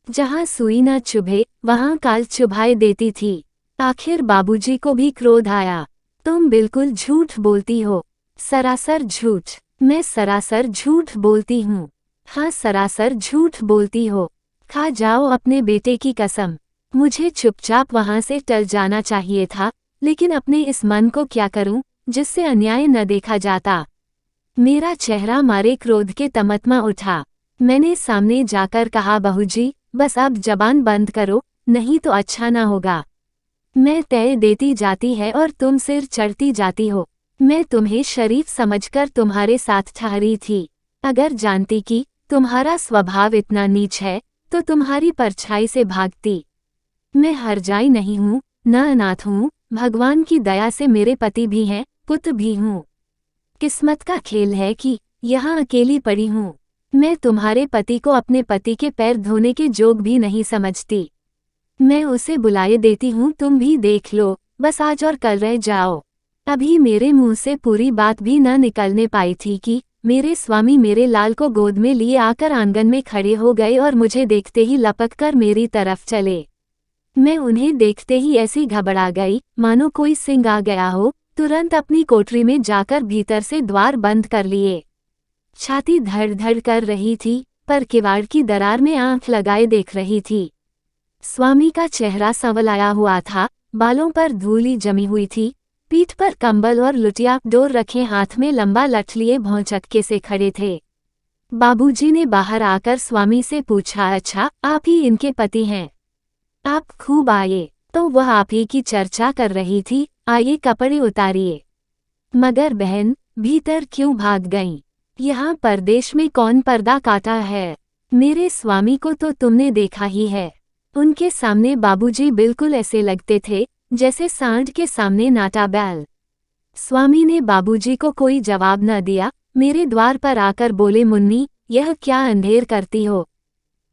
जहाँ सुई न चुभे वहाँ काल चुभाए देती थी। आखिर बाबूजी को भी क्रोध आया। तुम बिल्कुल झूठ बोलती हो। सरासर झूठ। मैं सरासर झूठ बोलती हूँ। हाँ, सरासर झूठ बोलती हो। खा जाओ अपने बेटे की कसम। मुझे चुपचाप वहाँ से टल जाना चाहिए था, लेकिन अपने इस मन को क्या करूं जिससे अन्याय न देखा जाता। मेरा चेहरा मारे क्रोध के तमतमा उठा। मैंने सामने जाकर कहा, बहूजी बस अब जबान बंद करो, नहीं तो अच्छा ना होगा। मैं तय देती जाती है और तुम सिर चढ़ती जाती हो। मैं तुम्हें शरीफ समझकर तुम्हारे साथ ठहरी थी। अगर जानती कि तुम्हारा स्वभाव इतना नीच है तो तुम्हारी परछाई से भागती। मैं हरजाई नहीं हूँ, न अनाथ हूँ, भगवान की दया से मेरे पति भी हैं, पुत्र भी हूँ। किस्मत का खेल है कि यहाँ अकेली पड़ी हूँ। मैं तुम्हारे पति को अपने पति के पैर धोने के जोग भी नहीं समझती। मैं उसे बुलाए देती हूँ, तुम भी देख लो, बस आज और कल रह जाओ। अभी मेरे मुंह से पूरी बात भी न निकलने पाई थी कि मेरे स्वामी मेरे लाल को गोद में लिए आकर आंगन में खड़े हो गए और मुझे देखते ही लपक कर मेरी तरफ चले। मैं उन्हें देखते ही ऐसी घबरा गई मानो कोई सिंह आ गया हो। तुरंत अपनी कोठरी में जाकर भीतर से द्वार बंद कर लिए। छाती धड़ धड़ कर रही थी, पर किवाड़ की दरार में आंख लगाए देख रही थी। स्वामी का चेहरा संवलाया हुआ था, बालों पर धूली जमी हुई थी, पीठ पर कंबल और लुटिया डोर रखे हाथ में लंबा लठ लिए भौचक्के से खड़े थे। बाबूजी ने बाहर आकर स्वामी से पूछा, अच्छा आप ही इनके पति हैं? आप खूब आए। तो वह आप ही की चर्चा कर रही थी, आइए कपड़े उतारिए। मगर बहन भीतर क्यों भाग गईं? यहाँ परदेश में कौन पर्दा काटा है? मेरे स्वामी को तो तुमने देखा ही है। उनके सामने बाबूजी बिल्कुल ऐसे लगते थे जैसे सांड के सामने नाटा बैल। स्वामी ने बाबूजी को कोई जवाब न दिया। मेरे द्वार पर आकर बोले, मुन्नी यह क्या अंधेर करती हो?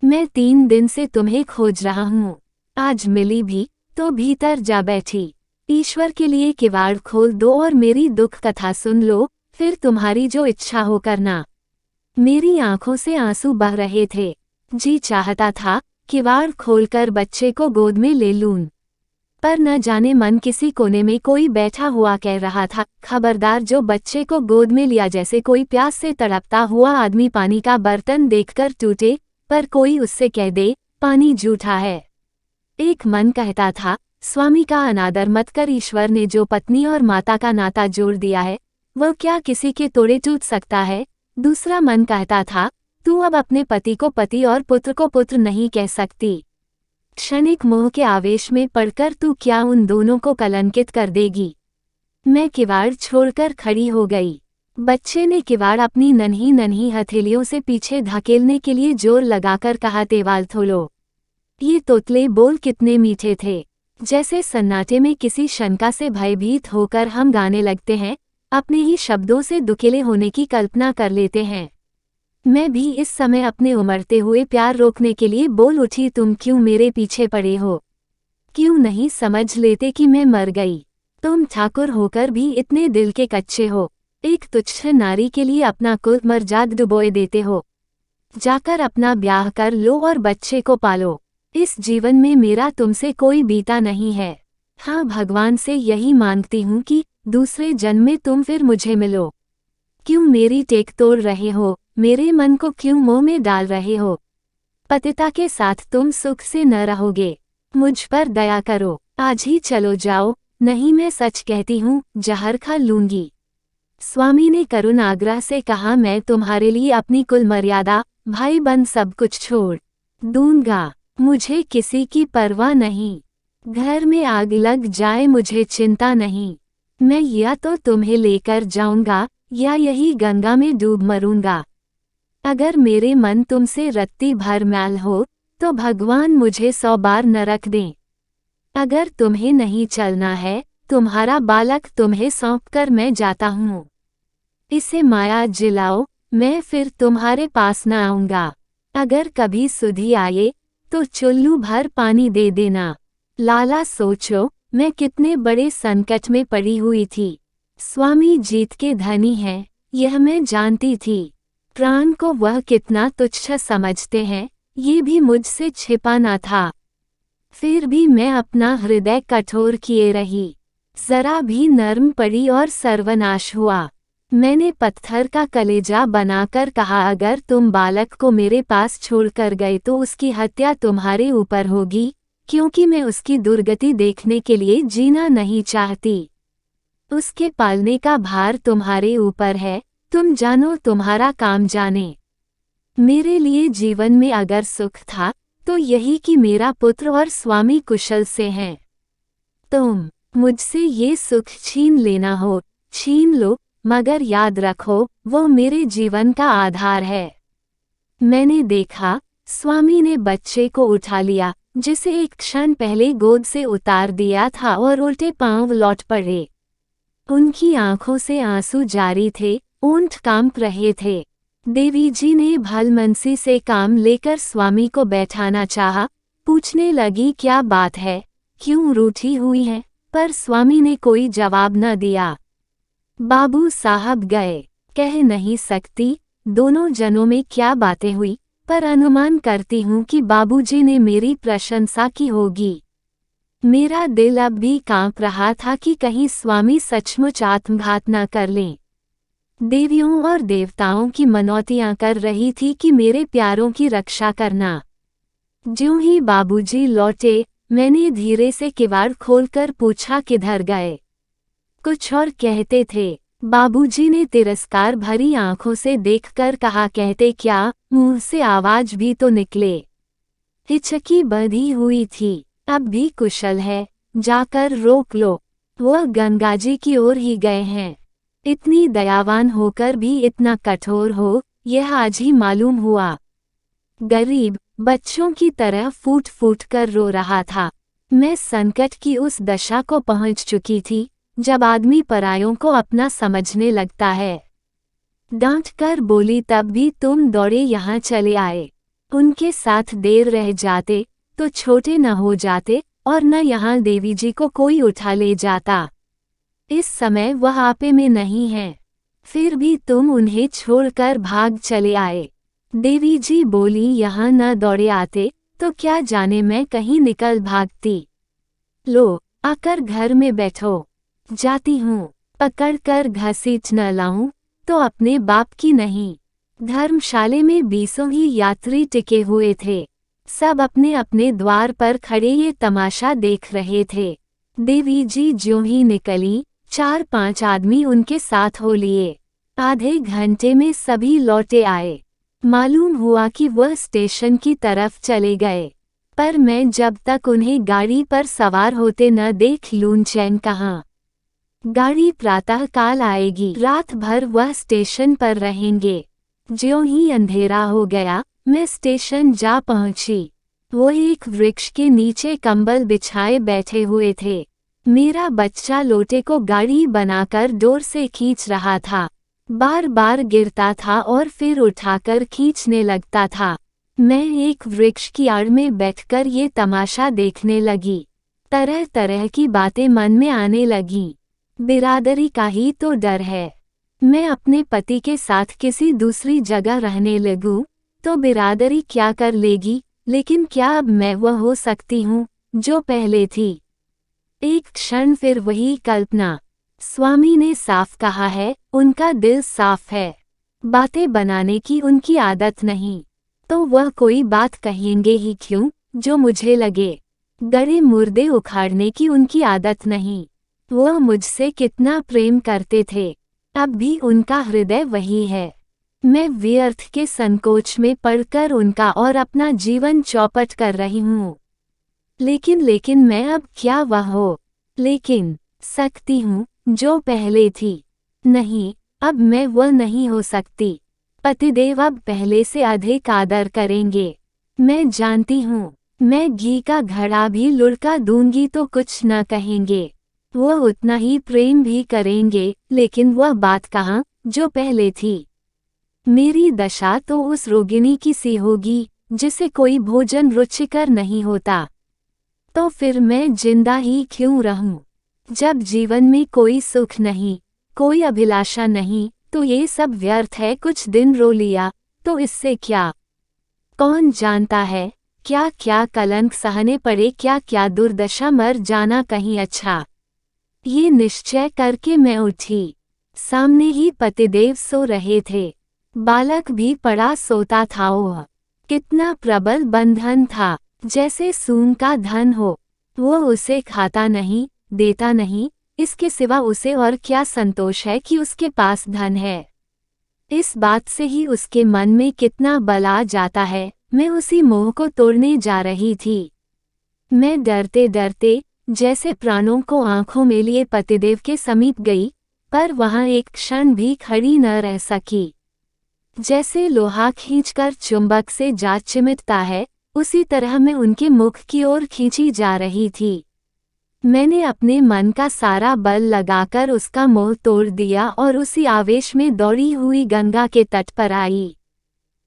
मैं 3 दिन से तुम्हें खोज रहा हूँ, आज मिली भी तो भीतर जा बैठी। ईश्वर के लिए किवाड़ खोल दो और मेरी दुख कथा सुन लो, फिर तुम्हारी जो इच्छा हो करना। मेरी आंखों से आंसू बह रहे थे। जी चाहता था किवाड़ खोलकर बच्चे को गोद में ले लूं, पर न जाने मन किसी कोने में कोई बैठा हुआ कह रहा था, खबरदार, जो बच्चे को गोद में लिया जैसे कोई प्यास से तड़पता हुआ आदमी पानी का बर्तन देखकर टूटे, पर कोई उससे कह दे पानी जूठा है। एक मन कहता था, स्वामी का अनादर मत कर, ईश्वर ने जो पत्नी और माता का नाता जोड़ दिया है वह क्या किसी के तोड़े टूट सकता है। दूसरा मन कहता था, तू अब अपने पति को पति और पुत्र को पुत्र नहीं कह सकती। क्षणिक मोह के आवेश में पड़कर तू क्या उन दोनों को कलंकित कर देगी। मैं किवाड़ छोड़कर खड़ी हो गई। बच्चे ने किवाड़ अपनी नन्ही नन्ही हथेलियों से पीछे धकेलने के लिए जोर लगाकर कहा, तेवाल थोलो। ये तोतले बोल कितने मीठे थे। जैसे सन्नाटे में किसी शंका से भयभीत होकर हम गाने लगते हैं, अपने ही शब्दों से दुखिले होने की कल्पना कर लेते हैं। मैं भी इस समय अपने उमड़ते हुए प्यार रोकने के लिए बोल उठी, तुम क्यों मेरे पीछे पड़े हो? क्यों नहीं समझ लेते कि मैं मर गई? तुम ठाकुर होकर भी इतने दिल के कच्चे हो। एक तुच्छ नारी के लिए अपना कुल मर्जाद डुबोए देते हो। जाकर अपना ब्याह कर लो और बच्चे को पालो। इस जीवन में मेरा तुमसे कोई बीता नहीं है। हाँ, भगवान से यही मांगती हूँ कि दूसरे जन्म में तुम फिर मुझे मिलो। क्यों मेरी टेक तोड़ रहे हो? मेरे मन को क्यों मोह में डाल रहे हो? पतिता के साथ तुम सुख से न रहोगे। मुझ पर दया करो, आज ही चलो जाओ, नहीं मैं सच कहती हूँ, जहर खा लूंगी। स्वामी ने करुण आग्रह से कहा, मैं तुम्हारे लिए अपनी कुल मर्यादा, भाई बंद सब कुछ छोड़ दूंगा। मुझे किसी की परवाह नहीं। घर में आग लग जाए मुझे चिंता नहीं। मैं या तो तुम्हें लेकर जाऊंगा या यही गंगा में डूब मरूंगा। अगर मेरे मन तुमसे रत्ती भर मैल हो तो भगवान मुझे 100 बार नरक दें। अगर तुम्हें नहीं चलना है, तुम्हारा बालक तुम्हें सौंपकर मैं जाता हूँ। इसे माया जिलाओ, मैं फिर तुम्हारे पास न आऊंगा। अगर कभी सुधि आए तो चुल्लू भर पानी दे देना। लाला सोचो, मैं कितने बड़े संकट में पड़ी हुई थी। स्वामी जीत के धनी हैं, यह मैं जानती थी। प्राण को वह कितना तुच्छ समझते हैं, ये भी मुझसे छिपा न था। फिर भी मैं अपना हृदय कठोर किए रही। जरा भी नर्म पड़ी और सर्वनाश हुआ। मैंने पत्थर का कलेजा बनाकर कहा, अगर तुम बालक को मेरे पास छोड़कर गए तो उसकी हत्या तुम्हारे ऊपर होगी, क्योंकि मैं उसकी दुर्गति देखने के लिए जीना नहीं चाहती। उसके पालने का भार तुम्हारे ऊपर है, तुम जानो तुम्हारा काम जाने। मेरे लिए जीवन में अगर सुख था तो यही कि मेरा पुत्र और स्वामी कुशल से हैं। तुम मुझसे ये सुख छीन लेना हो, छीन लो, मगर याद रखो वो मेरे जीवन का आधार है। मैंने देखा, स्वामी ने बच्चे को उठा लिया जिसे एक क्षण पहले गोद से उतार दिया था और उल्टे पांव लौट पड़े। उनकी आंखों से आंसू जारी थे, ओंठ कांप रहे थे। देवी जी ने भलमनसी से काम लेकर स्वामी को बैठाना चाहा, पूछने लगी, क्या बात है, क्यों रूठी हुई है? पर स्वामी ने कोई जवाब न दिया। बाबू साहब गए, कह नहीं सकती दोनों जनों में क्या बातें हुई, पर अनुमान करती हूँ कि बाबूजी ने मेरी प्रशंसा की होगी। मेरा दिल अब भी कांप रहा था कि कहीं स्वामी सचमुच आत्मघात न कर लें। देवियों और देवताओं की मनौतियां कर रही थी कि मेरे प्यारों की रक्षा करना। ज्यों ही बाबूजी लौटे, मैंने धीरे से किवाड़ खोलकर पूछा, किधर गए? कुछ और कहते थे। बाबूजी ने तिरस्कार भरी आंखों से देखकर कहा, कहते क्या, मुंह से आवाज भी तो निकले। हिचकी बंधी हुई थी, अब भी कुशल है, जाकर रोक लो। वह गंगाजी की ओर ही गए हैं। इतनी दयावान होकर भी इतना कठोर हो, यह आज ही मालूम हुआ। गरीब बच्चों की तरह फूट फूट कर रो रहा था। मैं संकट की उस दशा को पहुंच चुकी थी जब आदमी परायों को अपना समझने लगता है। डांट कर बोली, तब भी तुम दौड़े यहाँ चले आए। उनके साथ देर रह जाते तो छोटे न हो जाते और न यहाँ देवी जी को कोई उठा ले जाता। इस समय वह आपे में नहीं है, फिर भी तुम उन्हें छोड़कर भाग चले आए। देवी जी बोली, यहाँ न दौड़े आते तो क्या जाने मैं कहीं निकल भागती। लो, आकर घर में बैठो। जाती हूँ, पकड़कर घसीट न लाऊं तो अपने बाप की नहीं। धर्मशाले में 20 ही यात्री टिके हुए थे। सब अपने अपने द्वार पर खड़े ये तमाशा देख रहे थे। देवी जी ज्यों ही निकली, 4-5 आदमी उनके साथ हो लिए। आधे घंटे में सभी लौटे आए। मालूम हुआ कि वह स्टेशन की तरफ चले गए, पर मैं जब तक उन्हें गाड़ी पर सवार होते न देख लूं चैन कहाँ। गाड़ी प्रातः काल आएगी, रात भर वह स्टेशन पर रहेंगे। ज्यों ही अंधेरा हो गया, मैं स्टेशन जा पहुंची। वो एक वृक्ष के नीचे कंबल बिछाए बैठे हुए थे। मेरा बच्चा लोटे को गाड़ी बनाकर डोर से खींच रहा था। बार बार गिरता था और फिर उठाकर खींचने लगता था। मैं एक वृक्ष की आड़ में बैठकर ये तमाशा देखने लगी। तरह तरह की बातें मन में आने लगीं। बिरादरी का ही तो डर है। मैं अपने पति के साथ किसी दूसरी जगह रहने लगूं तो बिरादरी क्या कर लेगी, लेकिन क्या अब मैं वह हो सकती हूँ जो पहले थी? एक क्षण फिर वही कल्पना। स्वामी ने साफ कहा है, उनका दिल साफ है। बातें बनाने की उनकी आदत नहीं, तो वह कोई बात कहेंगे ही क्यों जो मुझे लगे। गड़े मुर्दे उखाड़ने की उनकी आदत नहीं। वह मुझसे कितना प्रेम करते थे, अब भी उनका हृदय वही है। मैं व्यर्थ के संकोच में पड़कर उनका और अपना जीवन चौपट कर रही हूँ। लेकिन मैं अब क्या वह हो लेकिन सकती हूँ जो पहले थी? नहीं, अब मैं वह नहीं हो सकती। पतिदेव अब पहले से अधिक आदर करेंगे। मैं जानती हूँ, मैं घी का घड़ा भी लुढ़का दूंगी तो कुछ न कहेंगे। वह उतना ही प्रेम भी करेंगे, लेकिन वह बात कहाँ जो पहले थी। मेरी दशा तो उस रोगिणी की सी होगी जिसे कोई भोजन रुचिकर नहीं होता। तो फिर मैं जिंदा ही क्यों रहूं? जब जीवन में कोई सुख नहीं, कोई अभिलाषा नहीं, तो ये सब व्यर्थ है। कुछ दिन रो लिया तो इससे क्या? कौन जानता है क्या क्या कलंक सहने पड़े, क्या क्या दुर्दशा, मर जाना कहीं अच्छा। ये निश्चय करके मैं उठी। सामने ही पतिदेव सो रहे थे। बालक भी पड़ा सोता था। ओह, कितना प्रबल बंधन था, जैसे सून का धन हो। वो उसे खाता नहीं, देता नहीं, इसके सिवा उसे और क्या संतोष है कि उसके पास धन है। इस बात से ही उसके मन में कितना बल आ जाता है। मैं उसी मोह को तोड़ने जा रही थी। मैं डरते डरते जैसे प्राणों को आंखों में लिए पतिदेव के समीप गई, पर वहां एक क्षण भी खड़ी न रह सकी। जैसे लोहा खींचकर चुंबक से जा चिमटता है, उसी तरह मैं उनके मुख की ओर खींची जा रही थी। मैंने अपने मन का सारा बल लगाकर उसका मोह तोड़ दिया और उसी आवेश में दौड़ी हुई गंगा के तट पर आई।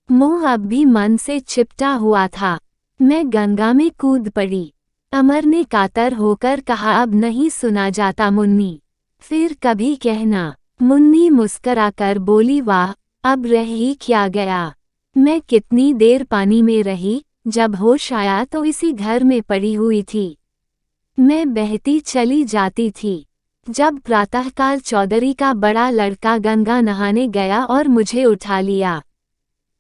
मोह अब भी मन से चिपटा हुआ था। मैं गंगा में कूद पड़ी। अमर ने कातर होकर कहा, अब नहीं सुना जाता मुन्नी, फिर कभी कहना। मुन्नी मुस्कराकर बोली, वाह, अब रह ही क्या गया। मैं कितनी देर पानी में रही, जब होश आया तो इसी घर में पड़ी हुई थी। मैं बहती चली जाती थी। जब प्रातःकाल चौधरी का बड़ा लड़का गंगा नहाने गया और मुझे उठा लिया,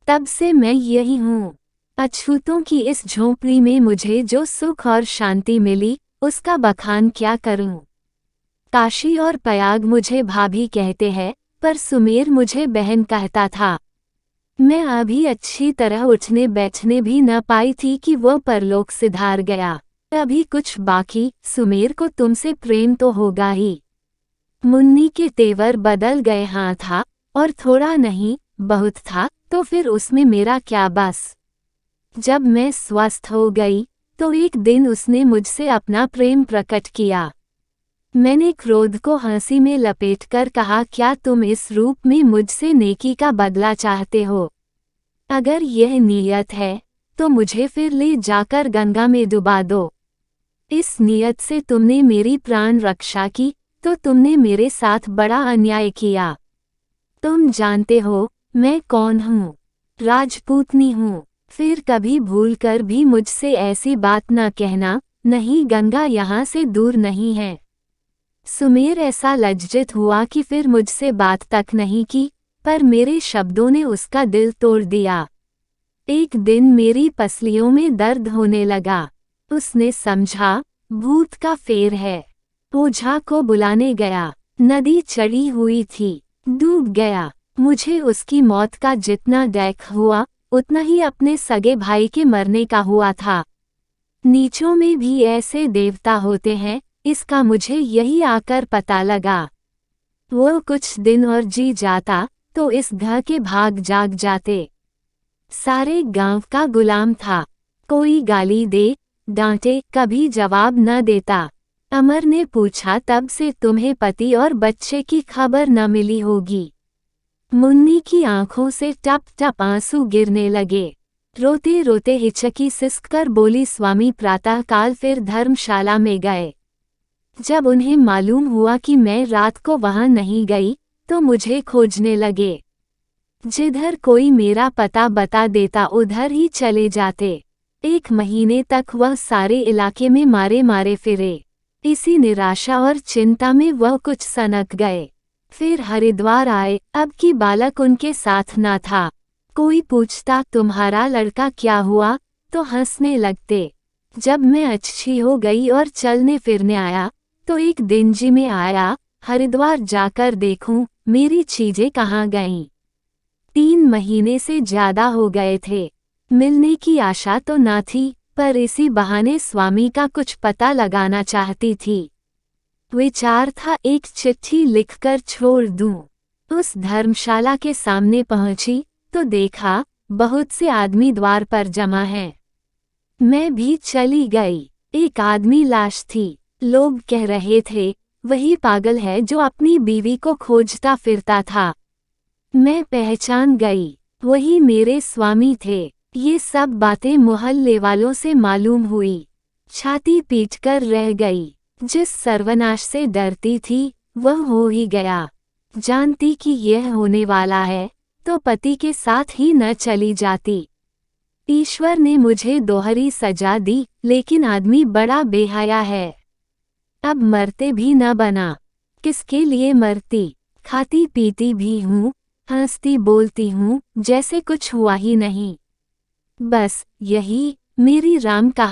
तब से मैं यही हूँ। अछूतों की इस झोंपड़ी में मुझे जो सुख और शांति मिली, उसका बखान क्या करूं। काशी और प्रयाग मुझे भाभी कहते हैं, पर सुमेर मुझे बहन कहता था। मैं अभी अच्छी तरह उठने बैठने भी न पाई थी कि वह परलोक सिधार गया। अभी कुछ बाकी, सुमेर को तुमसे प्रेम तो होगा ही। मुन्नी के तेवर बदल गए, हाँ था, और थोड़ा नहीं बहुत था, तो फिर उसमें मेरा क्या बस। जब मैं स्वस्थ हो गई तो एक दिन उसने मुझसे अपना प्रेम प्रकट किया। मैंने क्रोध को हंसी में लपेटकर कहा, क्या तुम इस रूप में मुझसे नेकी का बदला चाहते हो? अगर यह नियत है तो मुझे फिर ले जाकर गंगा में डुबा दो। इस नियत से तुमने मेरी प्राण रक्षा की तो तुमने मेरे साथ बड़ा अन्याय किया। तुम जानते हो मैं कौन हूँ? राजपूतनी हूँ। फिर कभी भूलकर भी मुझसे ऐसी बात न कहना। नहीं, गंगा यहाँ से दूर नहीं है। सुमेर ऐसा लज्जित हुआ कि फिर मुझसे बात तक नहीं की, पर मेरे शब्दों ने उसका दिल तोड़ दिया। एक दिन मेरी पसलियों में दर्द होने लगा। उसने समझा भूत का फेर है। ओझा को बुलाने गया। नदी चढ़ी हुई थी, डूब गया। मुझे उसकी मौत का जितना डैक हुआ, उतना ही अपने सगे भाई के मरने का हुआ था। नीचों में भी ऐसे देवता होते हैं, इसका मुझे यही आकर पता लगा। वो कुछ दिन और जी जाता तो इस घर के भाग जाग जाते। सारे गांव का गुलाम था। कोई गाली दे, डांटे, कभी जवाब न देता। अमर ने पूछा, तब से तुम्हें पति और बच्चे की खबर न मिली होगी। मुन्नी की आंखों से टप टप आंसू गिरने लगे। रोते रोते हिचकी सिसक कर बोली, स्वामी प्रातःकाल फिर धर्मशाला में गए। जब उन्हें मालूम हुआ कि मैं रात को वहां नहीं गई तो मुझे खोजने लगे। जिधर कोई मेरा पता बता देता उधर ही चले जाते। 1 महीने तक वह सारे इलाके में मारे मारे फिरे। इसी निराशा और चिंता में वह कुछ सनक गए। फिर हरिद्वार आए। अब की बालक उनके साथ ना था। कोई पूछता तुम्हारा लड़का क्या हुआ तो हंसने लगते। जब मैं अच्छी हो गई और चलने फिरने आया तो एक दिन जी में आया, हरिद्वार जाकर देखूं मेरी चीजें कहाँ गईं। 3 महीने से ज्यादा हो गए थे। मिलने की आशा तो ना थी, पर इसी बहाने स्वामी का कुछ पता लगाना चाहती थी। विचार था एक चिट्ठी लिखकर छोड़ दूं। उस धर्मशाला के सामने पहुंची तो देखा बहुत से आदमी द्वार पर जमा हैं। मैं भी चली गई। एक आदमी लाश थी। लोग कह रहे थे वही पागल है जो अपनी बीवी को खोजता फिरता था। मैं पहचान गई, वही मेरे स्वामी थे। ये सब बातें मोहल्ले वालों से मालूम हुई। छाती पीटकर रह गई। जिस सर्वनाश से डरती थी वह हो ही गया। जानती कि यह होने वाला है तो पति के साथ ही न चली जाती। ईश्वर ने मुझे दोहरी सजा दी, लेकिन आदमी बड़ा बेहया है। अब मरते भी न बना। किसके लिए मरती? खाती पीती भी हूँ, हंसती बोलती हूँ, जैसे कुछ हुआ ही नहीं। बस यही मेरी राम कहानी।